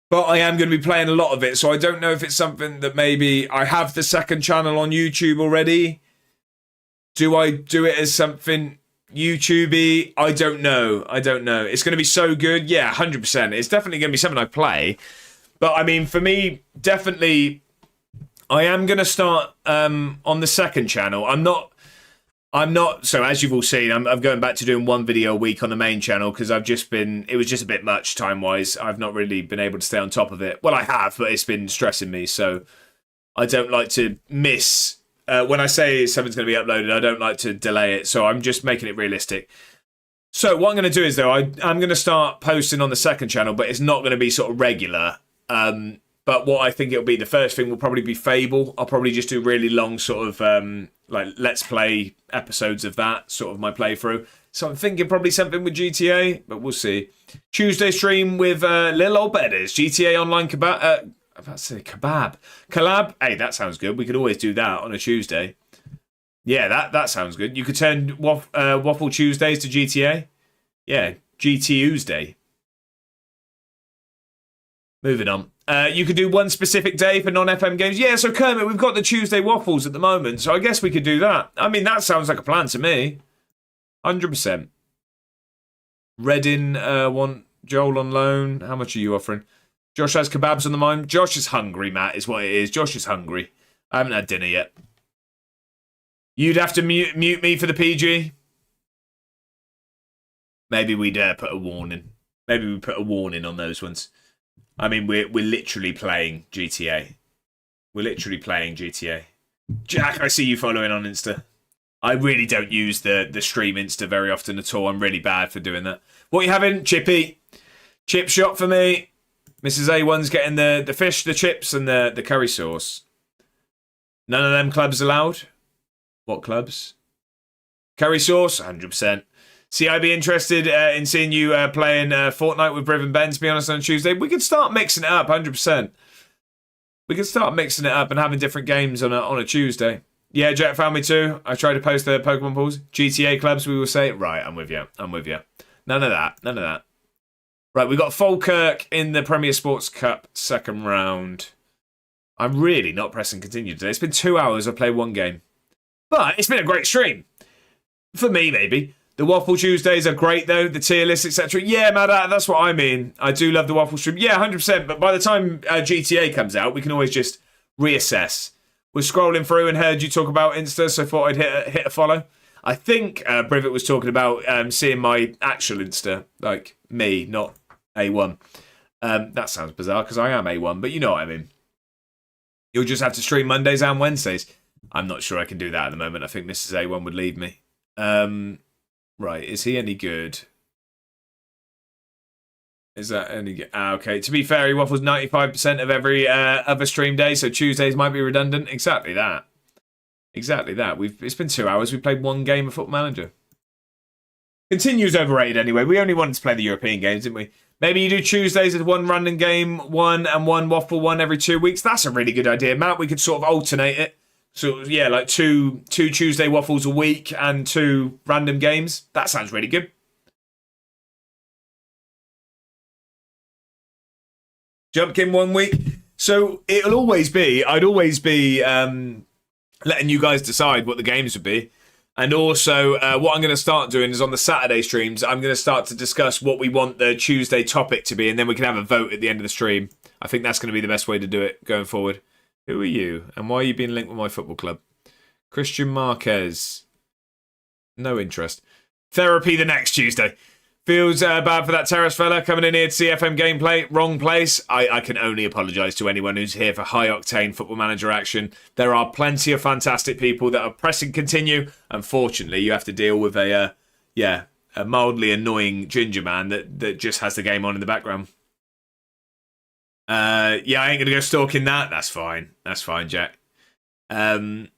But I am going to be playing a lot of it, so I don't know if it's something that maybe I have the second channel on YouTube already. Do I do it as something YouTubey? I don't know. It's going to be so good. Yeah, 100%. It's definitely going to be something I play. But I mean, for me, definitely, I am going to start on the second channel. I'm not. So as you've all seen, I'm going back to doing one video a week on the main channel because it was just a bit much time-wise. I've not really been able to stay on top of it. Well, I have, but it's been stressing me. So I don't like to miss. When I say something's going to be uploaded, I don't like to delay it. So I'm just making it realistic. So what I'm going to do is, though, I'm going to start posting on the second channel, but it's not going to be sort of regular. But what I think it'll be, the first thing will probably be Fable. I'll probably just do really long sort of like Let's Play episodes of that, sort of my playthrough. So I'm thinking probably something with GTA, but we'll see. Tuesday stream with Lil Old Bedders, GTA Online Kebab. I'm about to say kebab. Collab. Hey, that sounds good. We could always do that on a Tuesday. Yeah, that sounds good. You could turn Waffle Tuesdays to GTA. Yeah, GTUsday. Moving on. You could do one specific day for non-FM games. Yeah, so Kermit, we've got the Tuesday Waffles at the moment, so I guess we could do that. I mean, that sounds like a plan to me. 100%. Reddin want Joel on loan. How much are you offering? Josh has kebabs on the mind. Josh is hungry, Matt, is what it is. Josh is hungry. I haven't had dinner yet. You'd have to mute me for the PG. Maybe we'd put a warning. Maybe we put a warning on those ones. I mean, we're literally playing GTA. We're literally playing GTA. Jack, I see you following on Insta. I really don't use the stream Insta very often at all. I'm really bad for doing that. What are you having? Chippy. Chip shot for me. Mrs. A1's getting the fish, the chips, and the curry sauce. None of them clubs allowed? What clubs? Curry sauce? 100%. See, I'd be interested in seeing you playing Fortnite with Briv and Ben, to be honest, on Tuesday. We could start mixing it up, 100%. We could start mixing it up and having different games on a Tuesday. Yeah, Jack found me too. I tried to post the Pokemon pools. GTA clubs, we will say. Right, I'm with you. None of that. Right, we got Falkirk in the Premier Sports Cup second round. I'm really not pressing continue today. It's been 2 hours. I've played one game. But it's been a great stream. For me, maybe. The Waffle Tuesdays are great, though. The tier list, etc. Yeah, man, that's what I mean. I do love the Waffle stream. Yeah, 100%. But by the time GTA comes out, we can always just reassess. Was scrolling through and heard you talk about Insta, so thought I'd hit a follow. I think Privet was talking about seeing my actual Insta, like me, not A1. That sounds bizarre because I am A1, but you know what I mean. You'll just have to stream Mondays and Wednesdays. I'm not sure I can do that at the moment. I think Mrs. A1 would leave me. Right, is he any good? Is that any good? Okay, to be fair, he waffles 95% of every other stream day, so Tuesdays might be redundant. Exactly that. Exactly that. It's been 2 hours. We played one game of Football Manager. Continues overrated anyway. We only wanted to play the European games, didn't we? Maybe you do Tuesdays as one random game, one and one waffle one every 2 weeks. That's a really good idea, Matt. We could sort of alternate it. So, yeah, like two Tuesday waffles a week and 2 random games. That sounds really good. Jumpkin 1 week. So, I'd always be letting you guys decide what the games would be. And also, what I'm going to start doing is on the Saturday streams, I'm going to start to discuss what we want the Tuesday topic to be, and then we can have a vote at the end of the stream. I think that's going to be the best way to do it going forward. Who are you? And why are you being linked with my football club? Christian Marquez. No interest. Therapy the next Tuesday. Feels bad for that terrace fella coming in here to see FM gameplay. Wrong place. I can only apologise to anyone who's here for high-octane Football Manager action. There are plenty of fantastic people that are pressing continue. Unfortunately, you have to deal with a mildly annoying ginger man that just has the game on in the background. I ain't going to go stalking that. That's fine. That's fine, Jack. I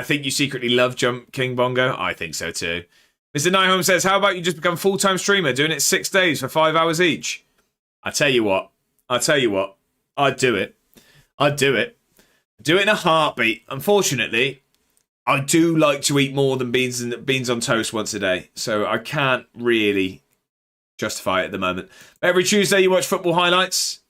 think you secretly love Jump King Bongo. I think so too. Mr. Nyholm says, how about you just become full-time streamer, doing it 6 days for 5 hours each? I tell you what. I'd do it. Do it in a heartbeat. Unfortunately, I do like to eat more than beans on toast once a day, so I can't really justify it at the moment. Every Tuesday you watch football highlights.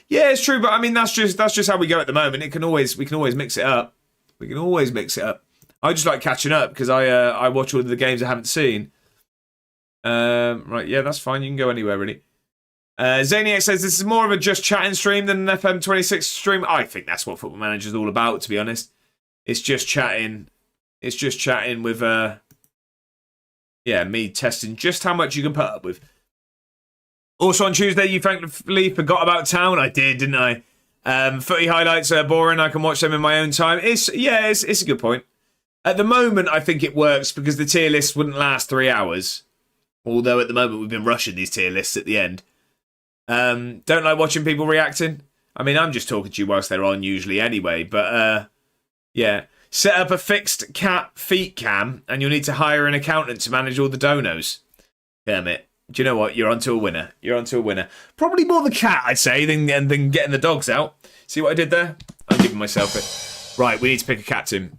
Yeah, it's true, but I mean that's just how we go at the moment. We can always mix it up. We can always mix it up. I just like catching up because I watch all of the games I haven't seen. Right, yeah, that's fine. You can go anywhere, really. Zaniac says this is more of a just chatting stream than an FM26 stream. I think that's what Football Manager is all about, to be honest. It's just chatting. It's just chatting with, me testing just how much you can put up with. Also on Tuesday, you thankfully forgot about Town. I did, didn't I? Footy highlights are boring. I can watch them in my own time. It's a good point. At the moment, I think it works because the tier list wouldn't last 3 hours. Although at the moment, we've been rushing these tier lists at the end. Don't like watching people reacting. I mean, I'm just talking to you whilst they're on usually anyway. But, set up a fixed cat feet cam and you'll need to hire an accountant to manage all the donos. Kermit, do you know what? You're onto a winner. Probably more the cat, I'd say, than getting the dogs out. See what I did there? I'm giving myself it. Right, we need to pick a captain.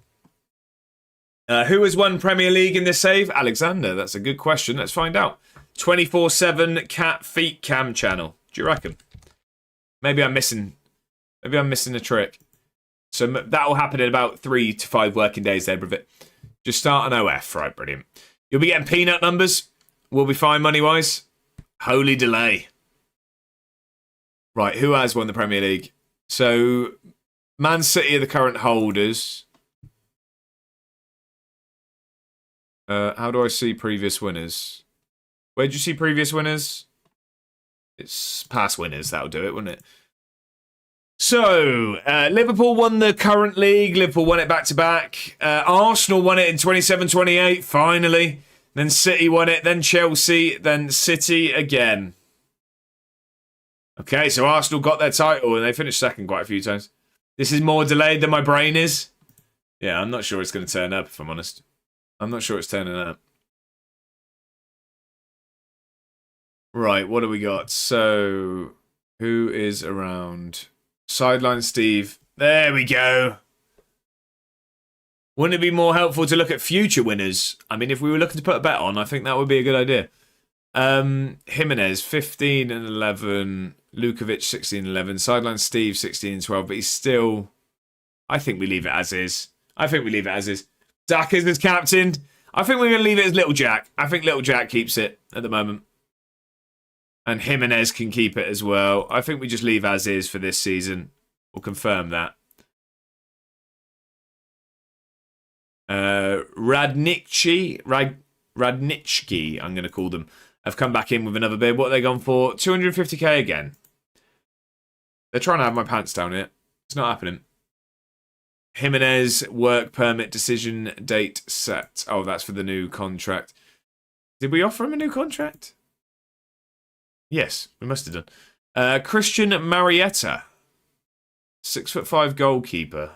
Who has won Premier League in this save? Alexander. That's a good question. Let's find out. 24/7 cat feet cam channel. Do you reckon? Maybe I'm missing a trick. So that will happen in about 3 to 5 working days there, Brevet. Just start an OF. Right, brilliant. You'll be getting peanut numbers. We'll be fine money-wise. Holy delay. Right, who has won the Premier League? So, Man City are the current holders. How do I see previous winners? Where'd you see previous winners? It's past winners. That'll do it, wouldn't it? So, Liverpool won the current league. Liverpool won it back-to-back. Arsenal won it in 27-28, finally. Then City won it, then Chelsea, then City again. Okay, so Arsenal got their title and they finished second quite a few times. This is more delayed than my brain is. Yeah, I'm not sure it's going to turn up, if I'm honest. I'm not sure it's turning up. Right, what do we got? So, who is around? Sideline Steve. There we go. Wouldn't it be more helpful to look at future winners? I mean, if we were looking to put a bet on, I think that would be a good idea. Jimenez, 15-11. Lukovic, 16-11. Sideline Steve, 16-12. But he's still... I think we leave it as is. Dackers is captained. I think we're going to leave it as Little Jack. I think Little Jack keeps it at the moment. And Jimenez can keep it as well. I think we just leave as is for this season. We'll confirm that. Radnitsky, I'm going to call them, have come back in with another bid. What are they gone for? 250k again. They're trying to have my pants down here. It's not happening. Jimenez, work permit decision date set. Oh, that's for the new contract. Did we offer him a new contract? Yes, we must have done. Christian Marietta. 6'5" goalkeeper.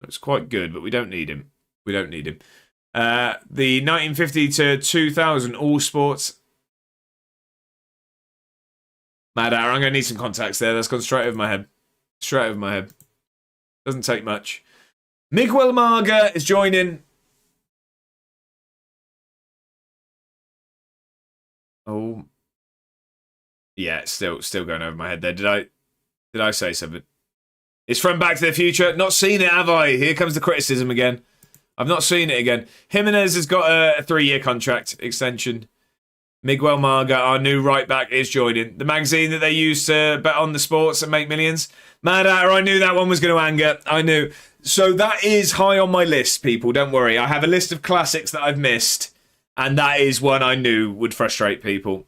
Looks quite good, but we don't need him. We don't need him. The 1950 to 2000 All Sports. Mad hour. I'm going to need some contacts there. That's gone straight over my head. Straight over my head. Doesn't take much. Miguel Marga is joining. Oh. Yeah, it's still going over my head there. Did I say something? It's from Back to the Future. Not seen it, have I? Here comes the criticism again. I've not seen it again. Jimenez has got a 3-year contract extension. Miguel Marga, our new right back, is joining. The magazine that they use to bet on the sports and make millions. Mad Hatter, I knew that one was going to anger. I knew. So that is high on my list, people. Don't worry. I have a list of classics that I've missed. And that is one I knew would frustrate people.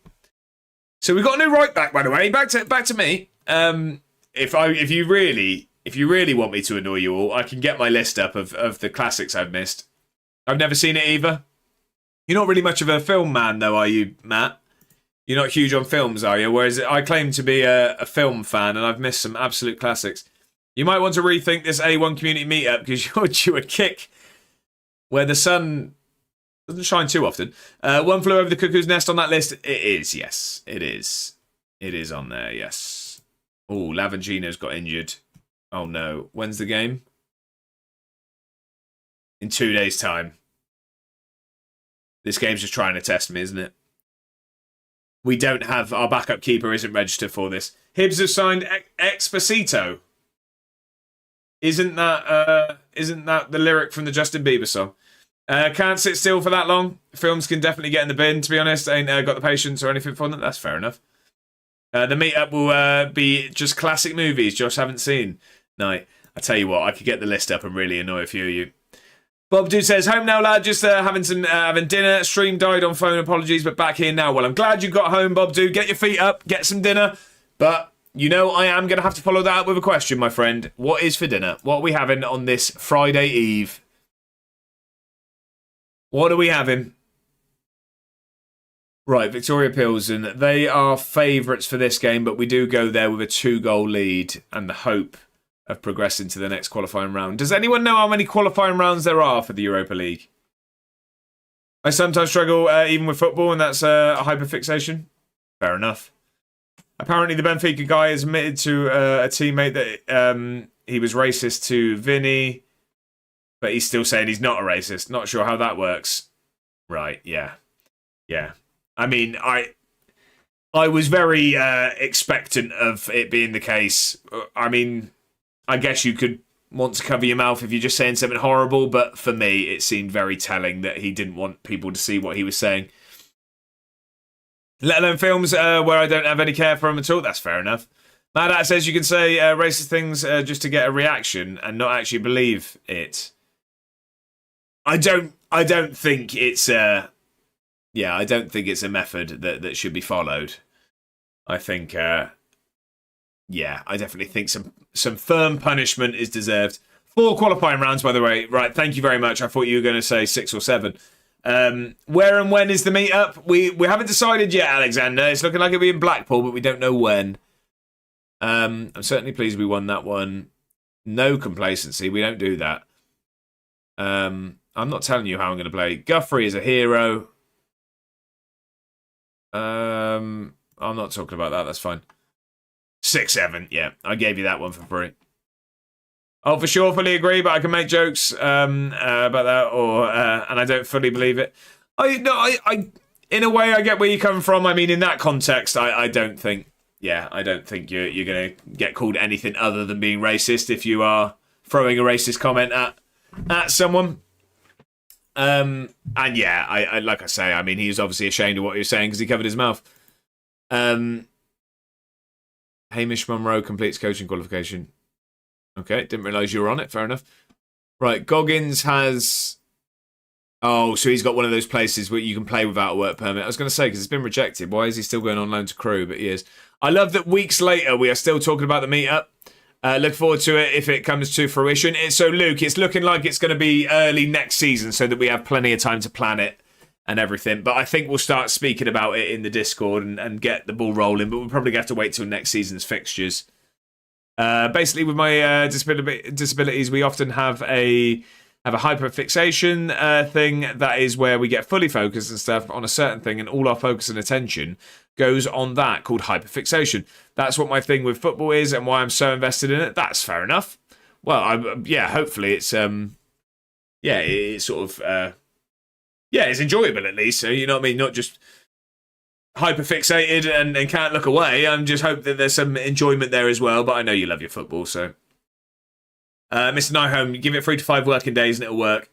So we've got a new right back, by the way. Back to me. If you really want me to annoy you all, I can get my list up of the classics I've missed. I've never seen it either. You're not really much of a film man, though, are you, Matt? You're not huge on films, are you? Whereas I claim to be a film fan, and I've missed some absolute classics. You might want to rethink this A1 community meetup because you're due a kick where the sun doesn't shine too often. One Flew Over the Cuckoo's Nest on that list. It is, yes. It is. It is on there, yes. Oh, Lavangino's got injured. Oh, no. When's the game? In 2 days' time. This game's just trying to test me, isn't it? We don't have... Our backup keeper isn't registered for this. Hibs have signed Exposito. Isn't that the lyric from the Justin Bieber song? Can't sit still for that long. Films can definitely get in the bin, to be honest. Ain't got the patience or anything for them. That's fair enough. The meetup will be just classic movies Josh haven't seen. No, I tell you what, I could get the list up and really annoy a few of you. Bob Dude says, home now, lad. Just having dinner. Stream died on phone. Apologies, but back here now. Well, I'm glad you got home, Bob Dude. Get your feet up. Get some dinner. But, you know, I am going to have to follow that up with a question, my friend. What is for dinner? What are we having on this Friday Eve? What are we having? Right, Victoria Pilsen. They are favourites for this game, but we do go there with a 2-goal lead and the hope of progressing to the next qualifying round. Does anyone know how many qualifying rounds there are for the Europa League? I sometimes struggle even with football, and that's a hyperfixation. Fair enough. Apparently, the Benfica guy has admitted to a teammate that he was racist to Vinny, but he's still saying he's not a racist. Not sure how that works. Right, yeah. Yeah. I mean, I was very expectant of it being the case. I mean, I guess you could want to cover your mouth if you're just saying something horrible, but for me, it seemed very telling that he didn't want people to see what he was saying. Let alone films where I don't have any care for him at all. That's fair enough. Madat says you can say racist things just to get a reaction and not actually believe it. I don't think it's I don't think it's a method that should be followed. I think I definitely think some firm punishment is deserved. 4 qualifying rounds, by the way. Right, thank you very much. I thought you were going to say 6 or 7. Where and when is the meetup? We haven't decided yet, Alexander. It's looking like it'll be in Blackpool, but we don't know when. I'm certainly pleased we won that one. No complacency. We don't do that. I'm not telling you how I'm going to play. Guthrie is a hero. I'm not talking about that. That's fine. 6-7. Yeah, I gave you that one for free. Oh, for sure, fully agree, but I can make jokes about that, and I don't fully believe it. I in a way, I get where you're coming from. I mean, in that context, I don't think, I don't think you're going to get called anything other than being racist if you are throwing a racist comment at someone. And yeah, I like I say, I mean, he's obviously ashamed of what he was saying because he covered his mouth. Hamish Monroe completes coaching qualification. Okay, didn't realise you were on it. Fair enough. Right, Goggins has... Oh, so he's got one of those places where you can play without a work permit. I was going to say, because it's been rejected. Why is he still going on loan to Crewe? But he is. I love that weeks later we are still talking about the meetup. Look forward to it if it comes to fruition. So, Luke, it's looking like it's going to be early next season so that we have plenty of time to plan it and everything. But I think we'll start speaking about it in the Discord and get the ball rolling. But we'll probably have to wait till next season's fixtures. Basically, with my disabilities, we often have a hyperfixation thing that is where we get fully focused and stuff on a certain thing, and all our focus and attention goes on that, called hyperfixation. That's what my thing with football is and why I'm so invested in it. That's fair enough. Well, hopefully it's it's sort of it's enjoyable at least. So you know what I mean, not just hyperfixated and can't look away. I'm just hope that there's some enjoyment there as well. But I know you love your football, so. Mr. Nyholm, give it 3 to 5 working days and it'll work.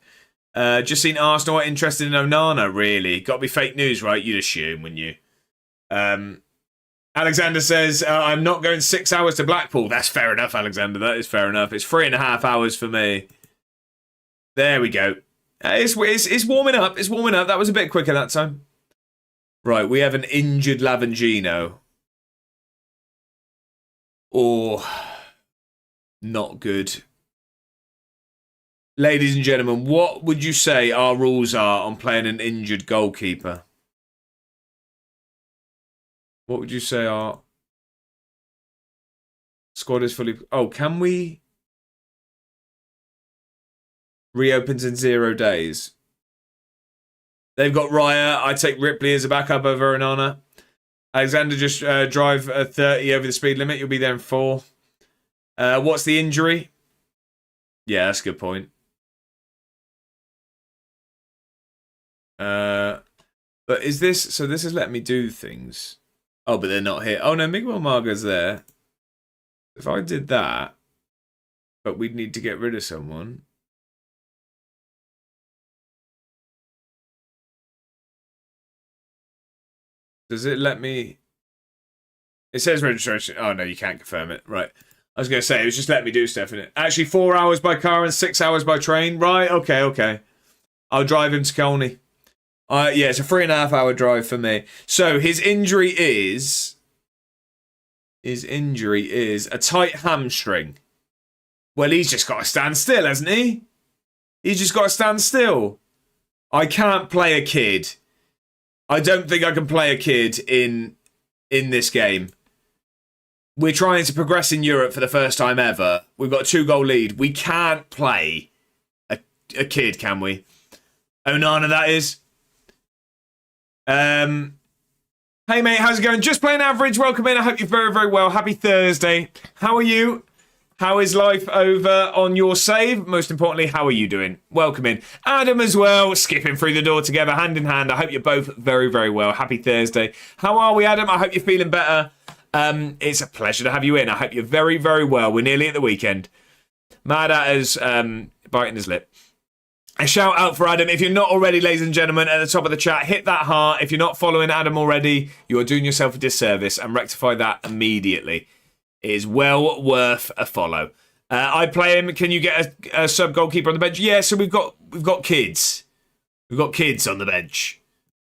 Just seen Arsenal are interested in Onana, really. Got to be fake news, right? You'd assume, wouldn't you? Alexander says, I'm not going 6 hours to Blackpool. That's fair enough, Alexander. That is fair enough. It's 3.5 hours for me. There we go. It's warming up. It's warming up. That was a bit quicker that time. Right, we have an injured Lavangino. Not good. Ladies and gentlemen, what would you say our rules are on playing an injured goalkeeper? What would you say our squad is fully... Oh, can we... Reopens in 0 days. They've got Raya. I take Ripley as a backup over Onana. Alexander, just drive 30 over the speed limit. You'll be there in 4. What's the injury? Yeah, that's a good point. But is this... So this is letting me do things. Oh, but they're not here. Oh, no, Miguel Marga's there. If I did that, but we'd need to get rid of someone. Does it let me... It says registration. Oh, no, you can't confirm it. Right. I was going to say, it was just letting me do stuff in it. Actually, 4 hours by car and 6 hours by train. Right, okay. I'll drive him to Colney. Yeah, it's a 3.5 hour drive for me. So, his injury is a tight hamstring. Well, he's just got to stand still, hasn't he? He's just got to stand still. I can't play a kid. I don't think I can play a kid in this game. We're trying to progress in Europe for the first time ever. We've got a 2-goal lead. We can't play a kid, can we? Onana, that is. Hey, mate, how's it going? Just playing average. Welcome in. I hope you're very, very well. Happy Thursday. How are you? How is life over on your save? Most importantly, how are you doing? Welcome in. Adam as well, skipping through the door together, hand in hand. I hope you're both very, very well. Happy Thursday. How are we, Adam? I hope you're feeling better. It's a pleasure to have you in. I hope you're very, very well. We're nearly at the weekend. Mad at us biting his lip. A shout out for Adam. If you're not already, ladies and gentlemen, at the top of the chat, hit that heart. If you're not following Adam already, you are doing yourself a disservice, and rectify that immediately. It is well worth a follow. I play him. Can you get a sub goalkeeper on the bench? Yeah, so we've got kids. We've got kids on the bench.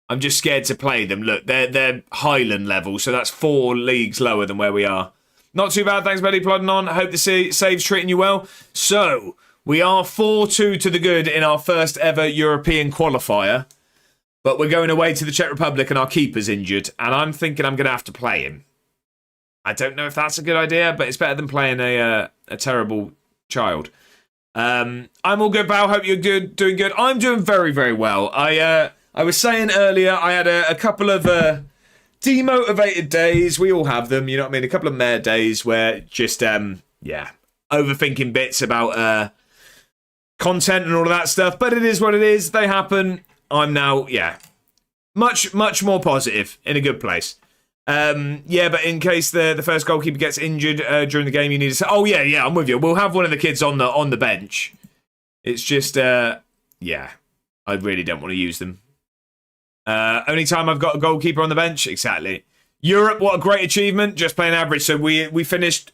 I'm just scared to play them. Look, they're Highland level, so that's 4 leagues lower than where we are. Not too bad, thanks, buddy. Plodding on. I hope the save's treating you well. So, we are 4-2 to the good in our first ever European qualifier. But we're going away to the Czech Republic and our keeper's injured. And I'm thinking I'm going to have to play him. I don't know if that's a good idea, but it's better than playing a terrible child. I'm all good, pal. Hope you're good, doing good. I'm doing very, very well. I was saying earlier, I had a couple of demotivated days. We all have them, you know what I mean? A couple of mare days where just, overthinking bits about content and all of that stuff. But it is what it is. They happen. I'm now, much, much more positive, in a good place. But in case the first goalkeeper gets injured during the game, you need to say, oh, yeah, I'm with you. We'll have one of the kids on the bench. It's just, I I really don't want to use them. Only time I've got a goalkeeper on the bench? Exactly. Europe, what a great achievement. Just playing average. So we finished...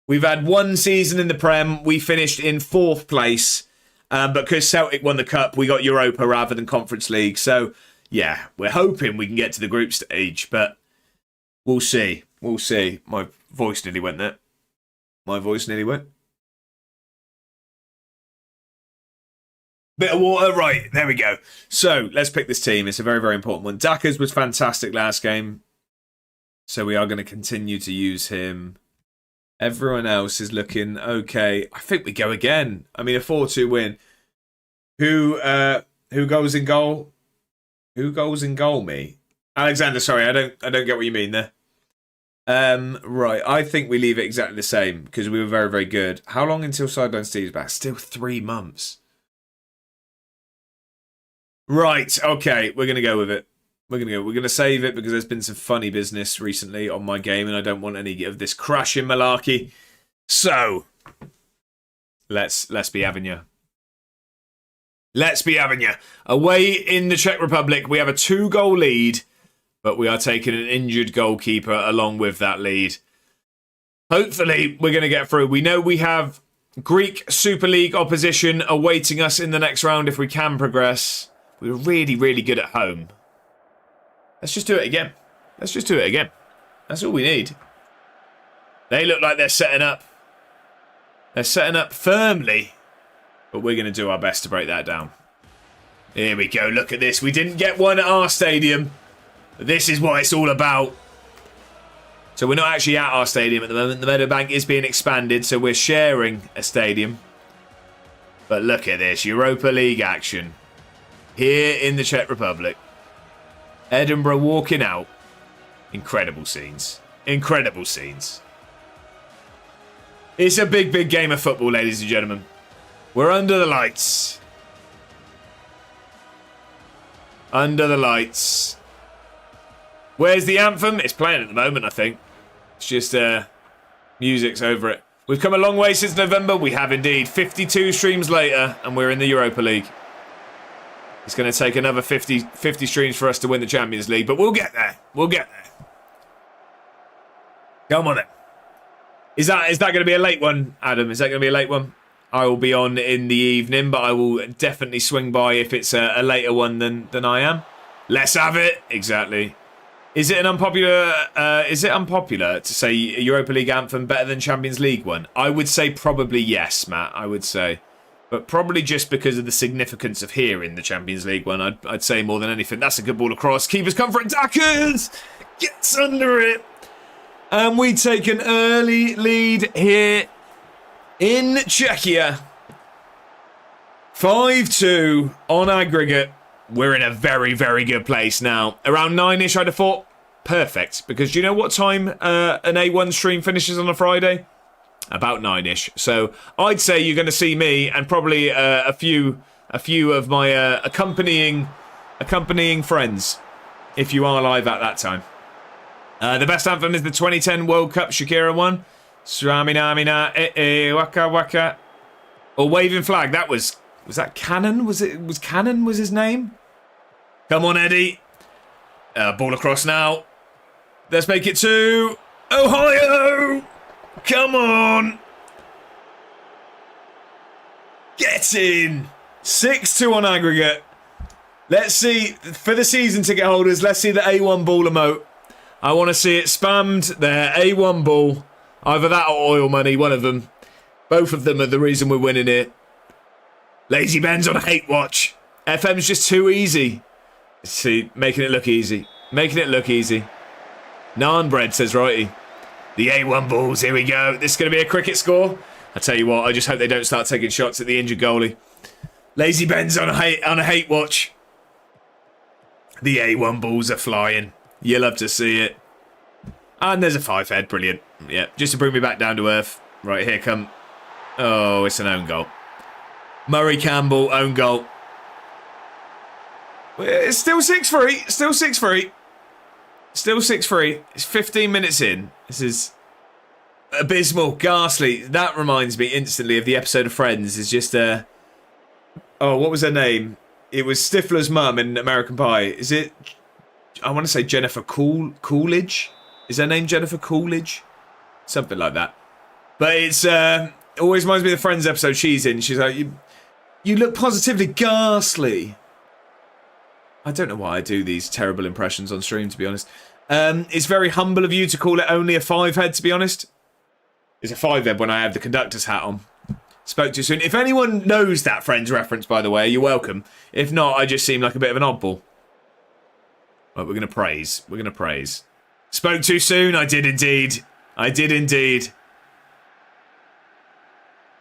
We've had one season in the Prem. We finished in 4th place. But because Celtic won the Cup, we got Europa rather than Conference League. So, yeah, we're hoping we can get to the group stage. But we'll see. We'll see. My voice nearly went there. My voice nearly went. Bit of water. Right, there we go. So, let's pick this team. It's a very, very important one. Dackers was fantastic last game. So, we are going to continue to use him. Everyone else is looking okay. I think we go again. I mean, a 4-2 win. Who goes in goal? Who goes in goal? Me, Alexander. Sorry, I don't get what you mean there. Right. I think we leave it exactly the same because we were very, very good. How long until Sideline Steve's back? Still 3 months. Right. Okay. We're gonna go with it. We're gonna save it because there's been some funny business recently on my game, and I don't want any of this crashing malarkey. So let's be having you. Let's be having you. Away in the Czech Republic, we have a 2-goal lead, but we are taking an injured goalkeeper along with that lead. Hopefully, we're going to get through. We know we have Greek Super League opposition awaiting us in the next round if we can progress. We're really, really good at home. Let's just do it again. Let's just do it again. That's all we need. They look like they're setting up. They're setting up firmly. But we're going to do our best to break that down. Here we go. Look at this. We didn't get one at our stadium. But this is what it's all about. So we're not actually at our stadium at the moment. The Meadowbank is being expanded, so we're sharing a stadium. But look at this. Europa League action. Here in the Czech Republic. Edinburgh walking out. Incredible scenes. Incredible scenes. It's a big, big game of football, ladies and gentlemen. We're under the lights. Under the lights. Where's the anthem? It's playing at the moment, I think. It's just music's over it. We've come a long way since November. We have indeed. 52 streams later, and we're in the Europa League. It's going to take another 50 streams for us to win the Champions League, but we'll get there. We'll get there. Come on then. Is that going to be a late one, Adam? Is that going to be a late one? I will be on in the evening, but I will definitely swing by if it's a later one than I am. Let's have it. Exactly. Is it unpopular to say Europa League anthem better than Champions League one? I would say probably yes, Matt. I would say. But probably just because of the significance of hearing the Champions League one, I'd say more than anything. That's a good ball across. Keeper's come for attackers. Gets under it. And we take an early lead here in Czechia. 5-2 on aggregate. We're in a very, very good place now. Around 9-ish, I'd have thought. Perfect. Because do you know what time an A1 stream finishes on a Friday? About 9-ish. So I'd say you're going to see me and probably a few of my accompanying friends if you are live at that time. The best anthem is the 2010 World Cup Shakira one. Swamina, waka waka. Or Waving Flag. That was that Cannon? Was Cannon was his name? Come on, Eddie. Ball across now. Let's make it to Ohio. Come on. Get in. 6-2 on aggregate. Let's see, for the season ticket holders, let's see the A1 ball emote. I want to see it spammed there. A1 ball. Either that or oil money, one of them. Both of them are the reason we're winning it. Lazy Ben's on a hate watch. FM's just too easy. See, making it look easy. Making it look easy. Naan bread, says Righty. The A1 balls, here we go. This is going to be a cricket score. I tell you what, I just hope they don't start taking shots at the injured goalie. Lazy Ben's on a hate watch. The A1 balls are flying. You'll love to see it. And there's a 5-head, brilliant. Yeah, just to bring me back down to earth. Right, here come. Oh, it's an own goal. Murray Campbell, own goal. It's still 6-3. Still 6-3. Still 6-3. It's 15 minutes in. This is abysmal, ghastly. That reminds me instantly of the episode of Friends. It's just, oh, what was her name? It was Stifler's mum in American Pie. Is it? I want to say Jennifer Coolidge. Is her name Jennifer Coolidge? Something like that. But it's it always reminds me of the Friends episode she's in. She's like, you look positively ghastly. I don't know why I do these terrible impressions on stream, to be honest. It's very humble of you to call it only a 5-head, to be honest. It's a 5-head when I have the conductor's hat on. Spoke too soon. If anyone knows that Friends reference, by the way, you're welcome. If not, I just seem like a bit of an oddball. Right, we're going to praise. We're going to praise. Spoke too soon? I did indeed. I did indeed.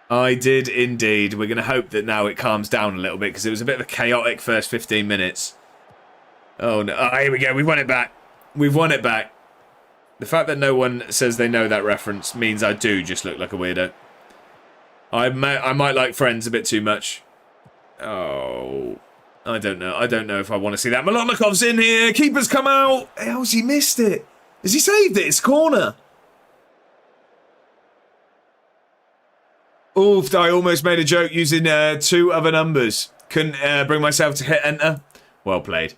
I did indeed. We're going to hope that now it calms down a little bit because it was a bit of a chaotic first 15 minutes. Oh, no. Oh, here we go. We've won it back. We've won it back. The fact that no one says they know that reference means I do just look like a weirdo. I might like Friends a bit too much. Oh, I don't know. I don't know if I want to see that. Malonikov's in here. Keeper's come out. How's he missed it? Has he saved it? It's corner. Oof, I almost made a joke using 2 other numbers. Couldn't bring myself to hit enter. Well played.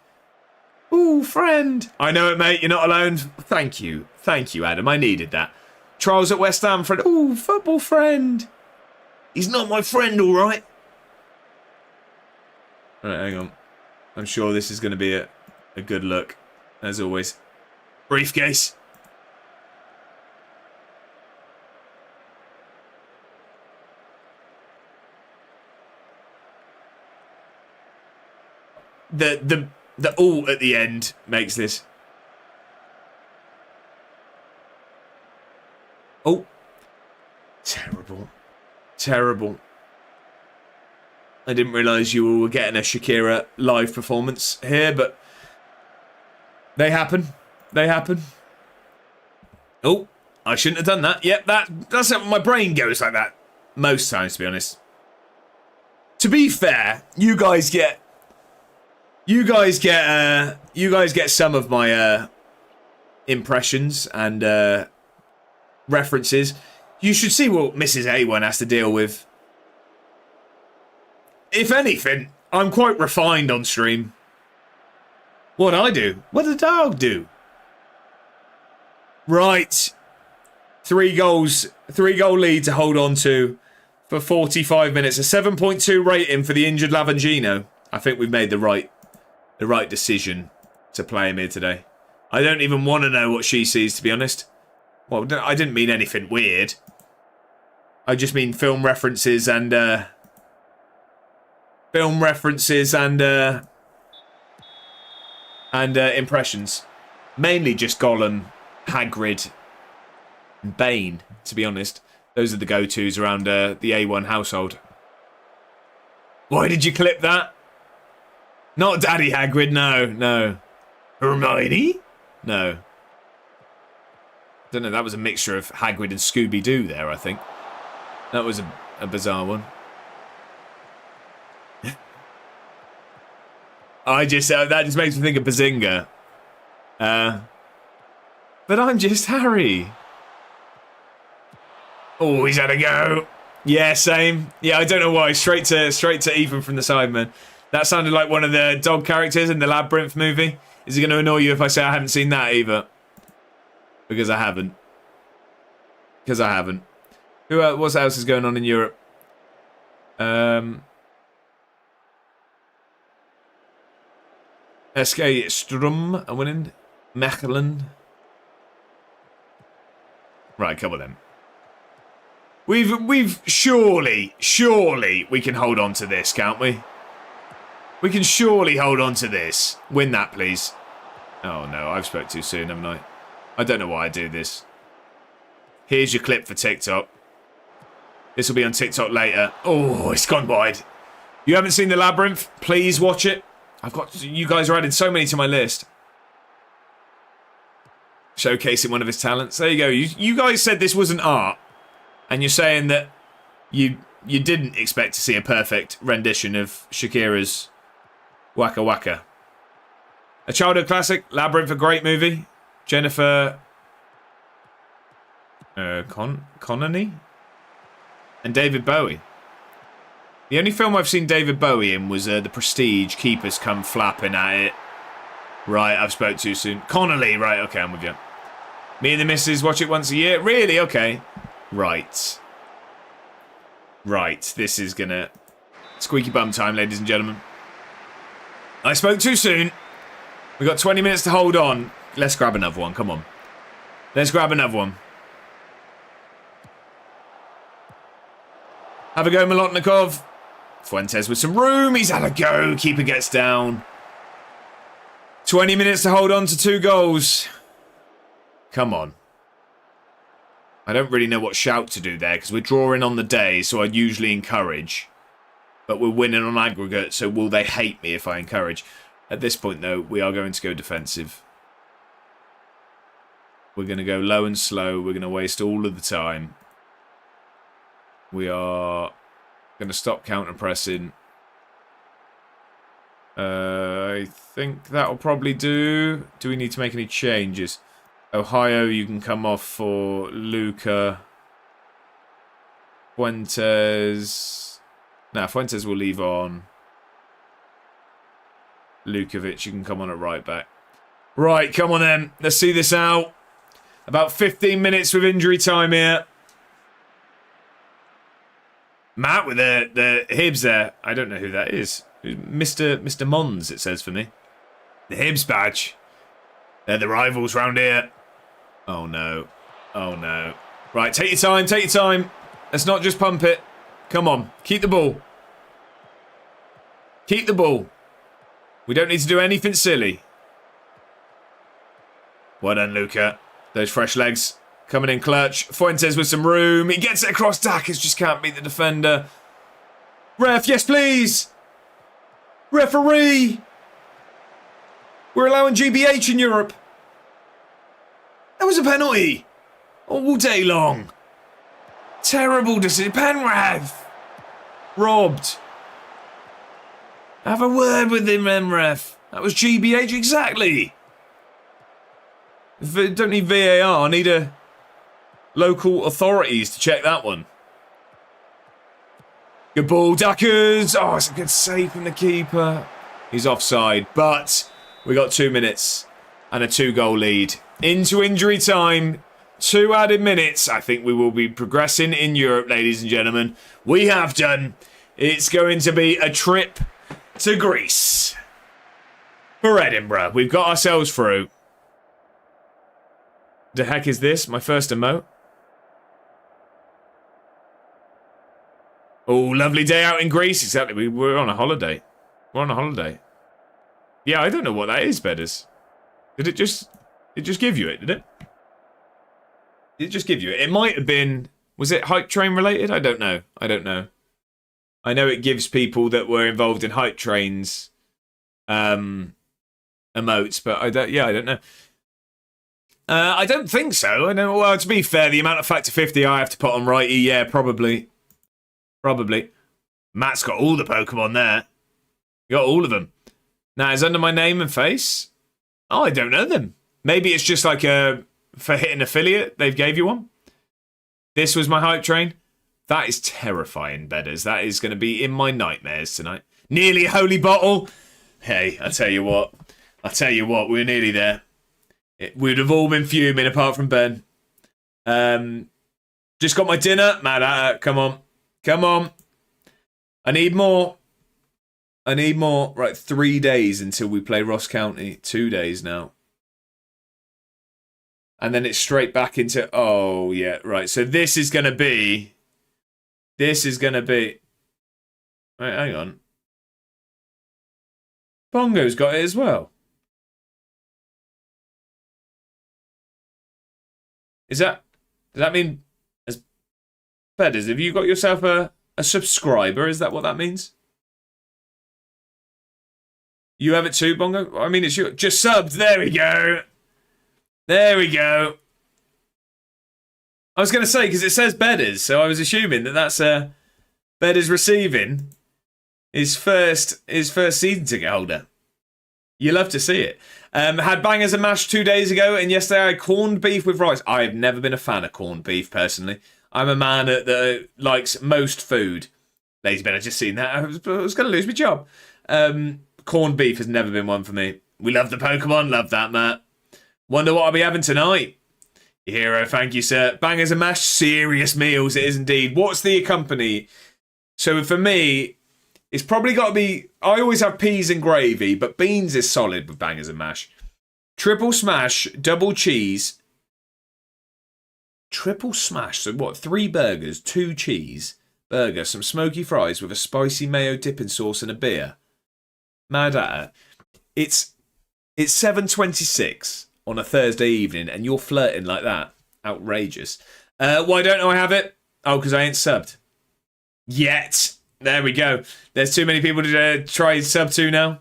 Ooh, friend. I know it, mate. You're not alone. Thank you. Thank you, Adam. I needed that. Trials at West Ham, friend. Ooh, football friend. He's not my friend, all right. All right, hang on. I'm sure this is going to be a good look, as always. Briefcase. The all at the end makes this. Oh. Terrible. Terrible. I didn't realise you were getting a Shakira live performance here, but they happen. They happen. Oh, I shouldn't have done that. Yep, that's how my brain goes like that. Most times, to be honest. To be fair, you guys get some of my impressions and references. You should see what Mrs. A1 has to deal with. If anything, I'm quite refined on stream. What'd I do? What did the dog do? Right. 3 goals. 3-goal lead to hold on to for 45 minutes. A 7.2 rating for the injured Lavangino. I think we've made the right decision to play him here today. I don't even want to know what she sees, to be honest. Well, I didn't mean anything weird. I just mean film references and impressions. Mainly just Gollum, Hagrid, and Bane, to be honest. Those are the go-tos around the A1 household. Why did you clip that? Not Daddy Hagrid, no. Hermione? No. Don't know, that was a mixture of Hagrid and Scooby-Doo there, I think. That was a bizarre one. That just makes me think of Bazinga. But I'm just Harry. Oh, he's had a go. Yeah, same. Yeah, I don't know why. Straight to Ethan from the side, man. That sounded like one of the dog characters in the Labyrinth movie. Is it going to annoy you if I say I haven't seen that either? Because I haven't. What else is going on in Europe? SK Strum are winning. Mechelen. Right, come on then. We've surely we can hold on to this, can't we? We can surely hold on to this. Win that, please. Oh no, I've spoke too soon, haven't I? I don't know why I do this. Here's your clip for TikTok. This will be on TikTok later. Oh, it's gone wide. You haven't seen The Labyrinth? Please watch it. You guys are adding so many to my list. Showcasing one of his talents. There you go. You guys said this wasn't art. And you're saying that you didn't expect to see a perfect rendition of Shakira's Waka Waka. A childhood classic. Labyrinth, a great movie. Jennifer Connelly and David Bowie. The only film I've seen David Bowie in was The Prestige. Keepers come flapping at it. Right, I've spoke too soon. Connolly, right, okay, I'm with you. Me and the missus watch it once a year. Really? Okay. Right. Right, this is gonna... Squeaky bum time, ladies and gentlemen. I spoke too soon. We've got 20 minutes to hold on. Let's grab another one, come on. Let's grab another one. Have a go, Molotnikov. Fuentes with some room. He's had a go. Keeper gets down. 20 minutes to hold on to 2 goals. Come on. I don't really know what shout to do there because we're drawing on the day, so I'd usually encourage. But we're winning on aggregate, so will they hate me if I encourage? At this point, though, we are going to go defensive. We're going to go low and slow. We're going to waste all of the time. We are going to stop counter-pressing. I think that'll probably do. Do we need to make any changes? Ohio, you can come off for Luca. Fuentes. Nah, Fuentes will leave on. Lukovic, you can come on at right back. Right, come on then. Let's see this out. About 15 minutes with injury time here. Matt with the Hibs there. I don't know who that is. Mr. Mons, it says for me. The Hibs badge. They're the rivals round here. Oh no. Oh no. Right, take your time, take your time. Let's not just pump it. Come on, keep the ball. Keep the ball. We don't need to do anything silly. Well done, Luca. Those fresh legs coming in clutch. Fuentes with some room. He gets it across. Dackers just can't beat the defender. Ref, yes please. Referee. We're allowing GBH in Europe. That was a penalty. All day long. Terrible decision. Penref. Robbed. Have a word with him, ref. That was GBH exactly. Don't need VAR. I need local authorities to check that one. Good ball, Duckers. Oh, it's a good save from the keeper. He's offside, but we got 2 minutes and a 2-goal lead. Into injury time. 2 added minutes. I think we will be progressing in Europe, ladies and gentlemen. We have done. It's going to be a trip to Greece. For Edinburgh. We've got ourselves through. The heck is this? My first emote? Oh, lovely day out in Greece. Exactly. We're on a holiday. We're on a holiday. Yeah, I don't know what that is, Bedders. Did it just give you it, did it? Did it just give you it? It might have been... Was it Hype Train related? I don't know. I don't know. I know it gives people that were involved in Hype Trains emotes, but I don't know. I don't think so. I know. Well, to be fair, the amount of Factor 50 I have to put on righty, yeah, probably. Probably. Matt's got all the Pokemon there. You got all of them. Now, is under my name and face? Oh, I don't know them. Maybe it's just like for hitting affiliate, they've gave you one. This was my Hype Train. That is terrifying, Bedders. That is going to be in my nightmares tonight. Nearly a holy bottle. Hey, I tell you what. We're nearly there. We'd have all been fuming apart from Ben. Just got my dinner. Matt, come on. Come on. I need more. Right, 3 days until we play Ross County. 2 days now. And then it's straight back into... Oh, yeah, right. So this is going to be... Right, hang on. Bongo's got it as well. Does that mean... As Bedders, have you got yourself a subscriber? Is that what that means? You have it too, Bongo? I mean, it's your... Just subbed. There we go. There we go. I was going to say, because it says Bedders, so I was assuming that that's Bedders receiving his first season ticket holder. You love to see it. Had bangers and mash 2 days ago, and yesterday I had corned beef with rice. I have never been a fan of corned beef, personally. I'm a man that likes most food. Lazy Ben, I just seen that. I was going to lose my job. Corned beef has never been one for me. We love the Pokemon. Love that, Matt. Wonder what I'll be having tonight. Hero, thank you, sir. Bangers and mash, serious meals. It is indeed. What's the accompany? So for me, it's probably got to be... I always have peas and gravy, but beans is solid with bangers and mash. Triple smash, double cheese. Triple smash. So what? 3 burgers, 2 cheese, burger, some smoky fries with a spicy mayo dipping sauce and a beer. Mad at it. It's 7:26 on a Thursday evening, and you're flirting like that. Outrageous. Why don't I have it? Oh, because I ain't subbed yet. There we go. There's too many people to try sub to now.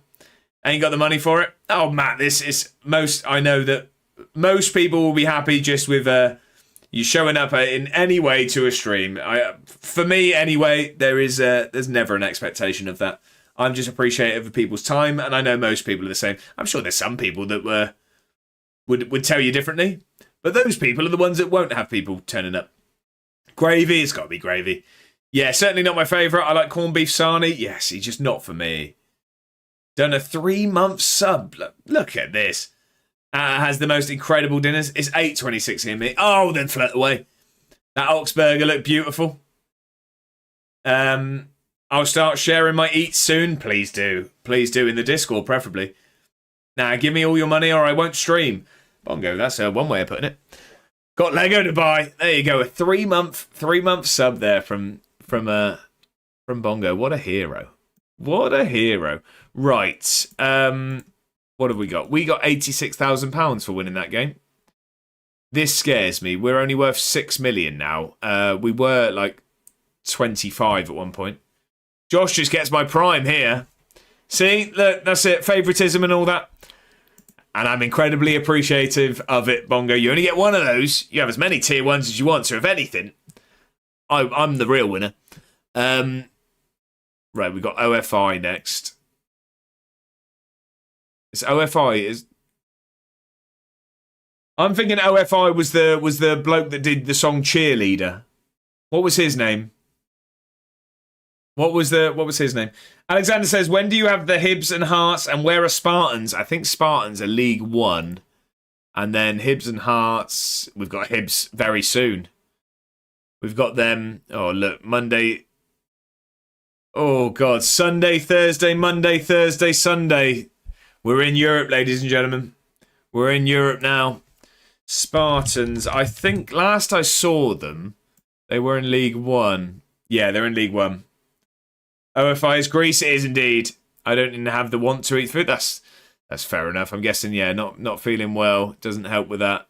Ain't got the money for it. Oh, Matt, this is most... I know that most people will be happy just with you showing up in any way to a stream. For me, anyway, there's never an expectation of that. I'm just appreciative of people's time, and I know most people are the same. I'm sure there's some people that would tell you differently, but those people are the ones that won't have people turning up. Gravy, it's got to be gravy. Yeah, certainly not my favourite. I like corned beef sarnie. Yes, he's just not for me. Done a 3-month sub. Look at this. Has the most incredible dinners. It's 8:26 in me. Oh, then flirt away. That Oxburger looked beautiful. I'll start sharing my eats soon. Please do. Please do, in the Discord, preferably. Now, give me all your money or I won't stream. Bongo, that's one way of putting it. Got Lego to buy. There you go. A 3-month sub there from Bongo. What a hero. What a hero. Right. What have we got? We got £86,000 for winning that game. This scares me. We're only worth 6 million now. We were like 25 at one point. Josh just gets my prime here. See, look, that's it. Favoritism and all that. And I'm incredibly appreciative of it, Bongo. You only get one of those. You have as many tier 1s as you want. So if anything, I'm the real winner. Right, we've got OFI next. It's OFI. I'm thinking OFI was the bloke that did the song Cheerleader. What was his name? What was his name? Alexander says, when do you have the Hibs and Hearts and where are Spartans? I think Spartans are League 1. And then Hibs and Hearts, we've got Hibs very soon. We've got them, oh look, Monday. Oh God, Sunday, Thursday, Monday, Thursday, Sunday. We're in Europe, ladies and gentlemen. We're in Europe now. Spartans, I think last I saw them, they were in League 1. Yeah, they're in League 1. OFI is Greece. It is indeed. I don't even have the want to eat food. That's fair enough. I'm guessing, yeah, not feeling well. Doesn't help with that.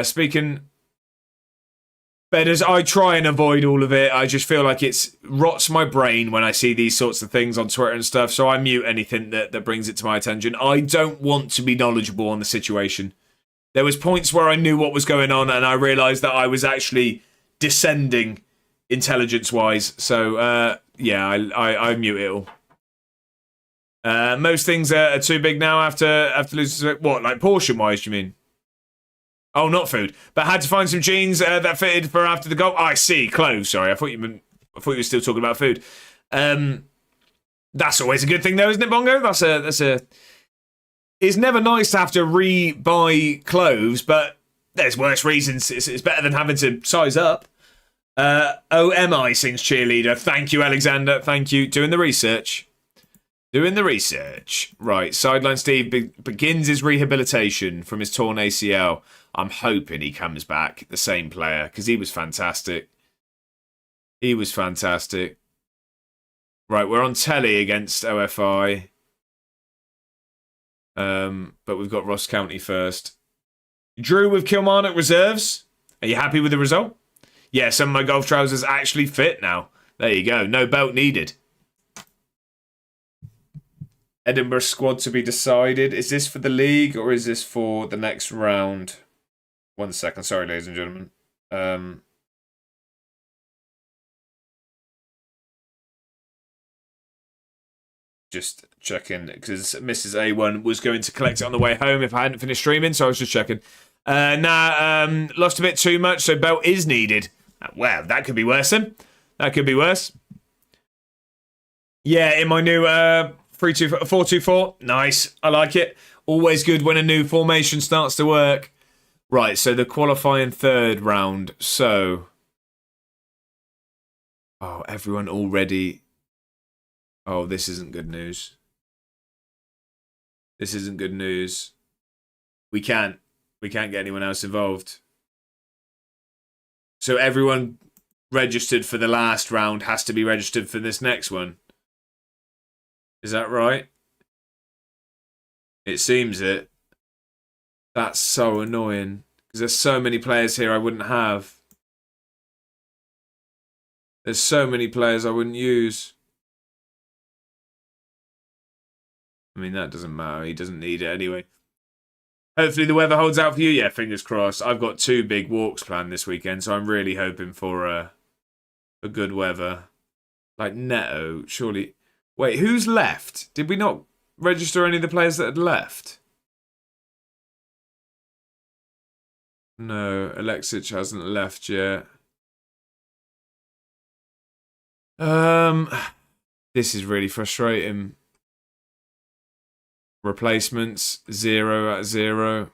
Speaking... Bedders, I try and avoid all of it. I just feel like it rots my brain when I see these sorts of things on Twitter and stuff, so I mute anything that brings it to my attention. I don't want to be knowledgeable on the situation. There was points where I knew what was going on and I realised that I was actually descending intelligence-wise. So, yeah, I mute it all. Most things are too big now after losing... What, like portion-wise, do you mean? Oh, not food. But had to find some jeans that fitted for after the goal. Oh, I see. Clothes, sorry. I thought you were still talking about food. That's always a good thing, though, isn't it, Bongo? That's a... It's never nice to have to re-buy clothes, but there's worse reasons. It's better than having to size up. OMI sings Cheerleader. Thank you, Alexander. Thank you. Doing the research. Doing the research. Right. Sideline Steve begins his rehabilitation from his torn ACL. I'm hoping he comes back, the same player, because he was fantastic. He was fantastic. Right, we're on telly against OFI. But we've got Ross County first. Drew with Kilmarnock reserves. Are you happy with the result? Yeah, some of my golf trousers actually fit now. There you go. No belt needed. Edinburgh squad to be decided. Is this for the league or is this for the next round? 1 second. Sorry, ladies and gentlemen. Just checking because Mrs. A1 was going to collect it on the way home if I hadn't finished streaming, so I was just checking. Lost a bit too much, so belt is needed. Well, that could be worse then. That could be worse. Yeah, in my new 4-2-4. Nice. I like it. Always good when a new formation starts to work. Right, so the qualifying third round. So, oh, everyone already. Oh, this isn't good news. This isn't good news. We can't get anyone else involved. So everyone registered for the last round has to be registered for this next one. Is that right? It seems it. That's so annoying. Because there's so many players here I wouldn't have. There's so many players I wouldn't use. I mean, that doesn't matter. He doesn't need it anyway. Hopefully the weather holds out for you. Yeah, fingers crossed. I've got 2 big walks planned this weekend, so I'm really hoping for good weather. Like Neto, surely. Wait, who's left? Did we not register any of the players that had left? No, Alexic hasn't left yet. This is really frustrating. Replacements, 0 out of 0.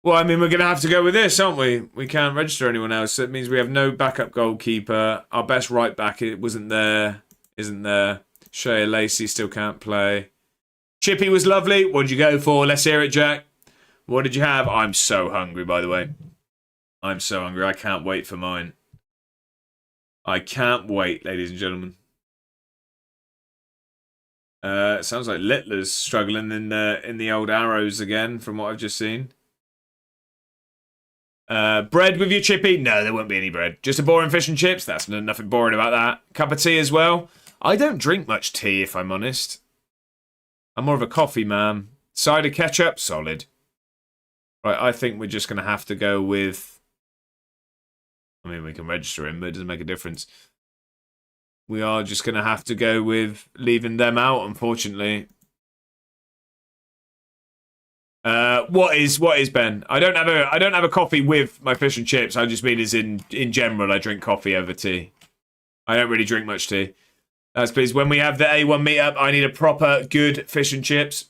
Well, I mean, we're going to have to go with this, aren't we? We can't register anyone else. So it means we have no backup goalkeeper. Our best right back isn't there. Shea Lacey still can't play. Chippy was lovely. What did you go for? Let's hear it, Jack. What did you have? I'm so hungry, by the way. I'm so hungry. I can't wait for mine. I can't wait, ladies and gentlemen. It sounds like Littler's struggling in the old arrows again, from what I've just seen. Bread with your chippy? No, there won't be any bread. Just a boring fish and chips? That's nothing boring about that. Cup of tea as well? I don't drink much tea, if I'm honest. I'm more of a coffee man. Cider ketchup? Solid. Right, I think we're just going to have to go with... I mean, we can register him, but it doesn't make a difference. We are just going to have to go with leaving them out, unfortunately. What is Ben? I don't have a coffee with my fish and chips. I just mean as in general, I drink coffee over tea. I don't really drink much tea. That's because when we have the A1 meetup, I need a proper good fish and chips.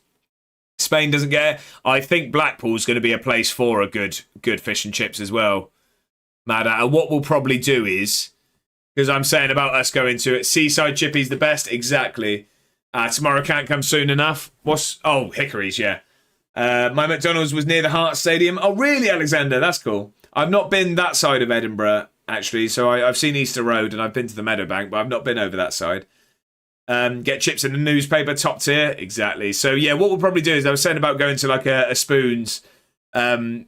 Spain doesn't get it. I think Blackpool's going to be a place for a good fish and chips as well. Mad at. What we'll probably do is, because I'm saying about us going to it, Seaside Chippy's the best. Exactly. Tomorrow can't come soon enough. Hickory's, yeah. My McDonald's was near the Hearts Stadium. Oh, really, Alexander? That's cool. I've not been that side of Edinburgh, actually. So I've seen Easter Road and I've been to the Meadowbank, but I've not been over that side. Get chips in the newspaper, top tier. Exactly. So, yeah, what we'll probably do is I was saying about going to like a Spoons, and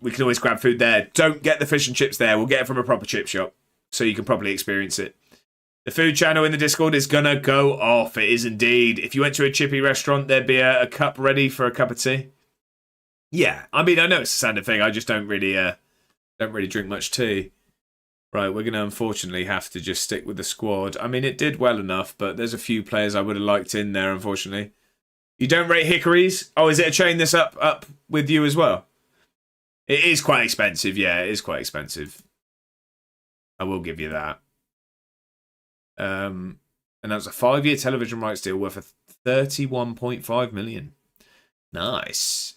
we can always grab food there. Don't get the fish and chips there. We'll get it from a proper chip shop so you can properly experience it. The food channel in the Discord is going to go off. It is indeed. If you went to a chippy restaurant, there'd be a cup ready for a cup of tea. Yeah, I mean, I know it's a standard thing. I just don't really drink much tea. Right, we're going to unfortunately have to just stick with the squad. I mean, it did well enough, but there's a few players I would have liked in there, unfortunately. You don't rate Hickories? Oh, is it a chain this up with you as well? It is quite expensive. Yeah, it is quite expensive. I will give you that. And that's a 5-year television rights deal worth 31.5 million. Nice.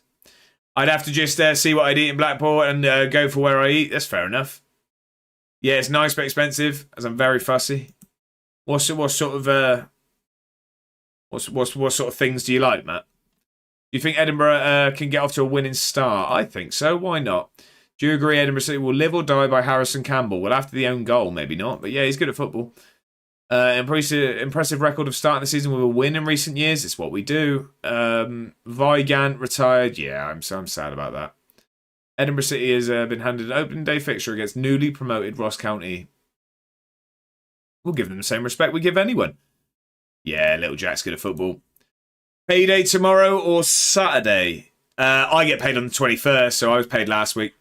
I'd have to just see what I'd eat in Blackpool and go for where I eat. That's fair enough. Yeah, it's nice but expensive, as I'm very fussy. What sort of things do you like, Matt? Do you think Edinburgh can get off to a winning start? I think so. Why not? Do you agree Edinburgh City will live or die by Harrison Campbell? Well, after the own goal, maybe not. But yeah, he's good at football. Impressive record of starting the season with a win in recent years. It's what we do. Vigant retired. Yeah, I'm sad about that. Edinburgh City has been handed an opening day fixture against newly promoted Ross County. We'll give them the same respect we give anyone. Yeah, little Jack's good at football. Payday tomorrow or Saturday? I get paid on the 21st, so I was paid last week.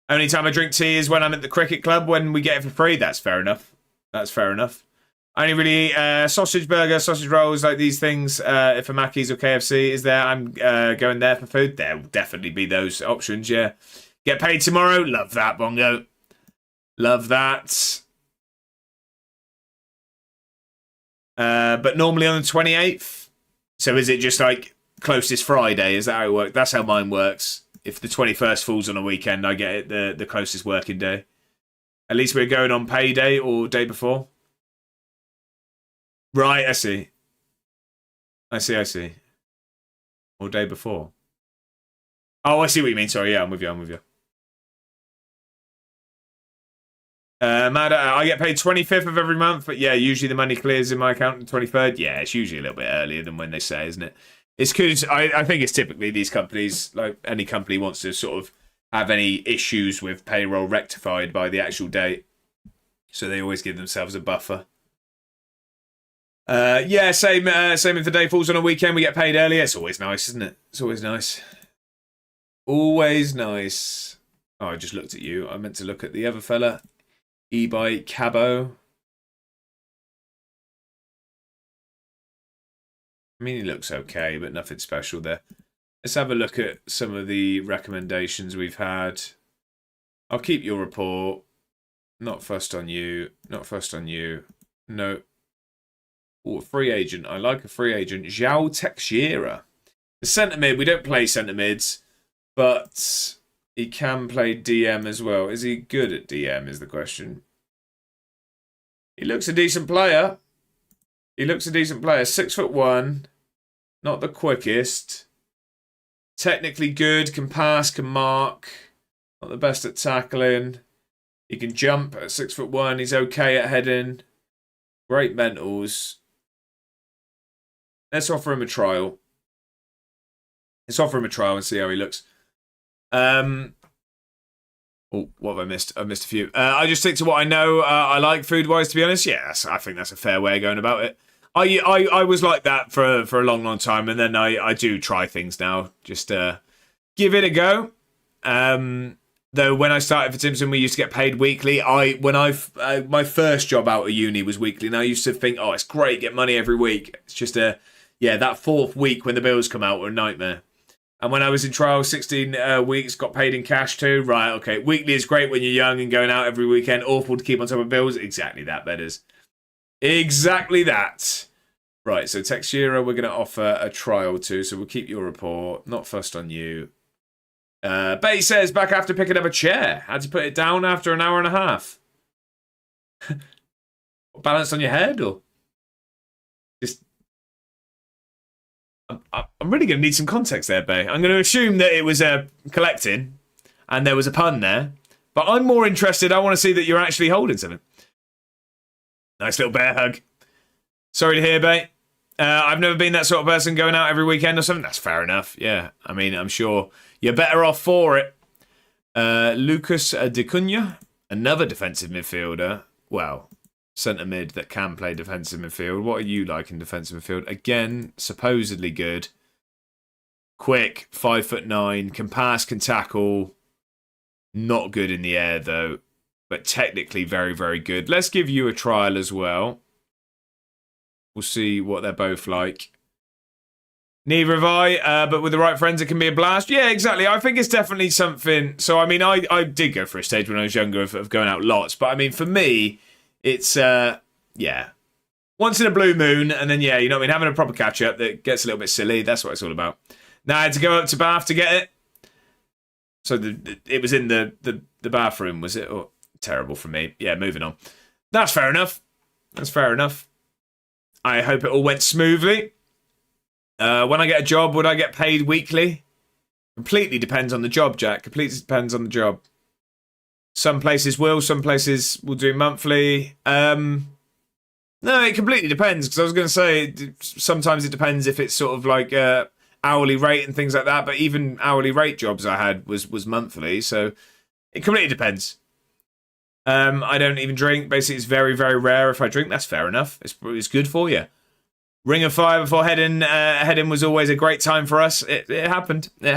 Only time I drink tea is when I'm at the cricket club when we get it for free. That's fair enough. I only really eat sausage burger, sausage rolls, like these things. If a Mackey's or KFC is there, I'm going there for food. There will definitely be those options, yeah. Get paid tomorrow. Love that, Bongo. Love that. But normally on the 28th. So is it just like closest Friday? Is that how it works? That's how mine works. If the 21st falls on a weekend, I get it the closest working day. At least we're going on payday or day before. Right, I see. I see. Or day before. Oh, I see what you mean. Sorry, yeah, I'm with you. I get paid 25th of every month, but yeah, usually the money clears in my account on the 23rd. Yeah, it's usually a little bit earlier than when they say, isn't it? It's because I think it's typically these companies, like any company wants to sort of have any issues with payroll rectified by the actual date. So they always give themselves a buffer. Yeah, same if the day falls on a weekend, we get paid earlier. It's always nice, isn't it? It's always nice. Always nice. Oh, I just looked at you. I meant to look at the other fella. E-bike Cabo. I mean, he looks okay, but nothing special there. Let's have a look at some of the recommendations we've had. I'll keep your report. Not fussed on you. Not fussed on you. No. Oh, a free agent. I like a free agent. João Teixeira. The centre mid. We don't play centre mids, but he can play DM as well. Is he good at DM is the question. He looks a decent player. 6'1". Not the quickest. Technically good. Can pass, can mark. Not the best at tackling. He can jump at 6'1". He's okay at heading. Great mentals. Let's offer him a trial. And see how he looks. Oh, what have I missed? I've missed a few. I just stick to what I know I like food-wise, to be honest. Yeah, I think that's a fair way of going about it. I was like that for a long, long time, and then I do try things now. Just give it a go. Though when I started for Timson, we used to get paid weekly. My first job out of uni was weekly, and I used to think, oh, it's great, get money every week. It's just that fourth week when the bills come out were a nightmare. And when I was in trial, 16 weeks, got paid in cash too. Right, okay. Weekly is great when you're young and going out every weekend. Awful to keep on top of bills. Exactly that, Bedders. Exactly that. Right, so Teixeira, we're going to offer a trial to, so we'll keep your report. Not fussed on you. Betty says, back after picking up a chair. Had to put it down after an hour and a half. Balanced on your head, or? Just... I'm really going to need some context there, Bay. I'm going to assume that it was collecting, and there was a pun there. But I'm more interested. I want to see that you're actually holding something. Nice little bear hug. Sorry to hear, Bay. I've never been that sort of person going out every weekend or something. That's fair enough. Yeah, I mean, I'm sure you're better off for it. Lucas de Cunha, another defensive midfielder. Well, centre mid that can play defensive midfield. What are you like in defensive midfield? Again, supposedly good. Quick, 5'9", can pass, can tackle. Not good in the air though, but technically very, very good. Let's give you a trial as well. We'll see what they're both like. Neither have I, but with the right friends, it can be a blast. Yeah, exactly. I think it's definitely something. So, I mean, I did go for a stage when I was younger of going out lots. But, I mean, for me, it's, yeah. Once in a blue moon, and then, yeah, you know what I mean? Having a proper catch-up that gets a little bit silly. That's what it's all about. Now, I had to go up to Bath to get it. So, it was in the bathroom, was it? Oh, terrible for me. Yeah, moving on. That's fair enough. I hope it all went smoothly. When I get a job, would I get paid weekly? Completely depends on the job, Jack. Completely depends on the job. Some places will, some places will do monthly. No, it completely depends, because I was going to say, sometimes it depends if it's sort of like hourly rate and things like that, but even hourly rate jobs I had was monthly, so it completely depends. I don't even drink. Basically, it's very, very rare if I drink. That's fair enough. It's good for you. Ring of Fire before heading was always a great time for us. It happened. It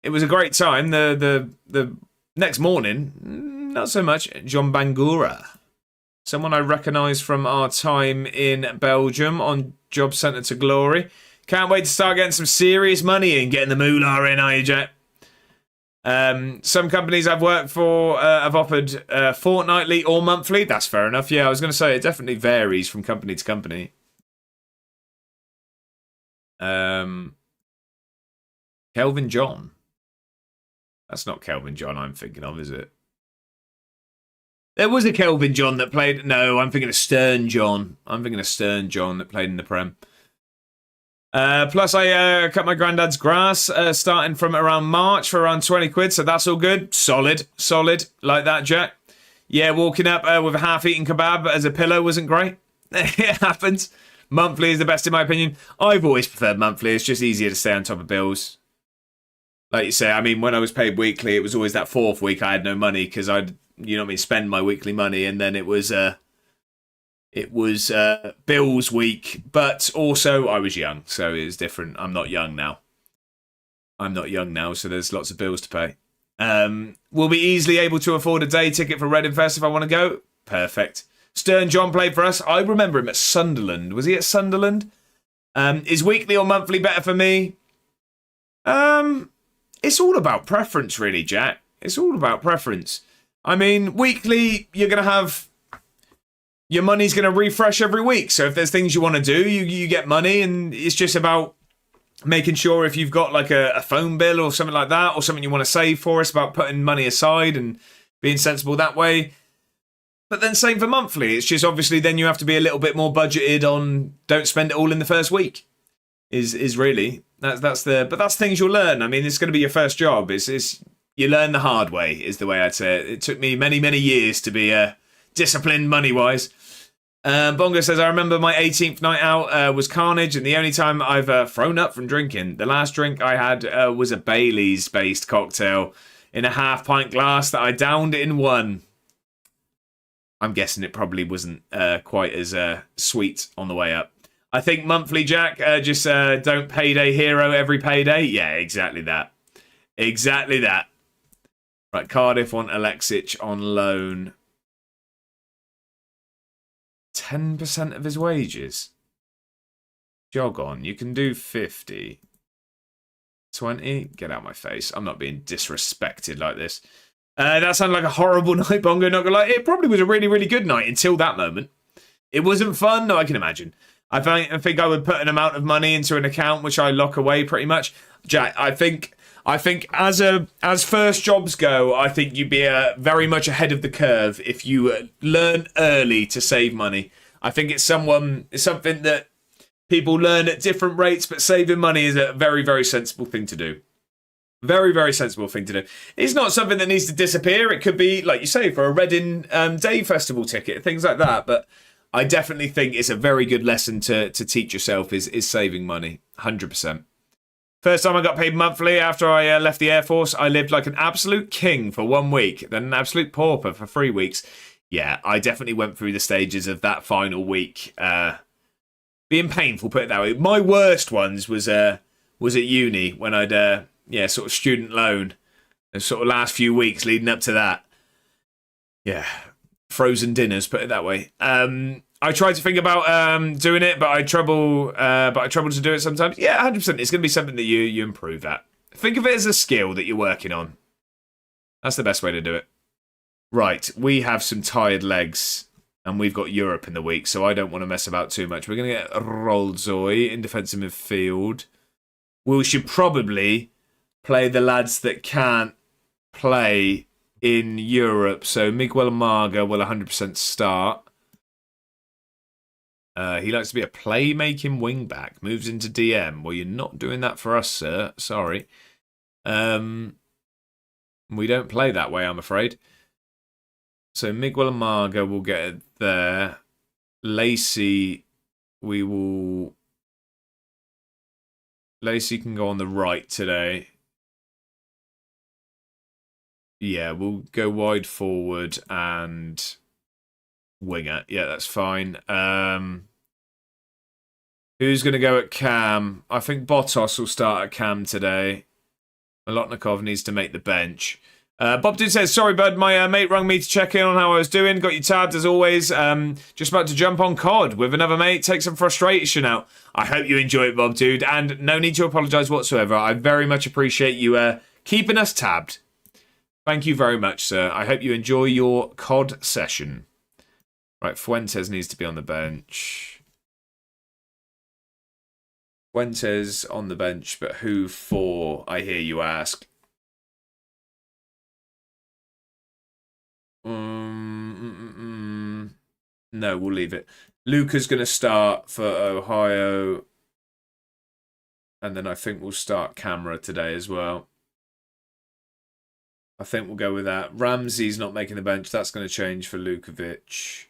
was a great time. The next morning, not so much. John Bangura, someone I recognise from our time in Belgium on Job Centre to Glory. Can't wait to start getting some serious money and getting the moolah in, are you, Jack? Some companies I've worked for have offered fortnightly or monthly. That's fair enough. Yeah, I was going to say it definitely varies from company to company. Kelvin John. That's not Kelvin John I'm thinking of, is it? There was a Kelvin John that played... No, I'm thinking of Stern John. I'm thinking of Stern John that played in the Prem. Plus, I cut my granddad's grass starting from around March for around 20 quid, so that's all good. Solid. Like that, Jack. Yeah, walking up with a half-eaten kebab as a pillow wasn't great. It happens. Monthly is the best in my opinion. I've always preferred monthly. It's just easier to stay on top of bills. Like you say, I mean, when I was paid weekly, it was always that fourth week I had no money because I'd, you know what I mean, spend my weekly money, and then it was bills week, but also I was young, so it was different. I'm not young now, so there's lots of bills to pay. We'll be easily able to afford a day ticket for Reading Fest if I want to go. Perfect. Stern John played for us. I remember him at Sunderland. Was he at Sunderland? Is weekly or monthly better for me? It's all about preference, really, Jack. It's all about preference. I mean, weekly, you're going to have... Your money's going to refresh every week. So if there's things you want to do, you get money, and it's just about making sure if you've got like a phone bill or something like that, or something you want to save for, it's about putting money aside and being sensible that way. But then same for monthly. It's just obviously then you have to be a little bit more budgeted on don't spend it all in the first week. Is really that's things you'll learn. I mean, it's going to be your first job. It's you learn the hard way is the way I'd say it. It took me many years to be disciplined money wise. Bongo says, I remember my 18th night out was carnage, and the only time I've thrown up from drinking. The last drink I had was a Baileys based cocktail in a half-pint glass that I downed in one. I'm guessing it probably wasn't quite as sweet on the way up. I think monthly, Jack, just don't payday hero every payday. Yeah, exactly that. Exactly that. Right, Cardiff want Alexic on loan. 10% of his wages. Jog on. You can do 50. 20. Get out my face. I'm not being disrespected like this. That sounded like a horrible night, Bongo. Not gonna lie. It probably was a really good night until that moment. It wasn't fun. No, I can imagine. I think I would put an amount of money into an account which I lock away pretty much. Jack, I think as first jobs go, I think you'd be very much ahead of the curve if you learn early to save money. I think it's something that people learn at different rates, but saving money is a very sensible thing to do. Very sensible thing to do. It's not something that needs to disappear. It could be, like you say, for a Reading Day Festival ticket, things like that. But I definitely think it's a very good lesson to teach yourself is saving money, 100%. First time I got paid monthly after I left the Air Force, I lived like an absolute king for 1 week, then an absolute pauper for 3 weeks. Yeah, I definitely went through the stages of that final week being painful, put it that way. My worst ones was at uni when I'd, sort of student loan, the sort of last few weeks leading up to that. Yeah, frozen dinners, put it that way. I tried to think about doing it, but I trouble to do it sometimes. Yeah, 100%. It's going to be something that you improve at. Think of it as a skill that you're working on. That's the best way to do it. Right, we have some tired legs, and we've got Europe in the week, so I don't want to mess about too much. We're going to get Rolzoy in defensive midfield. We should probably play the lads that can't play in Europe. So Miguel Marga will 100% start. He likes to be a playmaking wing-back. Moves into DM. Well, you're not doing that for us, sir. Sorry. We don't play that way, I'm afraid. So Miguel Marga will get it there. Lacey, Lacey can go on the right today. Yeah, we'll go wide forward and winger. Yeah, that's fine. Who's going to go at cam? I think Bottas will start at cam today. Molotnikov needs to make the bench. Bob Dude says, sorry, bud, my mate rang me to check in on how I was doing. Got you tabbed as always. Just about to jump on COD with another mate. Take some frustration out. I hope you enjoy it, Bob Dude. And no need to apologise whatsoever. I very much appreciate you keeping us tabbed. Thank you very much, sir. I hope you enjoy your COD session. Right, Fuentes needs to be on the bench. Fuentes on the bench, but who for, I hear you ask? No, we'll leave it. Luca's going to start for Ohio. And then I think we'll start Camera today as well. I think we'll go with that. Ramsey's not making the bench. That's going to change for Lukovic.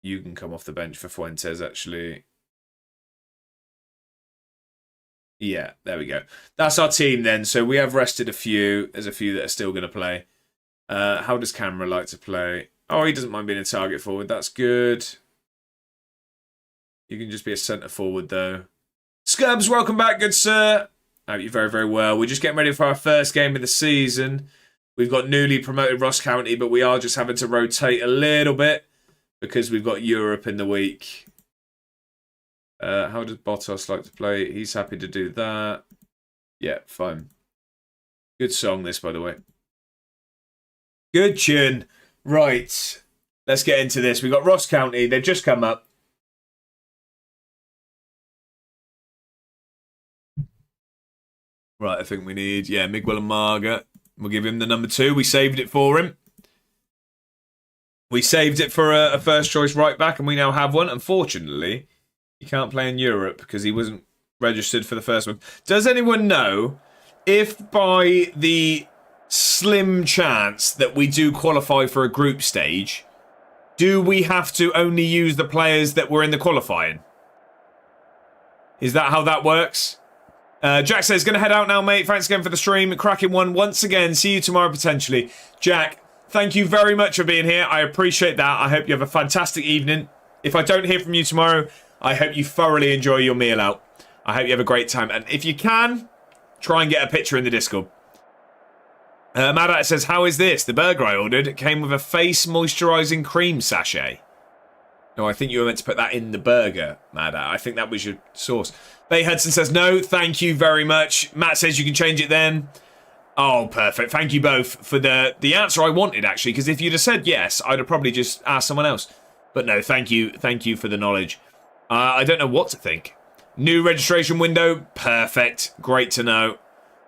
You can come off the bench for Fuentes, actually. Yeah, there we go. That's our team then. So we have rested a few. There's a few that are still going to play. How does Camera like to play? Oh, he doesn't mind being a target forward. That's good. You can just be a centre forward, though. Scubs, welcome back, good sir. I hope you're very, very well. We're just getting ready for our first game of the season. We've got newly promoted Ross County, but we are just having to rotate a little bit because we've got Europe in the week. How does Bottas like to play? He's happy to do that. Yeah, fine. Good song, this, by the way. Good tune. Right. Let's get into this. We've got Ross County. They've just come up. Right, I think we need, Miguel and Marga. We'll give him the number 2. We saved it for him. We saved it for a first choice right back, and we now have one. Unfortunately, he can't play in Europe because he wasn't registered for the first one. Does anyone know if by the slim chance that we do qualify for a group stage, do we have to only use the players that were in the qualifying? Is that how that works? Jack says, going to head out now, mate. Thanks again for the stream. Cracking one once again. See you tomorrow, potentially. Jack, thank you very much for being here. I appreciate that. I hope you have a fantastic evening. If I don't hear from you tomorrow, I hope you thoroughly enjoy your meal out. I hope you have a great time. And if you can, try and get a picture in the Discord. Madat says, how is this? The burger I ordered came with a face moisturising cream sachet. No, I think you were meant to put that in the burger, Madat. I think that was your sauce. Bay Hudson says, no, thank you very much. Matt says you can change it then. Oh, perfect. Thank you both for the answer I wanted, actually, because if you'd have said yes, I'd have probably just asked someone else. But no, thank you. Thank you for the knowledge. I don't know what to think. New registration window. Perfect. Great to know.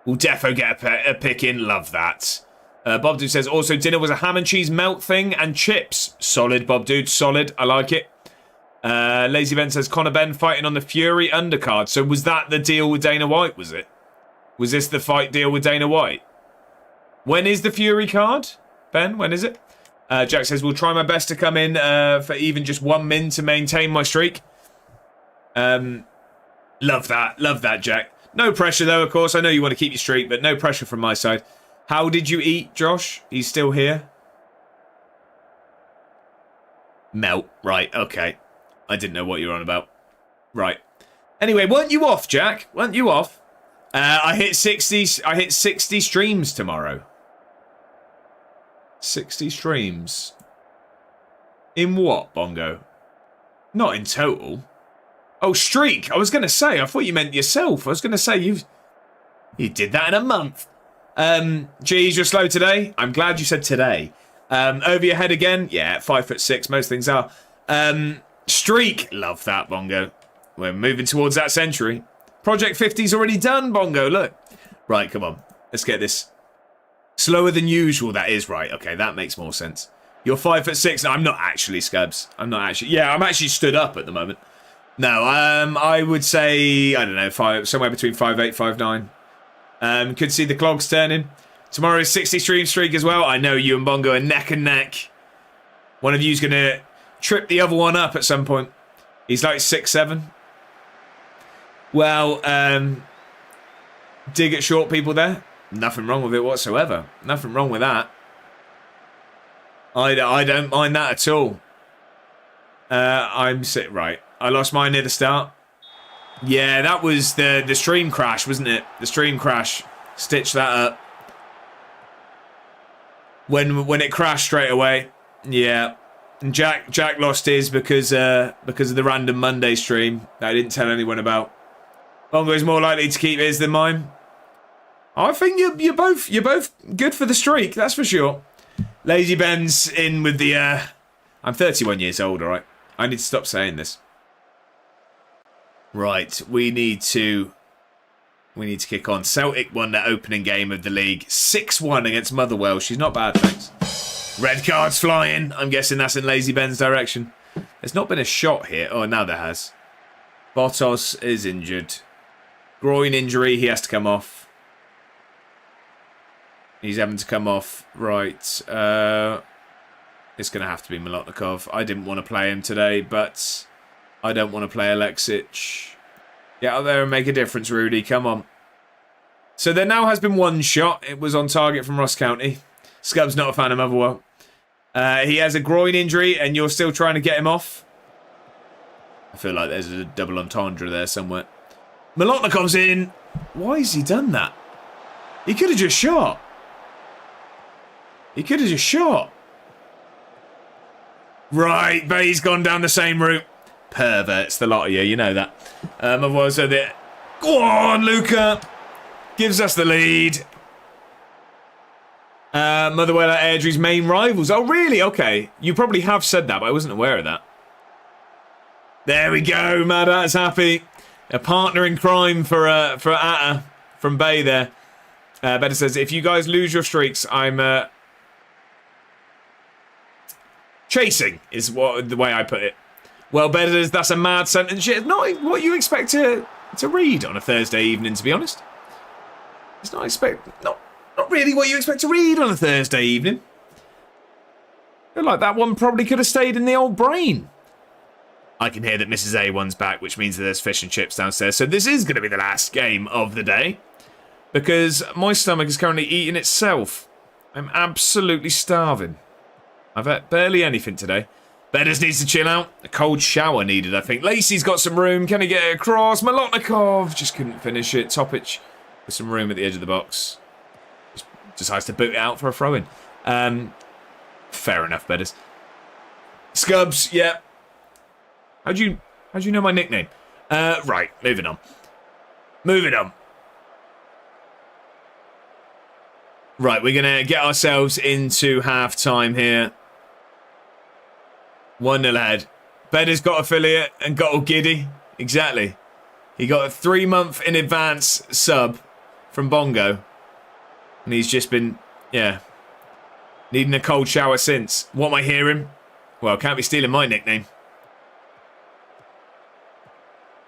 We'll defo get a pick in. Love that. Bob Dude says, also, dinner was a ham and cheese melt thing and chips. Solid, Bob Dude. Solid. I like it. Lazy Ben says, Conor Benn fighting on the Fury undercard. So was that the deal with Dana White, was it? Was this the fight deal with Dana White? When is the Fury card? Ben, when is it? Jack says, we'll try my best to come in for even just 1 min to maintain my streak. Love that. Love that, Jack. No pressure, though, of course. I know you want to keep your streak, but no pressure from my side. How did you eat, Josh? He's still here. Melt. Right, okay. I didn't know what you were on about. Right. Anyway, weren't you off, Jack? Weren't you off? I hit 60 streams tomorrow. 60 streams. In what, Bongo? Not in total. Oh, streak. I was going to say, I thought you meant yourself. I was going to say you did that in a month. Geez, you're slow today. I'm glad you said today. Over your head again. Yeah, 5'6". Most things are. Streak. Love that, Bongo. We're moving towards that century. Project 50's already done, Bongo. Look. Right, come on. Let's get this. Slower than usual, that is right. Okay, that makes more sense. You're 5'6". No, I'm not actually, Scubs. I'm not actually. Yeah, I'm actually stood up at the moment. No, I would say, I don't know, somewhere between 5'8", 5'9". Could see the clogs turning. Tomorrow's 60 stream streak as well. I know you and Bongo are neck and neck. One of you's going to trip the other one up at some point. He's like 6'7". Well, dig at short people there. Nothing wrong with it whatsoever. Nothing wrong with that. I don't mind that at all. I'm sit right. I lost mine near the start. Yeah, that was the stream crash, wasn't it? The stream crash. Stitch that up. When it crashed straight away. Yeah. And Jack lost his because of the random Monday stream that I didn't tell anyone about. Bongo's more likely to keep his than mine. I think you're both good for the streak, that's for sure. Lazy Ben's in with the... I'm 31 years old, alright? I need to stop saying this. Right, we need to kick on. Celtic won their opening game of the league. 6-1 against Motherwell. She's not bad, thanks. Red cards flying. I'm guessing that's in Lazy Ben's direction. There's not been a shot here. Oh, now there has. Bottos is injured. Groin injury. He has to come off. He's having to come off. Right. It's going to have to be Molotnikov. I didn't want to play him today, but I don't want to play Alexic. Get out there and make a difference, Rudy. Come on. So there now has been one shot. It was on target from Ross County. Scub's not a fan of Motherwell. He has a groin injury, and you're still trying to get him off. I feel like there's a double entendre there somewhere. Molotnikov's in. Why has he done that? He could have just shot. He could have just shot. Right, Bay's gone down the same route. Perverts, the lot of you, you know that. Otherwise, so there. Go on, Luca. Gives us the lead. Motherwell are Airdrie's main rivals. Oh, really? Okay. You probably have said that, but I wasn't aware of that. There we go. Mad Atter's happy. A partner in crime for Atta from Bay there. Better says, if you guys lose your streaks, I'm chasing is the way I put it. Well, Better says that's a mad sentence. It's not what you expect to read on a Thursday evening, to be honest. It's not really what you expect to read on a Thursday evening. I feel like that one probably could have stayed in the old brain. I can hear that Mrs. A1's back, which means that there's fish and chips downstairs. So this is going to be the last game of the day, because my stomach is currently eating itself. I'm absolutely starving. I've had barely anything today. Bedders needs to chill out. A cold shower needed, I think. Lacey's got some room. Can he get it across? Molotnikov just couldn't finish it. Topic with some room at the edge of the box. Just decides to boot it out for a throw-in. Fair enough, Bedders. Scubs, yeah. How'd you know my nickname? Right, moving on. Right, we're going to get ourselves into half-time here. 1-0 ahead. Bedder's got affiliate and got all giddy. Exactly. He got a 3-month in advance sub from Bongo. And he's just been, needing a cold shower since. What am I hearing? Well, can't be stealing my nickname.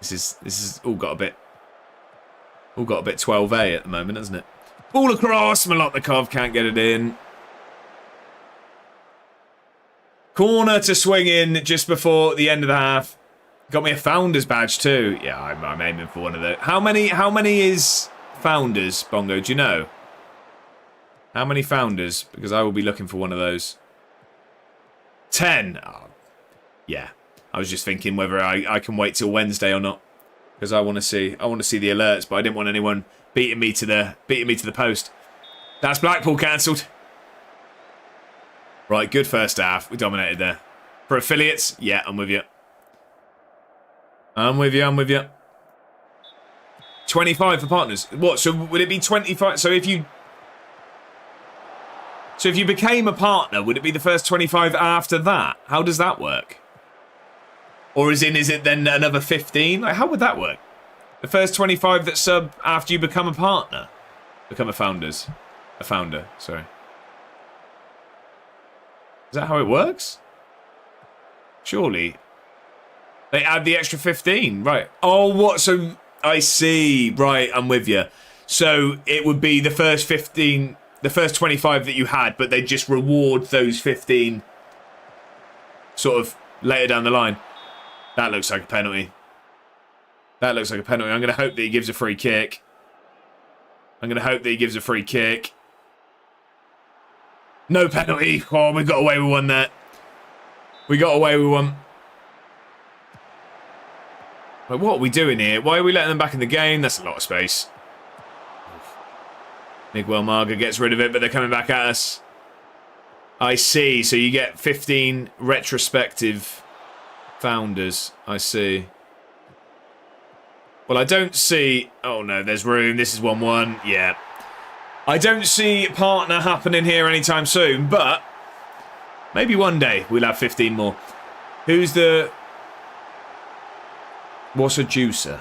This is all got a bit 12A at the moment, hasn't it? Ball across. Molotnikov can't get it in. Corner to swing in just before the end of the half. Got me a Founders badge too. Yeah, I'm aiming for one of those. How many is Founders, Bongo? Do you know? How many Founders? Because I will be looking for one of those. 10. Oh, yeah. I was just thinking whether I can wait till Wednesday or not, because I want to see the alerts, but I didn't want anyone beating me to the post. That's Blackpool cancelled. Right, good first half. We dominated there. For affiliates, yeah, I'm with you. 25 for partners. What? So would it be 25? So if you became a partner, would it be the first 25 after that? How does that work? Or is it then another 15? Like, how would that work? The first 25 that sub after you become a partner? Become a founder, sorry. Is that how it works? Surely. They add the extra 15, right. Oh, what? So, I see. Right, I'm with you. So, it would be the first 15, the first 25 that you had, but they just reward those 15 sort of later down the line. That looks like a penalty. I'm going to hope that he gives a free kick. No penalty. Oh, we got away with one there. Like, what are we doing here? Why are we letting them back in the game? That's a lot of space. Miguel Marga gets rid of it, but they're coming back at us. I see. So you get 15 retrospective Founders. I see. Well, I don't see... Oh, no, there's room. This is 1-1. Yeah. I don't see partner happening here anytime soon, but maybe one day we'll have 15 more. Who's the... What's a juicer?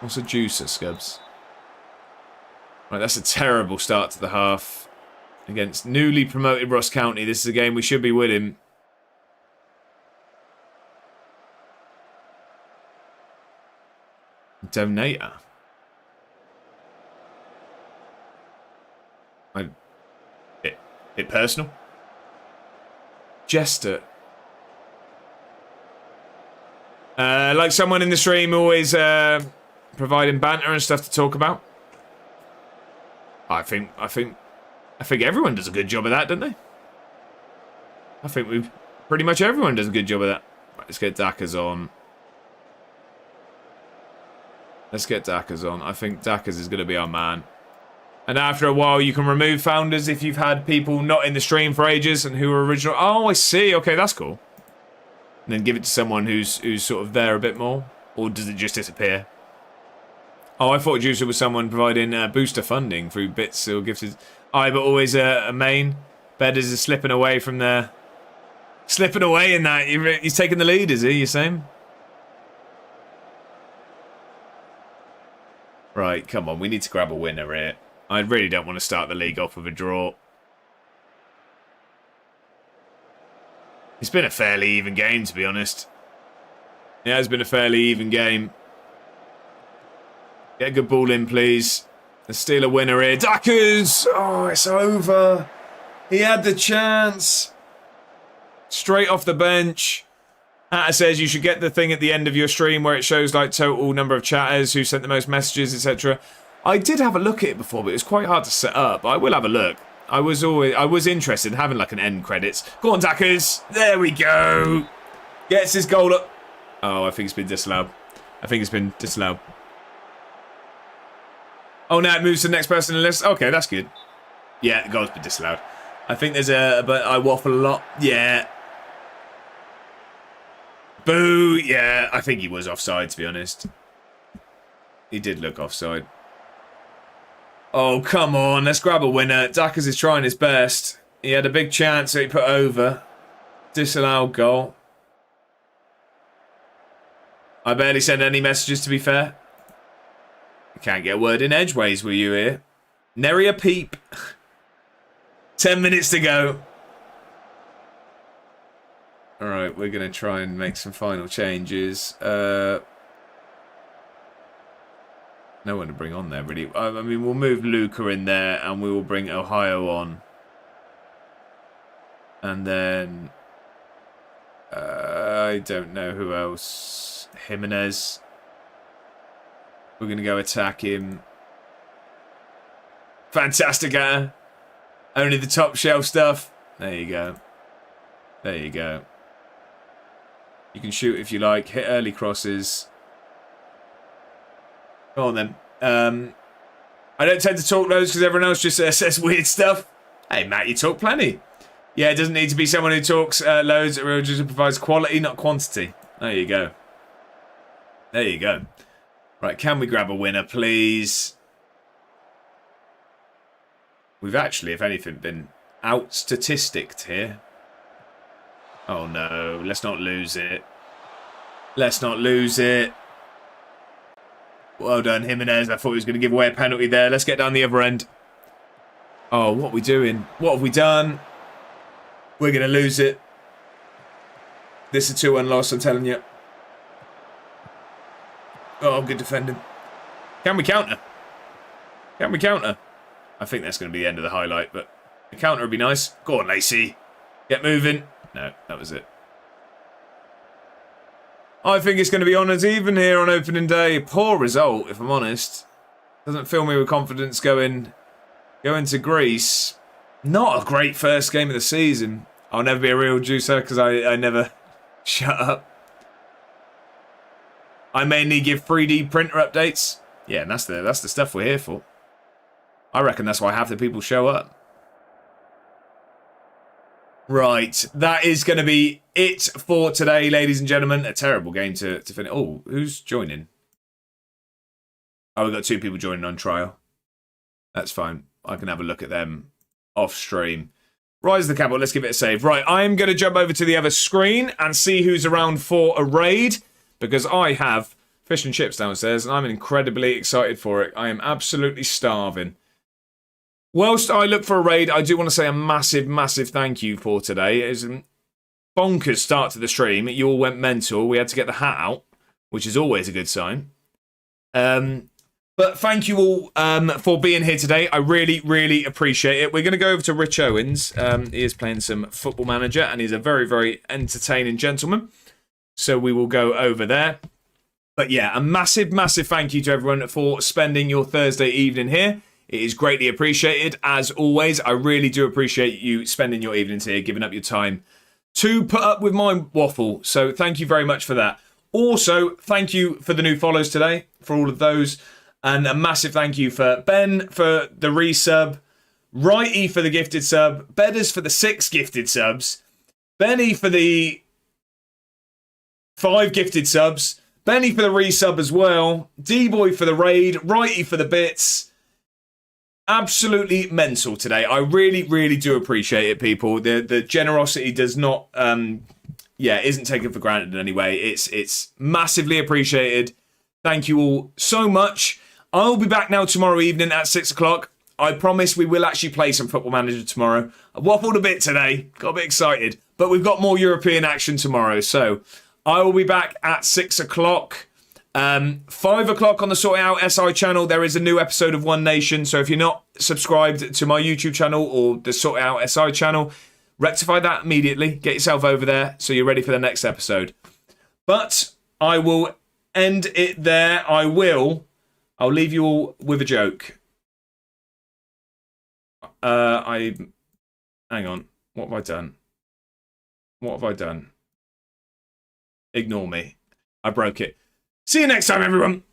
What's a juicer, Scubs? Right, that's a terrible start to the half. Against newly promoted Ross County. This is a game we should be winning. Donator. It personal? Jester. Like someone in the stream always providing banter and stuff to talk about. I think everyone does a good job of that, don't they? I think pretty much everyone does a good job of that. Right, let's get Dackers on. Let's get Dackers on. I think Dackers is going to be our man. And after a while, you can remove founders if you've had people not in the stream for ages and who are original. Oh, I see. Okay, that's cool. And then give it to someone who's sort of there a bit more. Or does it just disappear? Oh, I thought Juicer was someone providing booster funding through bits or gifted. But always a main. Bedders is slipping away from there. Slipping away in that. He's taking the lead, is he? You saying? Right, come on. We need to grab a winner here. I really don't want to start the league off with a draw. It's been a fairly even game, to be honest. It has been a fairly even game. Get a good ball in, please. Let's steal a winner here. Dackers! Oh, it's over. He had the chance. Straight off the bench. Hatter says you should get the thing at the end of your stream where it shows like total number of chatters who sent the most messages, etc. I did have a look at it before, but it was quite hard to set up. I will have a look. I was interested in having like an end credits. Go on, Dackers. There we go. Gets his goal up. Oh, I think it's been disallowed. Oh, now it moves to the next person in the list. Okay, that's good. Yeah, the goal's been disallowed. I think there's but I waffle a lot. Yeah. Boo. Yeah, I think he was offside, to be honest. He did look offside. Oh, come on. Let's grab a winner. Dackers is trying his best. He had a big chance that he put over. Disallowed goal. I barely send any messages, to be fair. Can't get a word in edgeways, will you here? Nary a peep. 10 minutes to go. Alright, we're going to try and make some final changes. No one to bring on there, really. I mean, we'll move Luca in there and we will bring Ohio on. And then... I don't know who else. Jimenez. We're going to go attack him. Fantastic, only the top shelf stuff. There you go. There you go. You can shoot if you like. Hit early crosses. Go on then. I don't tend to talk loads because everyone else just says weird stuff. Hey, Matt, you talk plenty. Yeah, it doesn't need to be someone who talks loads. It just provides quality, not quantity. There you go. There you go. Right, can we grab a winner, please? We've actually, if anything, been out-statisticked here. Oh, no. Let's not lose it. Let's not lose it. Well done, Jimenez. I thought he was going to give away a penalty there. Let's get down the other end. Oh, what are we doing? What have we done? We're going to lose it. This is a 2-1 loss, I'm telling you. Oh, good defending. Can we counter? Can we counter? I think that's going to be the end of the highlight, but the counter would be nice. Go on, Lacey. Get moving. No, that was it. I think it's going to be honours even here on opening day. Poor result, if I'm honest. Doesn't fill me with confidence going to Greece. Not a great first game of the season. I'll never be a real juicer because I never shut up. I mainly give 3D printer updates. Yeah, and that's the stuff we're here for. I reckon that's why half the people show up. Right, that is going to be it for today, ladies and gentlemen. A terrible game to finish. Oh, who's joining? Oh, we've got 2 people joining on trial. That's fine. I can have a look at them off stream. Rise of the Capital. Let's give it a save. Right, I am going to jump over to the other screen and see who's around for a raid, because I have fish and chips downstairs and I'm incredibly excited for it. I am absolutely starving. Whilst I look for a raid, I do want to say a massive, massive thank you for today. It was a bonkers start to the stream. You all went mental. We had to get the hat out, which is always a good sign. But thank you all for being here today. I really, really appreciate it. We're going to go over to Rich Owens. He is playing some Football Manager, and he's a very, very entertaining gentleman. So we will go over there. But yeah, a massive, massive thank you to everyone for spending your Thursday evening here. It is greatly appreciated. As always, I really do appreciate you spending your evenings here, giving up your time to put up with my waffle. So thank you very much for that. Also, thank you for the new follows today, for all of those. And a massive thank you for Ben for the resub, Righty for the gifted sub, Bedders for the 6 gifted subs, Benny for the 5 gifted subs, Benny for the resub as well, D-Boy for the raid, Righty for the bits. Absolutely mental today. I really, really do appreciate it, people. The generosity does not, isn't taken for granted in any way. It's massively appreciated. Thank you all so much. I'll be back now tomorrow evening at 6 o'clock. I promise we will actually play some Football Manager tomorrow. I waffled a bit today. Got a bit excited. But we've got more European action tomorrow. So I will be back at 6 o'clock. 5 o'clock on the Sorting Out SI channel, there is a new episode of One Nation. So if you're not subscribed to my YouTube channel or the Sorting Out SI channel, rectify that immediately. Get yourself over there so you're ready for the next episode. But I will end it there. I'll leave you all with a joke. Hang on. What have I done? What have I done? Ignore me. I broke it. See you next time, everyone.